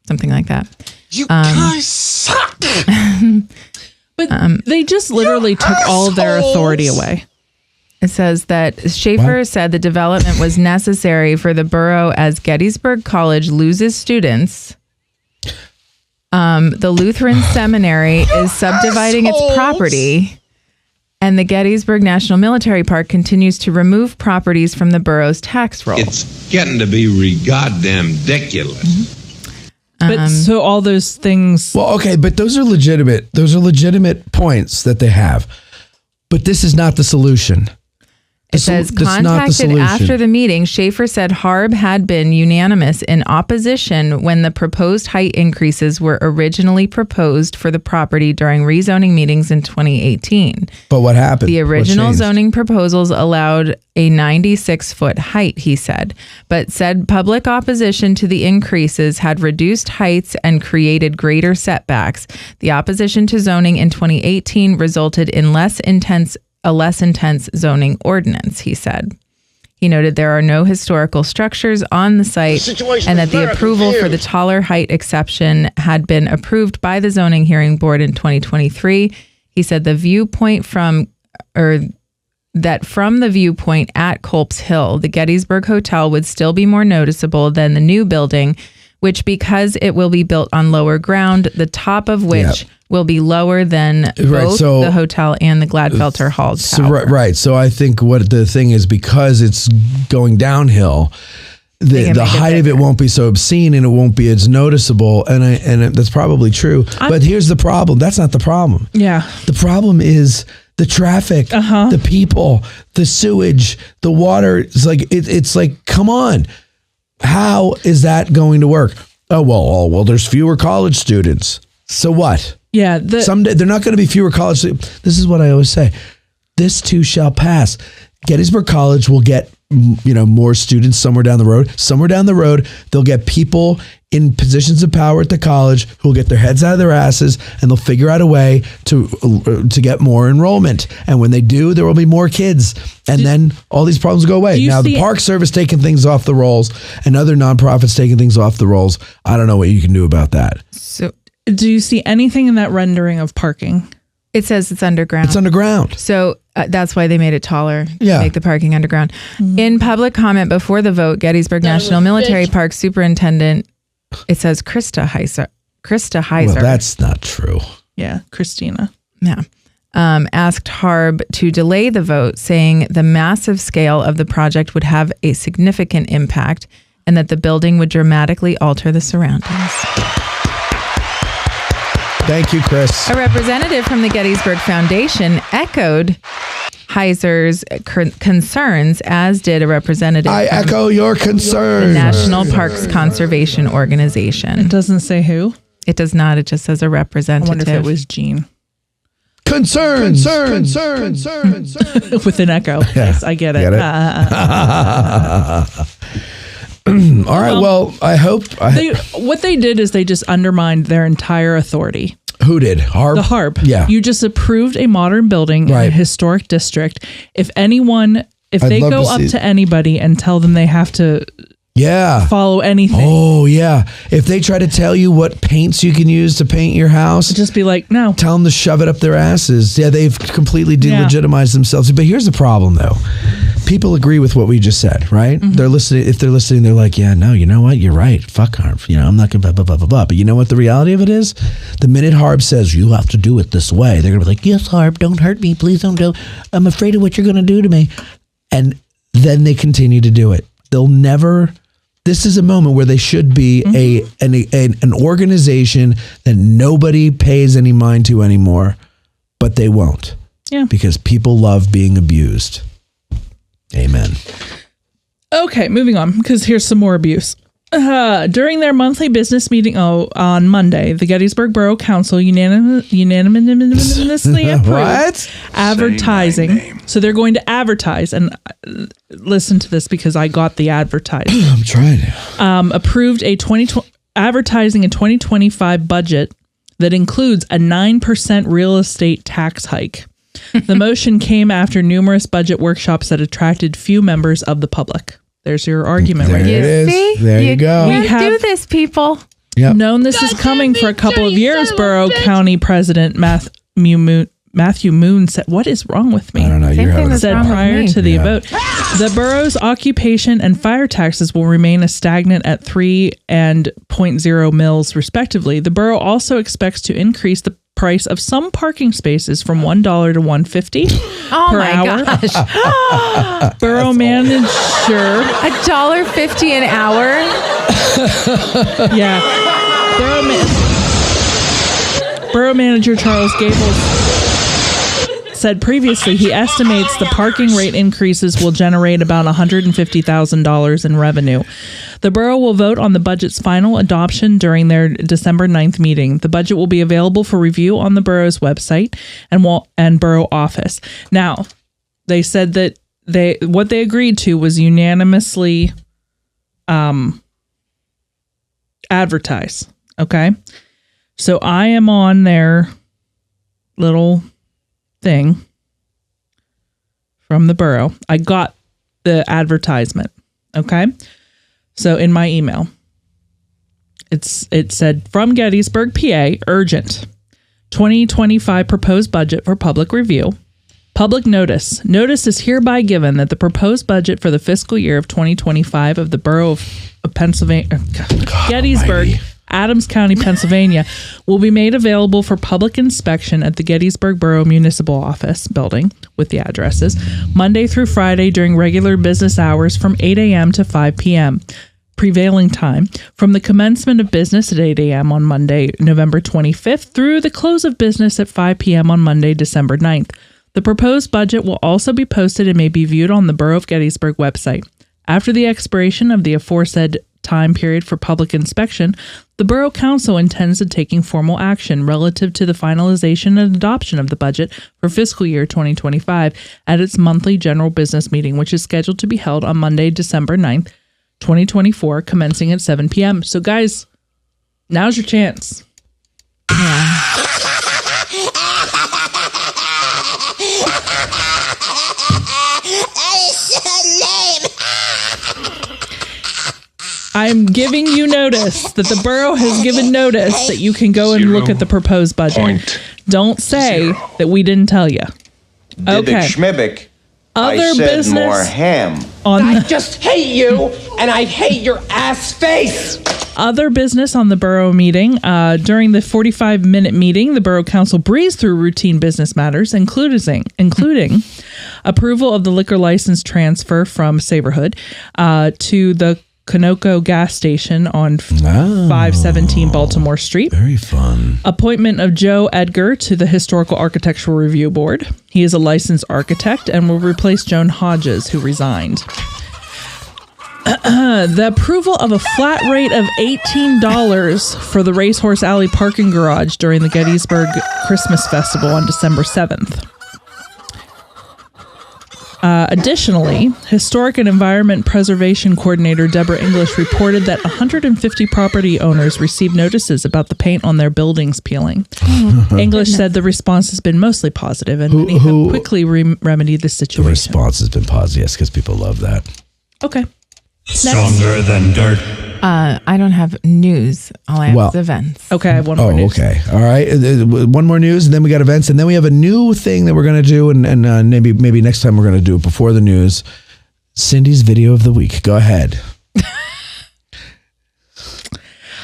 Something like that. You guys suck. But they just literally took all of their authority away. It says that Schaefer said the development was necessary for the borough as Gettysburg College loses students. The Lutheran Seminary is subdividing its property. And the Gettysburg National Military Park continues to remove properties from the borough's tax roll. It's getting to be goddamn ridiculous. But so all those things. Well, okay, but those are legitimate. Those are legitimate points that they have. But this is not the solution. It says, contacted after the meeting, Schaefer said Harb had been unanimous in opposition when the proposed height increases were originally proposed for the property during rezoning meetings in 2018. But what happened? The original zoning proposals allowed a 96-foot height, he said, but said public opposition to the increases had reduced heights and created greater setbacks. The opposition to zoning in 2018 resulted in a less intense zoning ordinance, he said. He noted there are no historical structures on the site and that the approval for the taller height exception had been approved by the zoning hearing board in 2023. He said the viewpoint from the viewpoint at Culp's Hill, the Gettysburg Hotel would still be more noticeable than the new building, which because it will be built on lower ground, the top of which will be lower than both the hotel and the Gladfelter Hall tower. Right. So I think what the thing is, because it's going downhill, the height of it won't be so obscene and it won't be as noticeable. And that's probably true. But here's the problem. That's not the problem. Yeah. The problem is the traffic, the people, the sewage, the water. It's like, come on. How is that going to work? Oh, well, there's fewer college students. So what? Yeah. Someday they're not going to be fewer college students. This is what I always say. This too shall pass. Gettysburg College will get, more students somewhere down the road. Somewhere down the road, they'll get people in positions of power at the college who will get their heads out of their asses, and they'll figure out a way to get more enrollment. And when they do, there will be more kids, and then all these problems go away. Now, the Park Service taking things off the rolls and other nonprofits taking things off the rolls, I don't know what you can do about that. So, do you see anything in that rendering of parking? It says it's underground. It's underground. So that's why they made it taller to Yeah. make the parking underground. Mm-hmm. In public comment before the vote, Gettysburg National Military Park Superintendent, it says Krista Heiser. Well, that's not true. Yeah, Christina. Yeah. Asked Harb to delay the vote, saying the massive scale of the project would have a significant impact and that the building would dramatically alter the surroundings. Thank you, Chris. A representative from the Gettysburg Foundation echoed Heiser's concerns, as did a representative. I echo your concerns. The National Parks Conservation Organization. It doesn't say who? It does not. It just says a representative. I wonder if it was Gene. Concerns. With an echo. Yes, I get it. All right. Well, I hope. What they did is they just undermined their entire authority. Who did? Harb? The Harb. Yeah. You just approved a modern building in a historic district. If they go up to anybody and tell them they have to follow anything. Oh, yeah. If they try to tell you what paints you can use to paint your house, just be like, no. Tell them to shove it up their asses. Yeah, they've completely delegitimized themselves. But here's the problem, though. People agree with what we just said, right? Mm-hmm. They're listening. If they're listening, they're like, yeah, no, you know what? You're right. Fuck Harb. I'm not going to blah, blah, blah, blah. But you know what the reality of it is? The minute Harb says, you have to do it this way, they're going to be like, yes, Harb, don't hurt me. Please don't do. I'm afraid of what you're going to do to me. And then they continue to do it. They'll never... This is a moment where they should be an organization that nobody pays any mind to anymore, but they won't. Yeah. Because people love being abused. Amen. Okay, moving on, because here's some more abuse. During their monthly business meeting on Monday, the Gettysburg Borough Council unanimously approved advertising. So they're going to advertise, and listen to this because I got the advertising. I'm trying to. Approved advertising a 2025 budget that includes a 9% real estate tax hike. The motion came after numerous budget workshops that attracted few members of the public. There's your argument. There right it is. See? There you go. We do this, people. Yep. Known this is coming for a couple of years. Borough County President Matthew Moon said, "What is wrong with me?" I don't know. You're having said prior to the vote, the borough's occupation and fire taxes will remain stagnant at 3 and 0.0 mils, respectively. The borough also expects to increase the price of some parking spaces from $1 to $1.50 per hour. Gosh. Borough manager $1.50 an hour. Yeah. Borough manager Charles Gables said previously he estimates the parking rate increases will generate about $150,000 in revenue. The borough will vote on the budget's final adoption during their December 9th meeting. The budget will be available for review on the borough's website and borough office. Now, they said that what they agreed to was unanimously advertise. Okay? So I am on their little thing from the borough. I got the advertisement. Okay. So in my email, it said, from Gettysburg, PA, urgent. 2025 proposed budget for public review. Public notice. Notice is hereby given that the proposed budget for the fiscal year of 2025 of the Borough of Pennsylvania, Gettysburg, Adams County, Pennsylvania, will be made available for public inspection at the Gettysburg Borough Municipal Office building with the addresses, Monday through Friday during regular business hours from 8 a.m. to 5 p.m. Prevailing time from the commencement of business at 8 a.m. on Monday, November 25th through the close of business at 5 p.m. on Monday, December 9th. The proposed budget will also be posted and may be viewed on the Borough of Gettysburg website. After the expiration of the aforesaid time period for public inspection, the Borough Council intends to taking formal action relative to the finalization and adoption of the budget for fiscal year 2025 at its monthly general business meeting, which is scheduled to be held on Monday, December 9th, 2024, commencing at 7 p.m. So guys, now's your chance. I'm giving you notice that the borough has given notice that you can go and look at the proposed budget. Don't say that we didn't tell you. Okay. Schmibbick. Other I said business more ham. I just hate you, and I hate your ass face. Other business on the borough meeting. During the 45-minute meeting, the borough council breezed through routine business matters, including approval of the liquor license transfer from Saberhood to the Conoco gas station on 517 Baltimore Street. Very fun. Appointment of Joe Edgar to the Historical Architectural Review Board. He is a licensed architect and will replace Joan Hodges, who resigned. The approval of a flat rate of $18 for the Racehorse Alley parking garage during the Gettysburg Christmas Festival on December 7th. Additionally, Historic and Environment Preservation Coordinator Deborah English reported that 150 property owners received notices about the paint on their buildings peeling. English said the response has been mostly positive and many have quickly remedied the situation. The response has been positive, yes, because people love that. Okay. Stronger than dirt. I don't have news. All I have is events. Okay, I have one more news. Okay. All right. One more news, and then we got events, and then we have a new thing that we're going to do, and maybe next time we're going to do it before the news. Cindy's video of the week. Go ahead.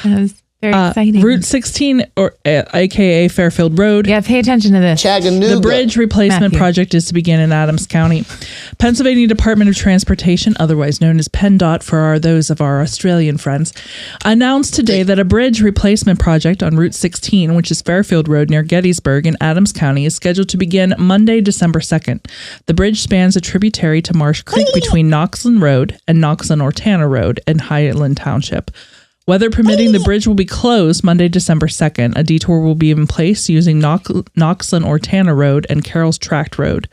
That was very exciting. Route 16, or aka Fairfield Road. Yeah, pay attention to this. The bridge replacement project is to begin in Adams County. Pennsylvania Department of Transportation, otherwise known as PennDOT for those of our Australian friends, announced today that a bridge replacement project on Route 16, which is Fairfield Road near Gettysburg in Adams County, is scheduled to begin Monday, December 2nd. The bridge spans a tributary to Marsh Creek between Knoxland Road and Knoxland-Ortana Road in Highland Township. Weather permitting, the bridge will be closed Monday, December 2nd. A detour will be in place using Knoxland-Ortana Road and Carroll's Tract Road.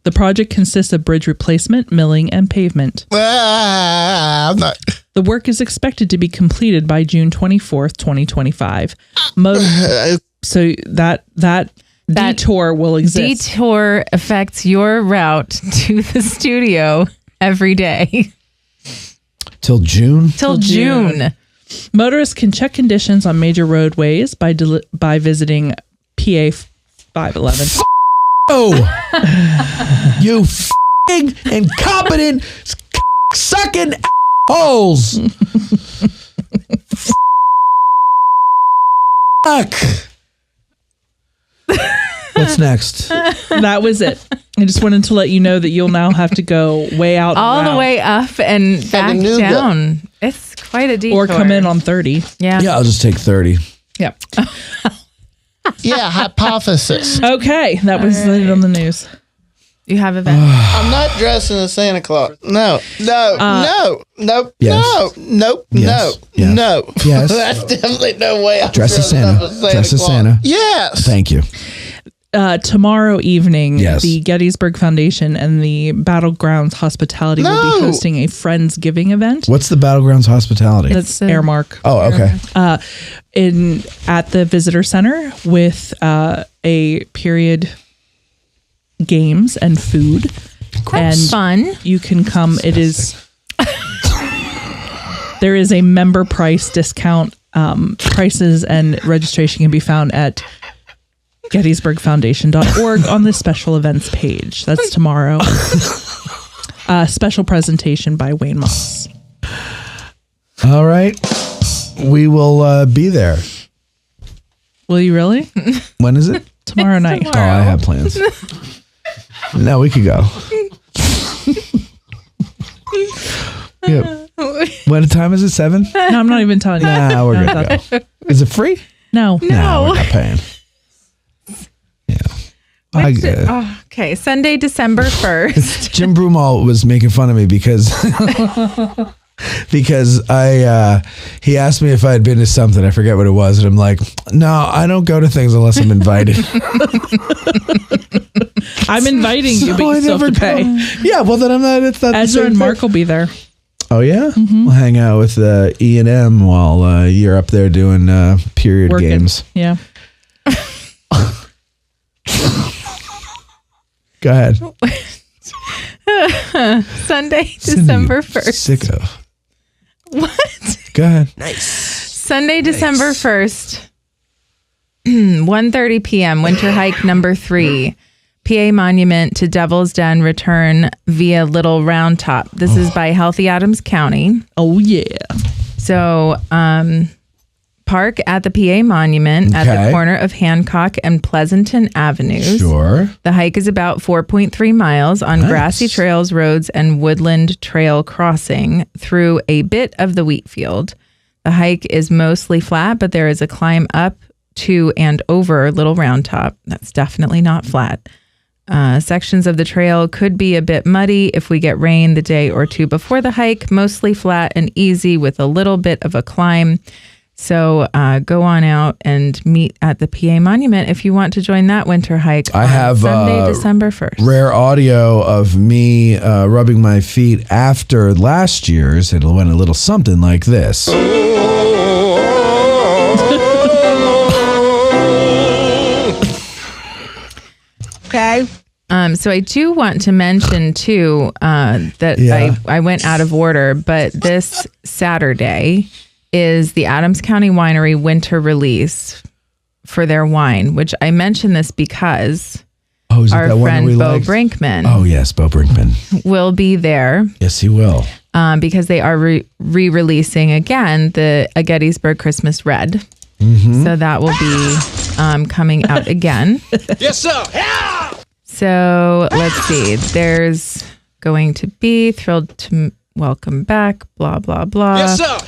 The project consists of bridge replacement, milling, and pavement. The work is expected to be completed by June 24th, 2025. So that detour will exist. Detour affects your route to the studio every day. Till June? Till June. Motorists can check conditions on major roadways by visiting PA 511. You f***ing incompetent sucking holes. Fuck. What's next? That was it. I just wanted to let you know that you'll now have to go way out all the way up and back down. It's quite a detour. Or come in on 30. Yeah. Yeah, I'll just take 30. Yeah. Yeah, hypothesis. Okay, that was it on the news. You have events. I'm not dressing as Santa Claus. No. Yes. No. Yes. That's definitely no way I'm Dress as Santa. Dress as Santa. Yes. Thank you. Tomorrow evening, the Gettysburg Foundation and the Battlegrounds Hospitality will be hosting a Friendsgiving event. What's the Battlegrounds Hospitality? That's Airmark. Oh, okay. At the Visitor Center with a period games and food That's fun. You can come. It is. There is a member price discount. Prices and registration can be found at GettysburgFoundation.org on the special events page. That's tomorrow. Special presentation by Wayne Moss. All right. We will be there. Will you really? When is it? Tomorrow night. Oh, I have plans. No, we could go. Yeah. What time is it? 7? No, I'm not even telling you. Nah, we're good to go. Is it free? No. No, we're not paying. Yeah. Okay, Sunday, December 1st. Jim Broomall was making fun of me because he asked me if I had been to something. I forget what it was, and I'm like, no, I don't go to things unless I'm invited. I'm inviting you, but you still have to pay. Yeah, well then I'm not. It's not. Ezra and Mark will be there. Oh yeah, we'll hang out with E&M while you're up there doing period Working. games. Yeah. Go ahead. Sunday, December 1st. Sicko. What? Go ahead. Nice. Sunday, December 1st, 1:30 p.m., winter hike number 3. PA Monument to Devil's Den return via Little Round Top. This is by Healthy Adams County. Oh, yeah. So, park at the PA Monument at the corner of Hancock and Pleasanton Avenues. Sure. The hike is about 4.3 miles on grassy trails, roads, and woodland trail crossing through a bit of the wheat field. The hike is mostly flat, but there is a climb up to and over Little Round Top. That's definitely not flat. Sections of the trail could be a bit muddy if we get rain the day or two before the hike, mostly flat and easy with a little bit of a climb. So go on out and meet at the PA Monument if you want to join that winter hike. I have Sunday, December 1st. Rare audio of me rubbing my feet after last year's. It went a little something like this. Okay. So I do want to mention too that I went out of order, but this Saturday is the Adams County Winery winter release for their wine, which I mention this because our friend Bo Brinkman. Oh yes, Bo Brinkman will be there. Yes, he will. Because they are re-releasing again a Gettysburg Christmas Red. Mm-hmm. So that will be coming out again. Yes, sir. So let's see. There's going to be thrilled to welcome back, blah, blah, blah. Yes, sir.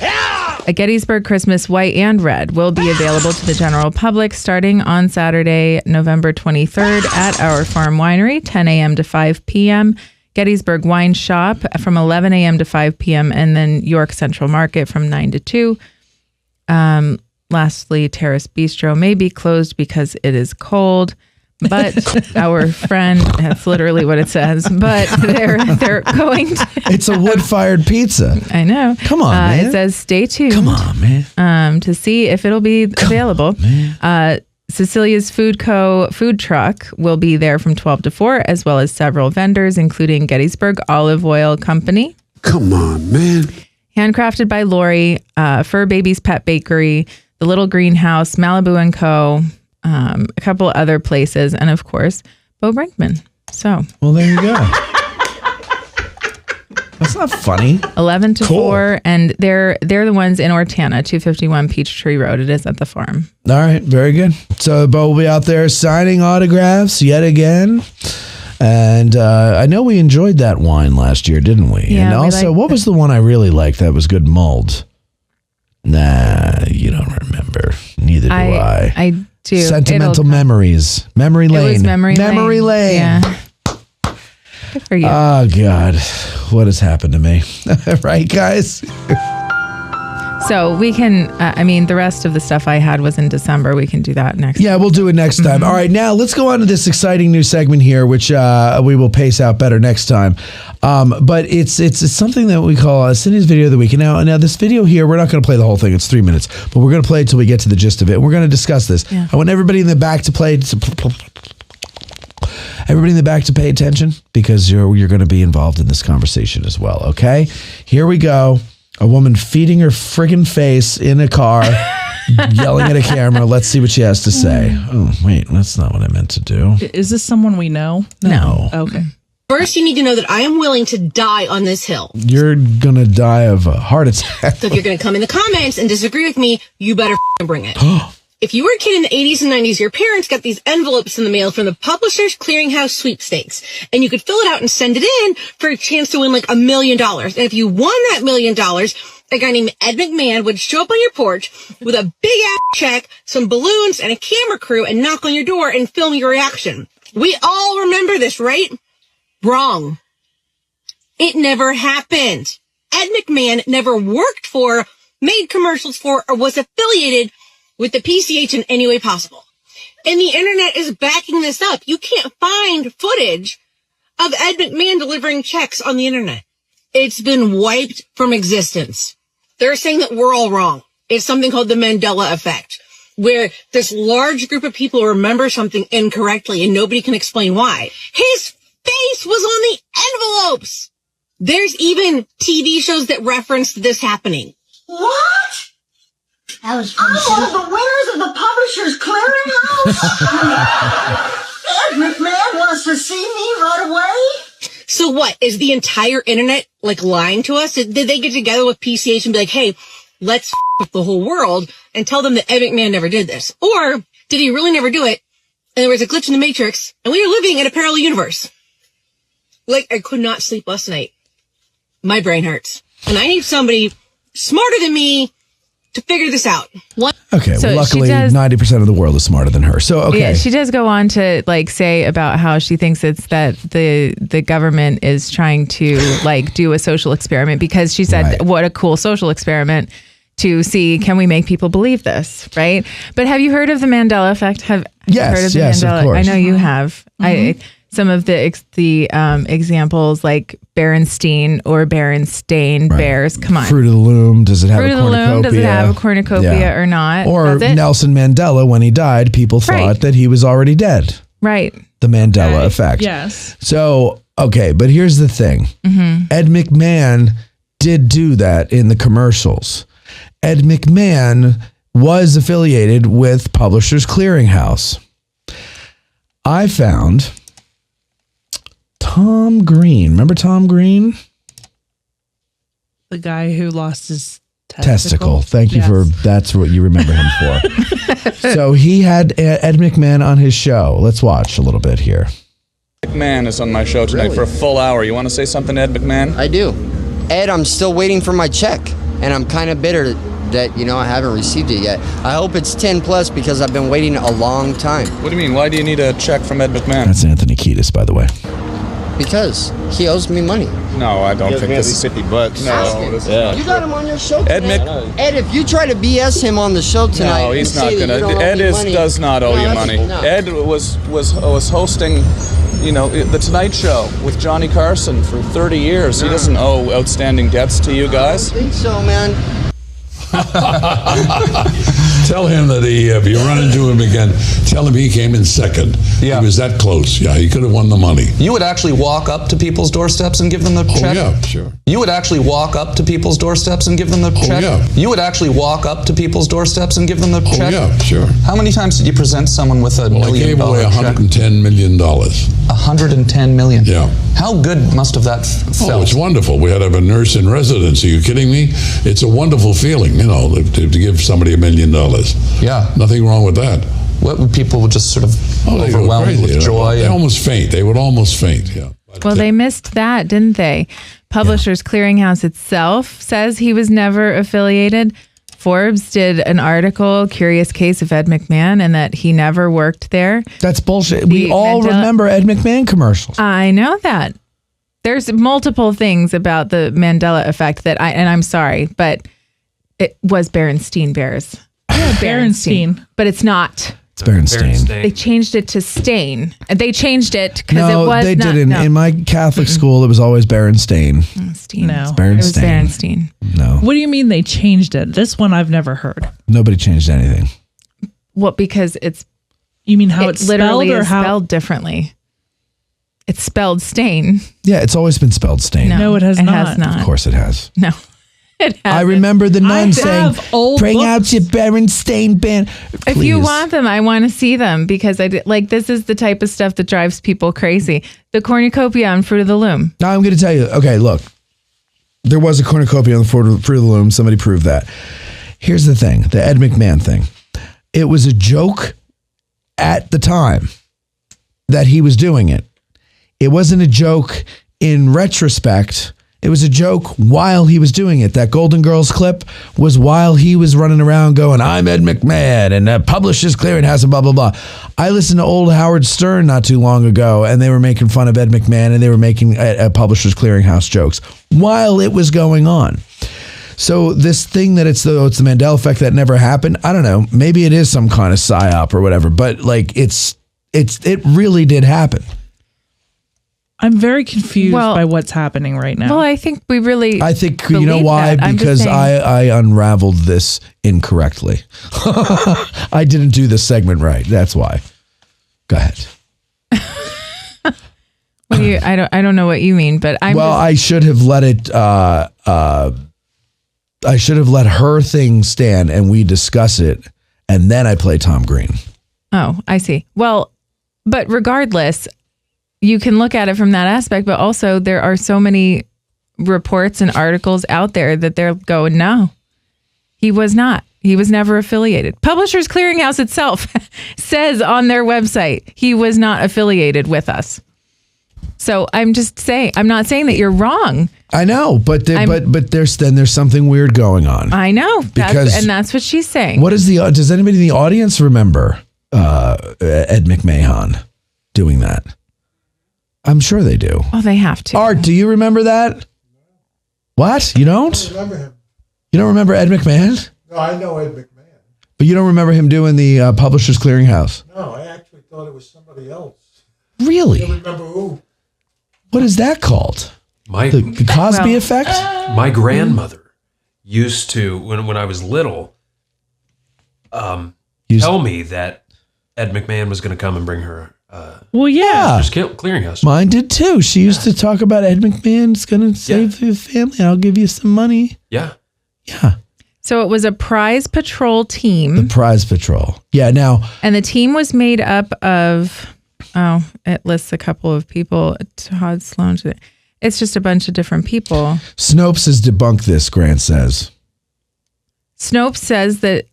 A Gettysburg Christmas White and Red will be available to the general public starting on Saturday, November 23rd at our farm winery, 10 a.m. to 5 p.m. Gettysburg Wine Shop from 11 a.m. to 5 p.m. and then York Central Market from 9 to 2. Lastly, Terrace Bistro may be closed because it is cold. But our friend, that's literally what it says, but they're going to... It's a wood-fired pizza. I know. Come on, man. It says stay tuned. Come on, man. To see if it'll be available. Cecilia's Food Co. food truck will be there from 12 to 4, as well as several vendors, including Gettysburg Olive Oil Company. Come on, man. Handcrafted by Lori, Fur Baby's Pet Bakery, The Little Greenhouse, Malibu & Co., a couple other places, and of course, Bo Brinkman. So, well, there you go. That's not funny. 11 to 4, and they're the ones in Ortana, 251 Peachtree Road. It is at the farm. All right, very good. So Bo will be out there signing autographs yet again. And I know we enjoyed that wine last year, didn't we? Yeah, and also, what was the one I really liked that was good mulled? Nah, you don't remember. Neither do I. I do. Sentimental memories. Memory lane. It was Memory lane. Yeah. Good for you. Oh, God. What has happened to me? Right, guys? So we can, the rest of the stuff I had was in December. We can do that next Yeah, we'll do it next time. All right, now let's go on to this exciting new segment here, which we will pace out better next time. But it's something that we call Cindy's Video of the Week. And now this video here, we're not going to play the whole thing. It's 3 minutes. But we're going to play it till we get to the gist of it. We're going to discuss this. Yeah. I want everybody in the back to play. Everybody in the back to pay attention because you're going to be involved in this conversation as well, okay? Here we go. A woman feeding her friggin' face in a car, yelling at a camera. Let's see what she has to say. Oh, wait, that's not what I meant to do. Is this someone we know? No. Okay. First, you need to know that I am willing to die on this hill. You're going to die of a heart attack. So if you're going to come in the comments and disagree with me, you better bring it. If you were a kid in the 80s and 90s, your parents got these envelopes in the mail from the Publishers Clearinghouse sweepstakes. And you could fill it out and send it in for a chance to win like $1 million. And if you won that $1 million, a guy named Ed McMahon would show up on your porch with a big ass check, some balloons, and a camera crew and knock on your door and film your reaction. We all remember this, right? Wrong. It never happened. Ed McMahon never worked for, made commercials for, or was affiliated with the PCH in any way possible. And the internet is backing this up. You can't find footage of Ed McMahon delivering checks on the internet. It's been wiped from existence. They're saying that we're all wrong. It's something called the Mandela effect, where this large group of people remember something incorrectly and nobody can explain why. His face was on the envelopes. There's even TV shows that referenced this happening. What? That was I'm one of the winners of the Publishers Clearinghouse. Ed McMahon wants to see me right away. So what? Is the entire internet like lying to us? Did they get together with PCH and be like, hey, let's with the whole world and tell them that Ed McMahon never did this? Or did he really never do it? And there was a glitch in the Matrix and we were living in a parallel universe. Like, I could not sleep last night. My brain hurts. And I need somebody smarter than me to figure this out. What? Okay, So well, she luckily, does- 90% of the world is smarter than her. So, okay. Yeah, she does go on to like say about how she thinks it's that the government is trying to like do a social experiment because she said, Right. what a cool social experiment to see, can we make people believe this, right? But have you heard of the Mandela effect? Have you Yes, heard of the yes, of Mandela? course. I know you have. Some of the examples like Berenstain or Berenstain bears. Come on. Fruit of the Loom, does it have Fruit a of the cornucopia? Loom, does it have a cornucopia or not? Or Does it? Nelson Mandela, when he died, people thought that he was already dead. Right. The Mandela effect. Yes. So, okay, but here's the thing. Ed McMahon did do that in the commercials. Ed McMahon was affiliated with Publishers Clearinghouse. I found Tom Green. Remember Tom Green? The guy who lost his Testicle. Thank you Yes. for, that's what you remember him for. So he had Ed McMahon on his show. Let's watch a little bit here. McMahon is on my show tonight for a full hour. You want to say something, Ed McMahon? I do. Ed, I'm still waiting for my check, and I'm kind of bitter that, I haven't received it yet. I hope it's 10 plus because I've been waiting a long time. What do you mean? Why do you need a check from Ed McMahon? That's Anthony Kiedis, by the way. Because he owes me money. No, I don't think this is $50. No, this is not You got him on your show Ed tonight. Ed, if you try to BS him on the show tonight, No, he's and not say that gonna. you don't owe Ed me money, does not owe no, you that's- money. no. Ed was hosting, the Tonight Show with Johnny Carson for 30 years. He doesn't owe outstanding debts to you guys. I think so, man. Tell him that if you run into him again, tell him he came in second. Yeah. He was that close. Yeah, he could have won the money. You would actually walk up to people's doorsteps and give them the check? Oh, yeah, sure. You would actually walk up to people's doorsteps and give them the check? yeah. You would actually walk up to people's doorsteps and give them the check? yeah, sure. How many times did you present someone with a $1 I million gave away check? $110 million. $110 million? Yeah. How good must have that felt? Oh, it's wonderful. We had to have a nurse in residence. Are you kidding me? It's a wonderful feeling, to give somebody $1 million. Yeah. Nothing wrong with that. What would people just sort of they go overwhelmed crazy. with joy? They almost faint. They would almost faint, yeah. Well, they missed that, didn't they? Publishers Clearinghouse itself says he was never affiliated. Forbes did an article, Curious Case of Ed McMahon, and that he never worked there. That's bullshit. We all remember Ed McMahon commercials. I know that. There's multiple things about the Mandela effect that I'm sorry, but it was Berenstain Bears. Berenstain. But it's not. It's Berenstain. They changed it to Stain. They changed it because No, it was they not. didn't. No. In my Catholic school, it was always Berenstain. Steen. No. It's Berenstain. It was Berenstain. No. What do you mean they changed it? This one I've never heard. Nobody changed anything. Well, because it's. You mean how it's literally spelled or is how? spelled differently. It's spelled stain. Yeah, it's always been spelled stain. No, it has not. Of course it has. No. I remember the nun saying, bring books. out your Berenstain band. If you want them, I want to see them because this is the type of stuff that drives people crazy. The cornucopia on Fruit of the Loom. Now I'm going to tell you, okay, look, there was a cornucopia on the Fruit of the Loom. Somebody proved that. Here's the thing, the Ed McMahon thing. It was a joke at the time that he was doing it. It wasn't a joke in retrospect. It was a joke while he was doing it. That Golden Girls clip was while he was running around going, I'm Ed McMahon and the Publishers Clearinghouse and blah, blah, blah. I listened to old Howard Stern not too long ago and they were making fun of Ed McMahon and they were making Publishers Clearinghouse jokes while it was going on. So this thing that it's the Mandela effect that never happened, I don't know. Maybe it is some kind of psyop or whatever, but like it really did happen. I'm very confused by what's happening right now. Well, I think you know why? Because I unraveled this incorrectly. I didn't do the segment right. That's why. Go ahead. I don't know what you mean, but I should have let it. I should have let her thing stand and we discuss it, and then I play Tom Green. Oh, I see. Well, but regardless, you can look at it from that aspect, but also there are so many reports and articles out there that they're going, no, he was not. He was never affiliated. Publishers Clearinghouse itself says on their website, he was not affiliated with us. So I'm just saying, I'm not saying that you're wrong. I know, but there's something weird going on. I know, because that's what she's saying. What is does anybody in the audience remember Ed McMahon doing that? I'm sure they do. Oh, they have to. Art, do you remember that? What? You don't? I don't remember him. You don't remember Ed McMahon? No, I know Ed McMahon. But you don't remember him doing the Publishers Clearinghouse? No, I actually thought it was somebody else. Really? I don't remember who. What is that called? The Cosby effect? My grandmother used to, when I was little, tell me that Ed McMahon was going to come and bring her. Well, yeah. Clearinghouse. Mine did too. She used to talk about Ed McMahon's going to save the family. I'll give you some money. Yeah. Yeah. So it was a prize patrol team. The prize patrol. Yeah. Now. And the team was made up of, it lists a couple of people. Todd Sloan. It's just a bunch of different people. Snopes has debunked this, Grant says. Snopes says that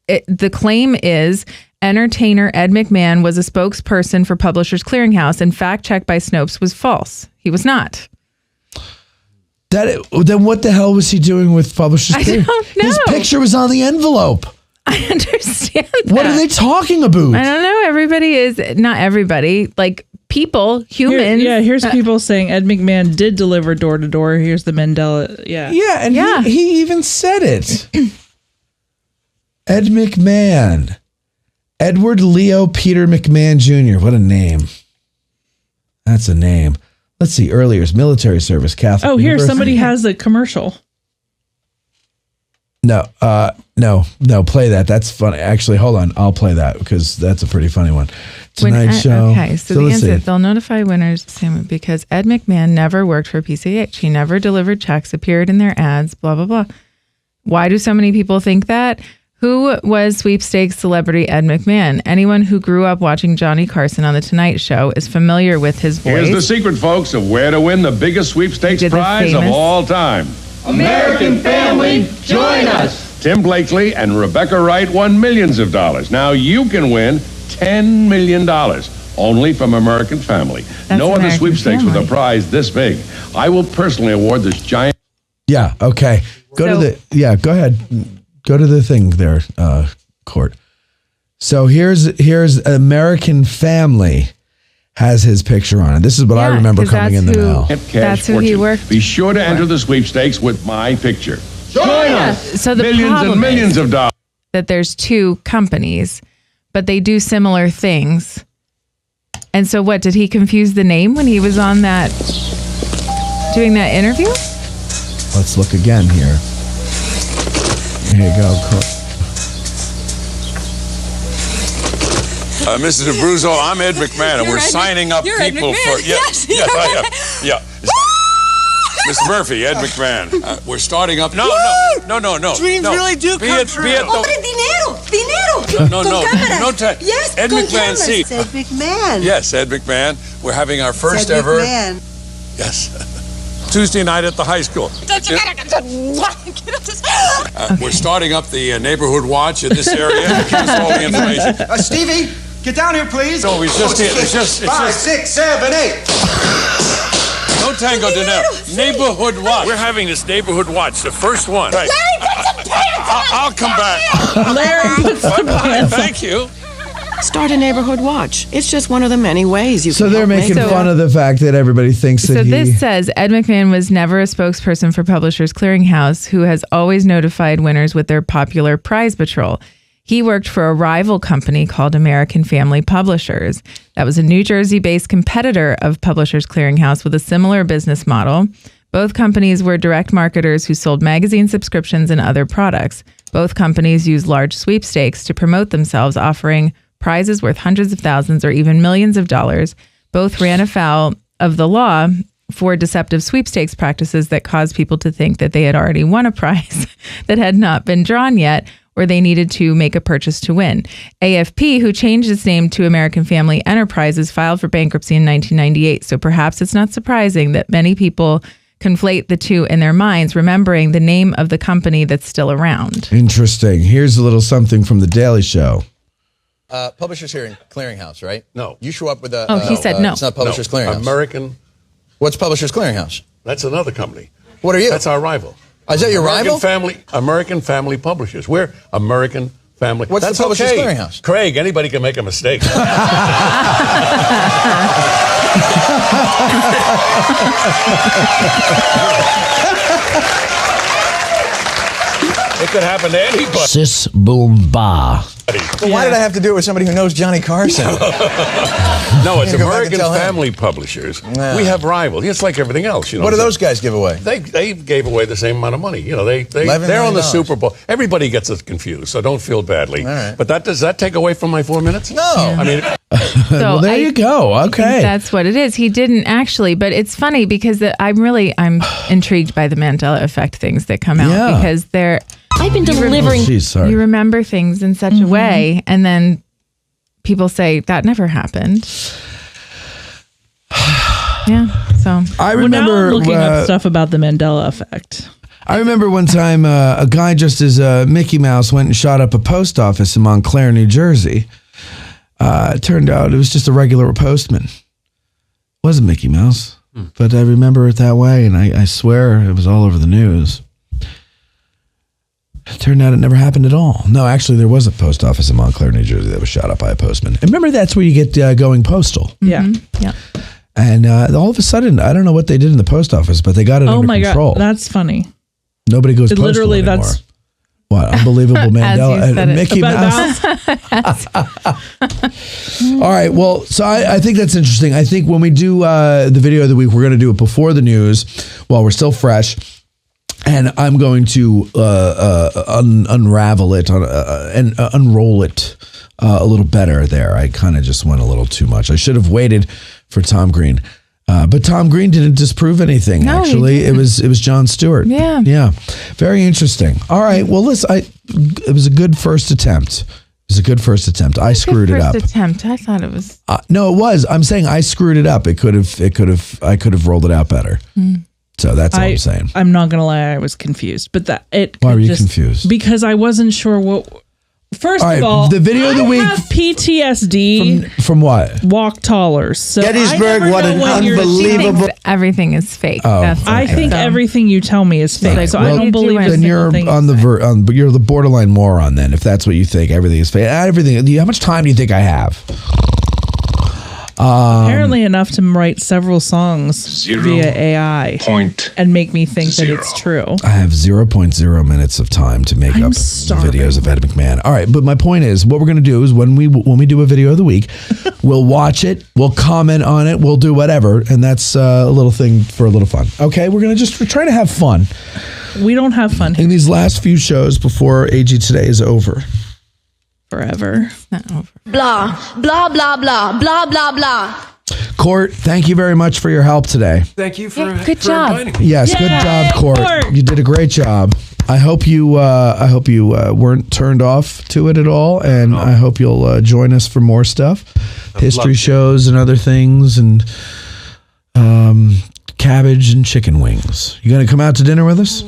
the claim is entertainer Ed McMahon was a spokesperson for Publishers Clearinghouse, and fact check by Snopes was false. He was not. Then what the hell was he doing with Publishers Clearinghouse? I don't know. His picture was on the envelope. I understand that. What are they talking about? I don't know. Everybody is, not everybody, like people, humans. Here's people saying Ed McMahon did deliver door to door. Here's the Mandela. Yeah. Yeah, and he even said it. Ed McMahon. Edward Leo Peter McMahon Jr. What a name. That's a name. Let's see. Earlier, military service, Catholic. Oh, here, University. somebody has a commercial. No, play that. That's funny. Actually, hold on. I'll play that because that's a pretty funny one. Tonight Show. Okay, so the answer, they'll notify winners because Ed McMahon never worked for PCH. He never delivered checks, appeared in their ads, blah, blah, blah. Why do so many people think that? Who was sweepstakes celebrity Ed McMahon? Anyone who grew up watching Johnny Carson on The Tonight Show is familiar with his voice. Here's the secret, folks, of where to win the biggest sweepstakes prize of all time. American family, join us. Tim Blakely and Rebecca Wright won millions of dollars. Now you can win $10 million only from American Family. No other sweepstakes with a prize this big. I will personally award this giant. Yeah, okay. Go ahead. Go to the thing there, Court. So here's American Family has his picture on it. This is what I remember coming in the mail. That's who he worked. Be sure to enter the sweepstakes with my picture. Join us. So the millions problem and millions of dollars. That there's two companies, but they do similar things. And so what, did he confuse the name when he was on that, doing that interview? Let's look again here. Here you go. Mrs. Abruzzo, I'm Ed McMahon, and we're signing up people for. Yes, I am. Yeah. Mr. Murphy, Ed McMahon. We're starting up. No. Dreams really do come true. Dinero. No. Yes, Ed McMahon, see. Ed McMahon. Yes, Ed McMahon. We're having our first ever. McMahon. Yes. Tuesday night at the high school. We're starting up the neighborhood watch in this area. Give us all the information. Stevie, get down here, please. No, it's just 5, 6, 7, 8. No tango de neighborhood watch. We're having this neighborhood watch, the first one. Right. Larry, put some pants on. I'll come back. Larry, put some pants on. Thank you. Start a neighborhood watch. It's just one of the many ways you can So they're making fun of the fact that everybody thinks that So this says Ed McMahon was never a spokesperson for Publishers Clearinghouse, who has always notified winners with their popular prize patrol. He worked for a rival company called American Family Publishers. That was a New Jersey-based competitor of Publishers Clearinghouse with a similar business model. Both companies were direct marketers who sold magazine subscriptions and other products. Both companies used large sweepstakes to promote themselves, offering prizes worth hundreds of thousands or even millions of dollars. Both ran afoul of the law for deceptive sweepstakes practices that caused people to think that they had already won a prize that had not been drawn yet, or they needed to make a purchase to win. AFP, who changed its name to American Family Enterprises, filed for bankruptcy in 1998. So perhaps it's not surprising that many people conflate the two in their minds, remembering the name of the company that's still around. Interesting. Here's a little something from The Daily Show. Publishers Clearinghouse, right? No. You show up with a... he said no. It's not Publishers Clearinghouse. American. What's Publishers Clearinghouse? That's another company. What are you? That's our rival. Is that your rival? American Family Publishers. We're American Family. What's That's the Publishers okay. Clearinghouse? Craig, anybody can make a mistake. It could happen to anybody. Sis boom ba. Well, why did I have to do it with somebody who knows Johnny Carson? No, it's Go back American and tell him. Family Publishers. Nah. We have rivals. It's like everything else. You know. What do those guys give away? They gave away the same amount of money. You know, they're on the Super Bowl. Everybody gets us confused, so don't feel badly. All right. But does that take away from my 4 minutes? No. I mean, So well, there you go. I Okay. think that's what it is. He didn't actually, but it's funny because I'm intrigued by the Mandela effect things that come out Yeah. because I've been delivering. Jeez, sorry. you remember things in such a way, and then people say that never happened. Yeah. So I Well, now remember I'm looking up stuff about the Mandela effect. I remember one time a guy dressed as Mickey Mouse went and shot up a post office in Montclair, New Jersey. It turned out it was just a regular postman. It wasn't Mickey Mouse, but I remember it that way, and I swear it was all over the news. It turned out it never happened at all. No, actually, there was a post office in Montclair, New Jersey that was shot up by a postman. And remember, that's where you get going postal. Yeah. Yeah. And all of a sudden, I don't know what they did in the post office, but they got it Oh under my control. God. That's funny. Nobody goes postal Literally, anymore. that's What, unbelievable As Mandela you said and it. Mickey Mouse? All right, well, so I think that's interesting. I think when we do the video of the week, we're going to do it before the news while we're still fresh. And I'm going to unravel it and unroll it a little better there. I kind of just went a little too much. I should have waited for Tom Green. But Tom Green didn't disprove anything, No, he actually. didn't. It was Jon Stewart. Yeah. Yeah. Very interesting. All right. Well, listen, it was a good first attempt. I screwed it up. First attempt. I thought it was. No, it was. I'm saying I screwed it up. I could have rolled it out better. So that's all I'm saying. I'm not gonna lie, I was confused, but Why were you confused? Because I wasn't sure what. First All right, of all, the video of the week- I have PTSD From what? walk taller. So Gettysburg, what an unbelievable. Everything is fake. Oh, That's I okay. think everything you tell me is fake, so I Well, don't believe a then single you're thing. on the you're the borderline moron. Then, if that's what you think, everything is fake. Everything. How much time do you think I have? Apparently enough to write several songs via AI and make me think that it's true. I have 0.0 minutes of time to make up videos of Ed McMahon. All right, but my point is, what we're going to do is when we do a video of the week, we'll watch it, we'll comment on it, we'll do whatever, and that's a little thing for a little fun. Okay, we're trying to have fun. We don't have fun in these last few shows before AG Today is over. forever. Blah, blah, blah, blah, blah, blah, blah. Court, thank you very much for your help today. Thank you for good job. inviting me. Yes, good job, Court. You did a great job. I hope you weren't turned off to it at all, and I hope you'll join us for more stuff, history shows and other things, and cabbage and chicken wings. You going to come out to dinner with us?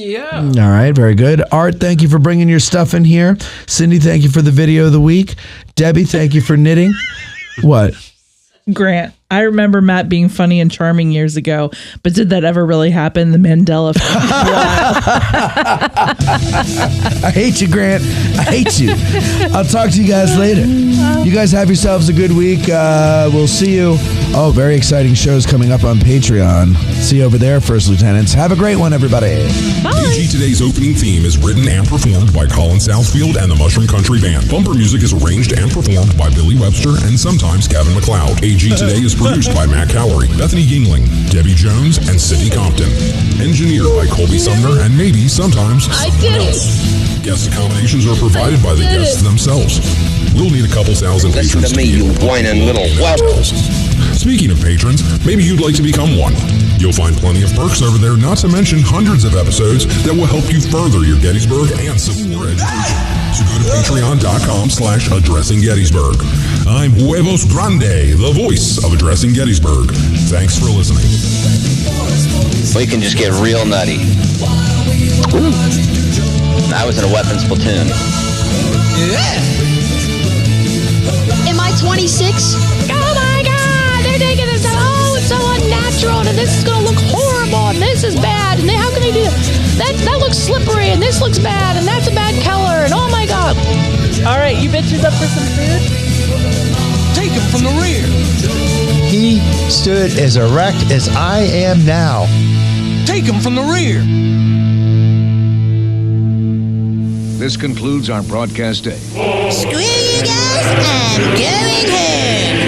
Yeah. All right, very good. Art, thank you for bringing your stuff in here. Cindy, thank you for the video of the week. Debbie, thank you for knitting. What? Grant, I remember Matt being funny and charming years ago, but did that ever really happen? The Mandela effect. I hate you, Grant. I hate you. I'll talk to you guys later. You guys have yourselves a good week. We'll see you. Oh, very exciting shows coming up on Patreon. See you over there, First Lieutenants. Have a great one, everybody. AG Today's opening theme is written and performed by Colin Southfield and the Mushroom Country Band. Bumper music is arranged and performed by Billy Webster and sometimes Kevin MacLeod. AG Today is produced by Matt Cowlery, Bethany Yingling, Debbie Jones, and Sydney Compton. Engineered by Colby Sumner and maybe sometimes someone else. Guest accommodations are provided by the guests themselves. We'll need a couple thousand patrons. Listen to me, you whining little whelp. Speaking of patrons, maybe you'd like to become one. You'll find plenty of perks over there, not to mention hundreds of episodes that will help you further your Gettysburg and Civil War education. So go to patreon.com/addressinggettysburg. I'm Huevos Grande, the voice of Addressing Gettysburg. Thanks for listening. We can just get real nutty. Ooh. I was in a weapons platoon. Am I 26? Oh my God! They're taking this out. Oh, it's so unnatural, and this is going to look horrible, and this is bad, and how can they do that? That looks slippery, and this looks bad, and that's a bad color, and oh my God! All right, you bitches up for some food? Take him from the rear. He stood as erect as I am now. Take him from the rear. This concludes our broadcast day. Screw you guys, I'm going home.